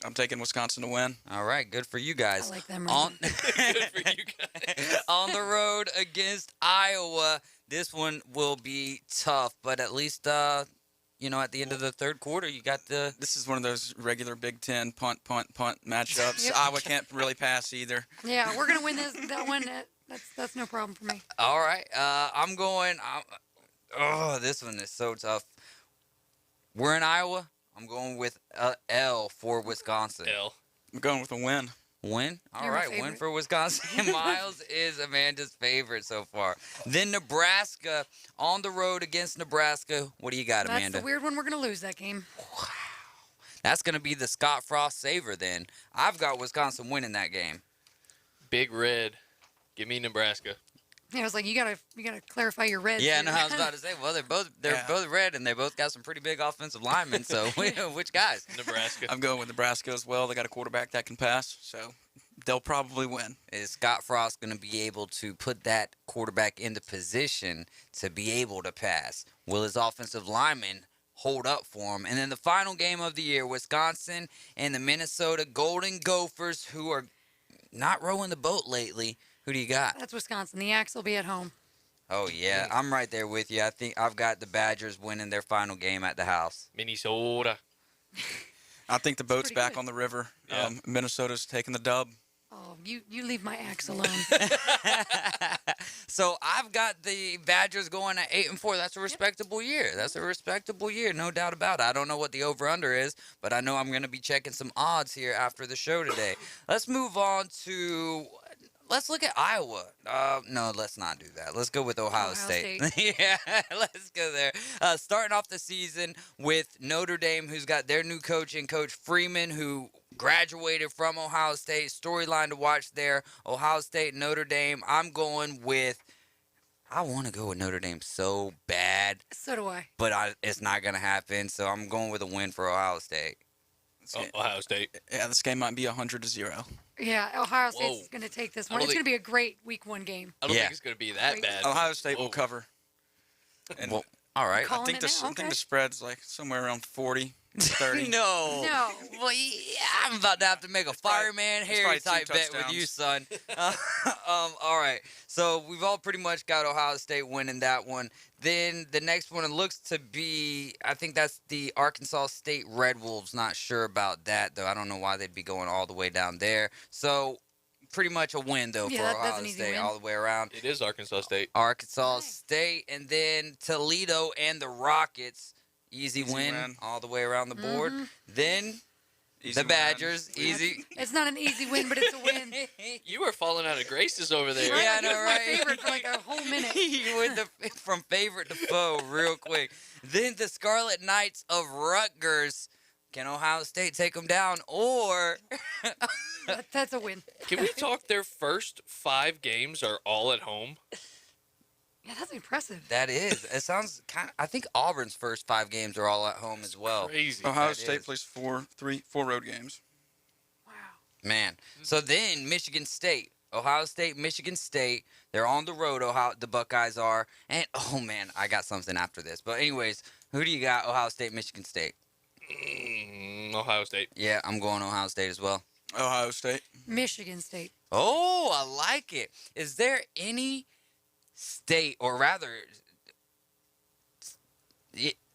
I'm taking Wisconsin to win. All right, good for you guys. I like them. Good for you guys. On the road against Iowa, this one will be tough, but at least at the end of the third quarter, you got the. This is one of those regular Big Ten punt matchups. Yep. Iowa can't really pass either. Yeah, we're gonna win that one. That's no problem for me. All right, I'm going. This one is so tough. We're in Iowa. I'm going with L for Wisconsin. L. I'm going with a win. Win? All You're my right, win favorite. for Wisconsin. Miles is Amanda's favorite so far. Then Nebraska on the road against Nebraska. What do you got, That's Amanda? the weird one. We're gonna lose that game. That's going to be the Scott Frost saver then. I've got Wisconsin winning that game. Big Red. Give me Nebraska. Yeah, I was like, you gotta clarify your red. Yeah, no, I was about to say, well, they're both red, and they both got some pretty big offensive linemen. So, which guys? Nebraska. I'm going with Nebraska as well. They got a quarterback that can pass, so they'll probably win. Is Scott Frost going to be able to put that quarterback into position to be able to pass? Will his offensive linemen hold up for him? And then the final game of the year, Wisconsin and the Minnesota Golden Gophers, who are not rowing the boat lately. Who do you got? That's Wisconsin. The Axe will be at home. Oh, yeah. I'm right there with you. I think I've got the Badgers winning their final game at the house. Minnesota. I think the boat's pretty back good. on the river. Yeah. Minnesota's taking the dub. Oh, you leave my axe alone. So I've got the Badgers going at 8-4. That's a respectable year. That's a respectable year, no doubt about it. I don't know what the over/under is, but I know I'm going to be checking some odds here after the show today. Let's move on to. Let's look at Iowa. No, let's not do that. Let's go with Ohio State. Yeah, let's go there. Starting off the season with Notre Dame, who's got their new coach and Coach Freeman, who graduated from Ohio State. Storyline to watch there. Ohio State, Notre Dame. I want to go with Notre Dame so bad. So do I. But it's not going to happen, so I'm going with a win for Ohio State. Ohio State. Yeah, this game might be 100-0. Yeah, Ohio State's going to take this one. It's going to be a great week 1 game. I don't think it's going to be that bad. Ohio State will cover. And all right. I think the spread's like somewhere around 40-30. No. Well, I'm about to have to make a fireman Harry type bet with you, son. All right. So we've all pretty much got Ohio State winning that one. Then the next one, it looks to be, I think that's the Arkansas State Red Wolves. Not sure about that, though. I don't know why they'd be going all the way down there. So pretty much a win, though, for Ohio State all the way around. It is Arkansas State. Arkansas State, and then Toledo and the Rockets. Easy win all the way around the board. Then the Badgers, easy. It's not an easy win, but it's a win. You were falling out of graces over there. Yeah, I know, right? My favorite for like a whole minute. You went from favorite to foe real quick. Then the Scarlet Knights of Rutgers. Can Ohio State take them down, or that's a win? Can we talk? Their first 5 games are all at home. Yeah, that's impressive. That is. It sounds kind of. I think Auburn's first 5 games are all at home as well. Crazy. Ohio State plays 4 road games. Man. So then Michigan State, Ohio State, Michigan State. They're on the road. The Buckeyes are. And oh man, I got something after this. But anyways, who do you got? Ohio State, Michigan State. Ohio State. Yeah, I'm going Ohio State as well. Ohio State. Michigan State. Oh, I like it. Is there any state, or rather,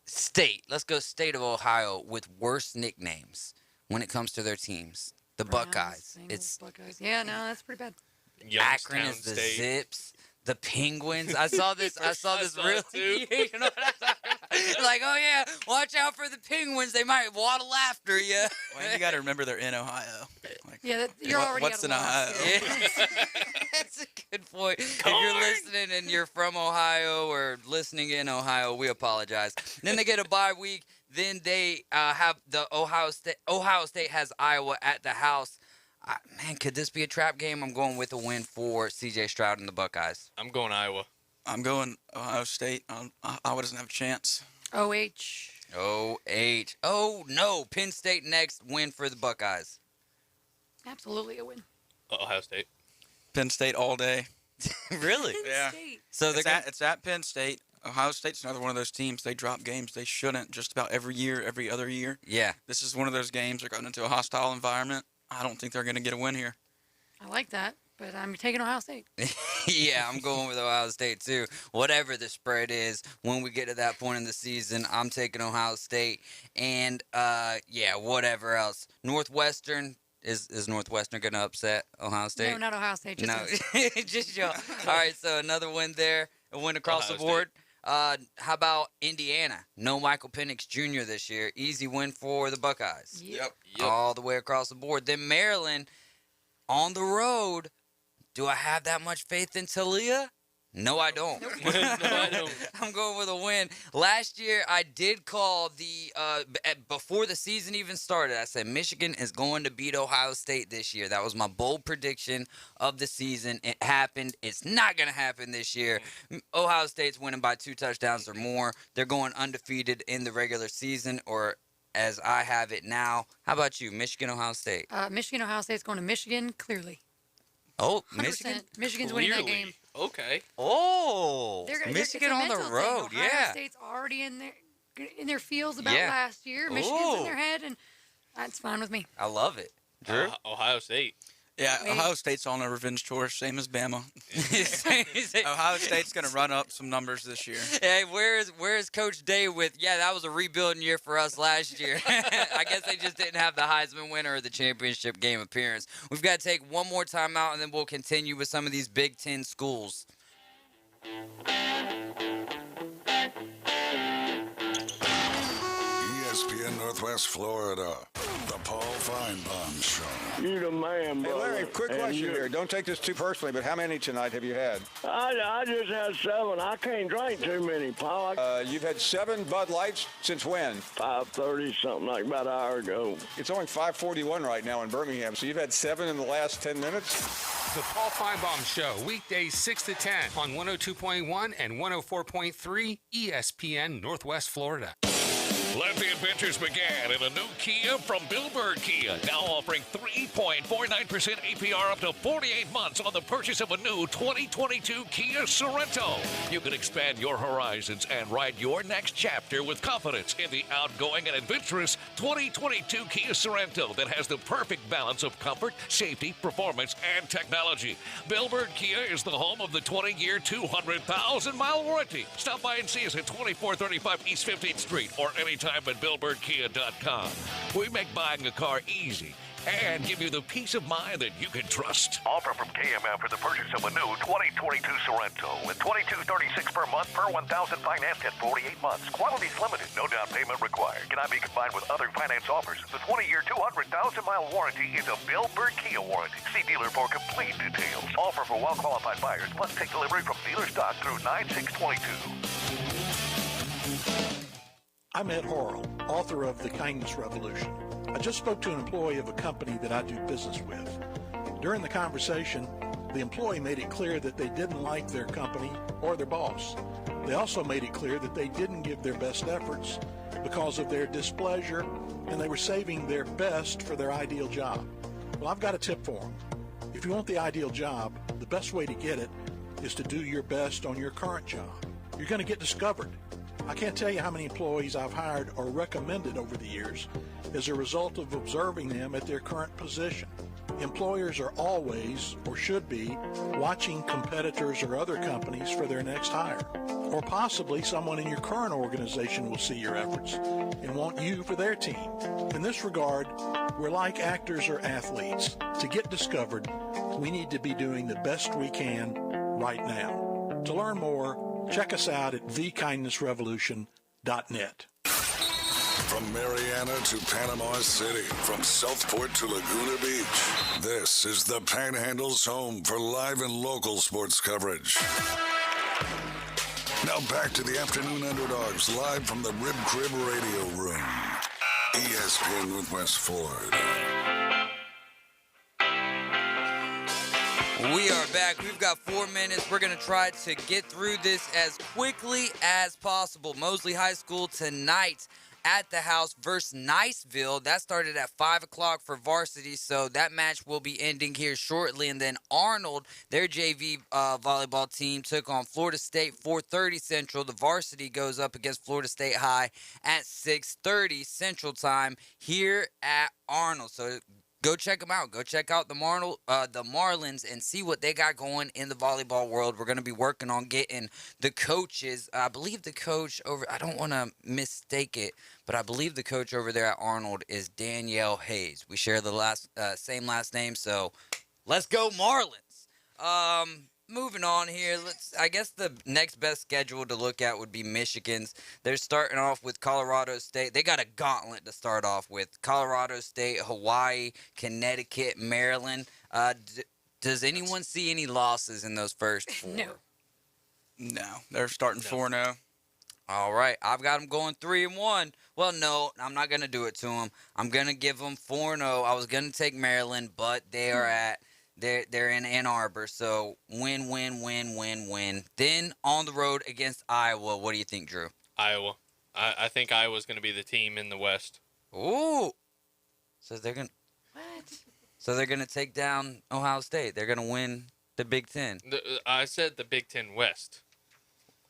state, let's go state of Ohio, with worse nicknames when it comes to their teams? The Buckeyes. It's Buckeyes. Yeah, no, that's pretty bad. Akron is the Zips. The Penguins. I saw this really. You know what I'm talking about? Like, oh yeah, watch out for the Penguins. They might waddle after you. Well, you got to remember they're in Ohio. Like, yeah, you're already. What's in Ohio? Yeah. That's a good point. If you're listening and you're from Ohio or listening in Ohio, we apologize. Then they get a bye week. Then they have the Ohio State. Ohio State has Iowa at the house. Man, could this be a trap game? I'm going with a win for C.J. Stroud and the Buckeyes. I'm going Iowa. I'm going Ohio State. Iowa doesn't have a chance. O-H. O-H. Oh, no. Penn State next. Win for the Buckeyes. Absolutely a win. Ohio State. Penn State all day. Really? Yeah. So it's at Penn State. Ohio State's another one of those teams. They drop games they shouldn't just about every year, every other year. Yeah. This is one of those games. They're going into a hostile environment. I don't think they're going to get a win here. I like that, but I'm taking Ohio State. Yeah, I'm going with Ohio State too. Whatever the spread is, when we get to that point in the season, I'm taking Ohio State. And, yeah, whatever else. Northwestern. Is Northwestern going to upset Ohio State? No, not Ohio State. Just no, just y'all. All right, so another win there, a win across the board. How about Indiana? No Michael Penix Jr. this year. Easy win for the Buckeyes. Yep. All the way across the board. Then Maryland on the road. Do I have that much faith in Talia? No, I don't. No, I don't. I'm going with a win. Last year, I did call before the season even started, I said Michigan is going to beat Ohio State this year. That was my bold prediction of the season. It happened. It's not going to happen this year. Ohio State's winning by 2 touchdowns or more. They're going undefeated in the regular season, or as I have it now. How about you, Michigan, Ohio State? Michigan, Ohio State's going to Michigan, clearly. Oh, 100%. Michigan? Michigan's winning that game. Okay. Oh, it's Michigan a on the mental road, thing. Ohio yeah. State's already in their feels about Yeah. last year. Michigan's Ooh. in their head, and that's fine with me. I love it. Drew? Ohio State. Yeah, Wait. Ohio State's on a revenge tour, same as Bama. Ohio State's going to run up some numbers this year. Hey, where's Coach Day with, yeah, that was a rebuilding year for us last year. I guess they just didn't have the Heisman winner or the championship game appearance. We've got to take one more time out, and then we'll continue with some of these Big Ten schools. ESPN Northwest Florida, the Paul Feinbaum Show. You the man, Hey, brother. Larry, quick And question you- here. Don't take this too personally, but how many tonight have you had? I just had 7. I can't drink too many, Paul. You've had 7 Bud Lights since when? 5:30, something like about an hour ago. It's only 5:41 right now in Birmingham, so you've had 7 in the last 10 minutes? The Paul Feinbaum Show, weekdays 6 to 10 on 102.1 and 104.3 ESPN Northwest Florida. Let the adventures begin in a new Kia from Bill Bird Kia. Now offering 3.49% APR up to 48 months on the purchase of a new 2022 Kia Sorento. You can expand your horizons and ride your next chapter with confidence in the outgoing and adventurous 2022 Kia Sorento that has the perfect balance of comfort, safety, performance, and technology. Bill Bird Kia is the home of the 20-year, 200,000-mile warranty. Stop by and see us at 2435 East 15th Street or anytime at BillBirdKia.com. We make buying a car easy and give you the peace of mind that you can trust. Offer from KMF for the purchase of a new 2022 Sorento with $22.36 per month per 1,000 financed at 48 months. Quantities limited. No down payment required. Cannot be combined with other finance offers. The 20-year, 200,000-mile warranty is a Bill Bird Kia warranty. See dealer for complete details. Offer for well-qualified buyers. Must take delivery from dealer stock through 9/6/22. I'm Ed Horrell, author of The Kindness Revolution. I just spoke to an employee of a company that I do business with. During the conversation, the employee made it clear that they didn't like their company or their boss. They also made it clear that they didn't give their best efforts because of their displeasure, and they were saving their best for their ideal job. Well, I've got a tip for them. If you want the ideal job, the best way to get it is to do your best on your current job. You're going to get discovered. I can't tell you how many employees I've hired or recommended over the years as a result of observing them at their current position. Employers are always, or should be, watching competitors or other companies for their next hire. Or possibly someone in your current organization will see your efforts and want you for their team. In this regard, we're like actors or athletes. To get discovered, we need to be doing the best we can right now. To learn more, check us out at thekindnessrevolution.net. From Mariana to Panama City, from Southport to Laguna Beach, this is the Panhandle's home for live and local sports coverage. Now back to the Afternoon Underdogs, live from the Rib Crib Radio Room. ESPN Northwest Florida. We are back. We've got 4 minutes. We're going to try to get through this as quickly as possible. Mosley High School tonight at the house versus Niceville. That started at 5 o'clock for varsity, so that match will be ending here shortly. And then Arnold, their JV volleyball team, took on Florida State 4:30 Central. The varsity goes up against Florida State High at 6:30 Central Time here at Arnold. So go check them out. Go check out the Marlins and see what they got going in the volleyball world. We're going to be working on getting the coaches. I believe the coach over, I don't want to mistake it, but I believe the coach over there at Arnold is Danielle Hayes. We share the same last name, so let's go Marlins. Moving on here, I guess the next best schedule to look at would be Michigan's. They're starting off with Colorado State. They got a gauntlet to start off with. Colorado State, Hawaii, Connecticut, Maryland. Does anyone see any losses in those first 4? No, they're starting 4-0. All right, I've got them going 3-1. Well, no, I'm not going to do it to them. I'm going to give them 4-0. I was going to take Maryland, but they are at... They're in Ann Arbor, so win. Then on the road against Iowa. What do you think, Drew? Iowa. I think Iowa's going to be the team in the West. Ooh. So they're going to... What? So they're going to take down Ohio State. They're going to win the Big Ten. I said the Big Ten West.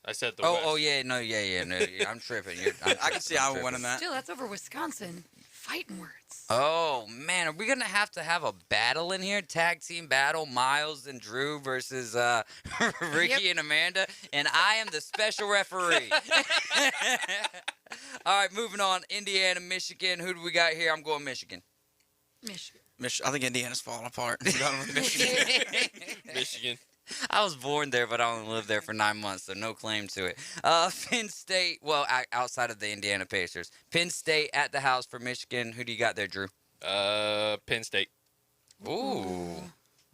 I said the West. Oh, yeah. No, yeah. I'm tripping. I can see Iowa winning that. Still, that's over Wisconsin. Fighting words. Oh, man. Are we going to have a battle in here? Tag team battle, Miles and Drew versus Ricky and Amanda. And I am the special referee. All right, moving on. Indiana, Michigan. Who do we got here? I'm going Michigan. Michigan. I think Indiana's falling apart. I'm going with Michigan. Michigan. I was born there, but I only lived there for 9 months, so no claim to it. Penn State, well, outside of the Indiana Pacers. Penn State at the house for Michigan. Who do you got there, Drew? Penn State. Ooh.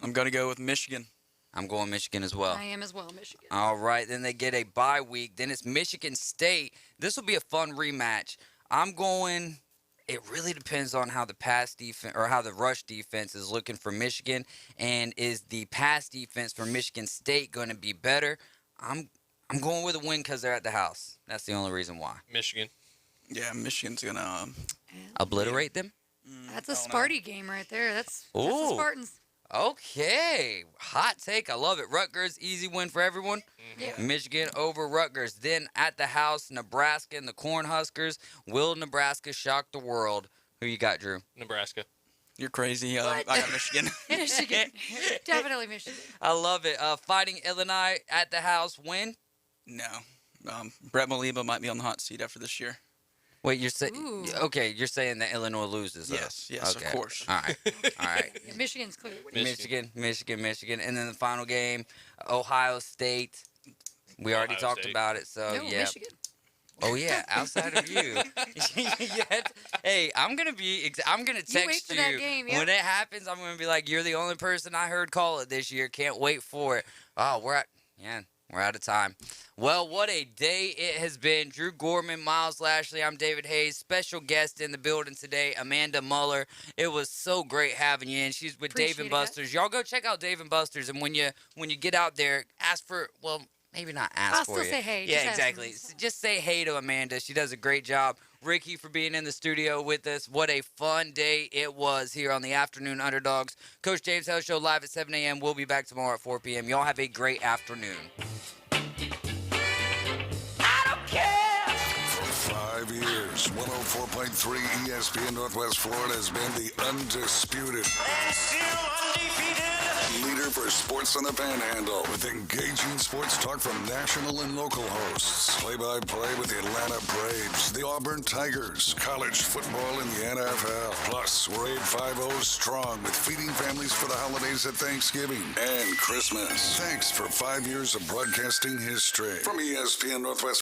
I'm going to go with Michigan. I'm going Michigan as well. I am as well, Michigan. All right, then they get a bye week. Then it's Michigan State. This will be a fun rematch. I'm going... It really depends on how the pass defense or how the rush defense is looking for Michigan, and is the pass defense for Michigan State going to be better? I'm going with a win because they're at the house. That's the only reason why. Michigan. Yeah, Michigan's going to obliterate them. That's a Sparty game right there. That's the Ooh. Spartans. Okay, hot take. I love it. Rutgers, easy win for everyone. Yeah. Michigan over Rutgers. Then at the house, Nebraska and the Cornhuskers. Will Nebraska shock the world? Who you got, Drew? Nebraska. You're crazy. I got Michigan. Michigan. Definitely Michigan. I love it. Fighting Illinois at the house. Win? No. Brett Maliba might be on the hot seat after this year. Wait, you're saying okay? You're saying that Illinois loses? Though. Yes, okay. of course. All right, all right. Yeah, Michigan's clear. Michigan, and then the final game, Ohio State. We already talked about it, so No, yeah. Michigan. Oh yeah, outside of you. Hey, I'm gonna wait text for you that game, yeah. when it happens. I'm gonna be like, you're the only person I heard call it this year. Can't wait for it. Oh, we're out of time. Well, what a day it has been. Drew Gorman, Miles Lashley, I'm David Hayes. Special guest in the building today, Amanda Muller. It was so great having you in. She's with Dave Appreciate and it, Buster's. Y'all go check out Dave and Buster's, and when you get out there, ask for, well, maybe not ask I'll for still you. say hey. Yeah, Just ask exactly. them, so. Just say hey to Amanda. She does a great job. Ricky for being in the studio with us. What a fun day it was here on the Afternoon Underdogs. Coach James Hale Show live at 7 a.m. We'll be back tomorrow at 4 p.m. Y'all have a great afternoon. For 5 years, 104.3 ESPN Northwest Florida has been the undisputed and still undefeated leader for sports on the Panhandle, with engaging sports talk from national and local hosts. Play-by-play with the Atlanta Braves, the Auburn Tigers, college football, and the NFL. Plus, we're 850 strong with feeding families for the holidays at Thanksgiving and Christmas. Thanks for 5 years of broadcasting history. From ESPN Northwest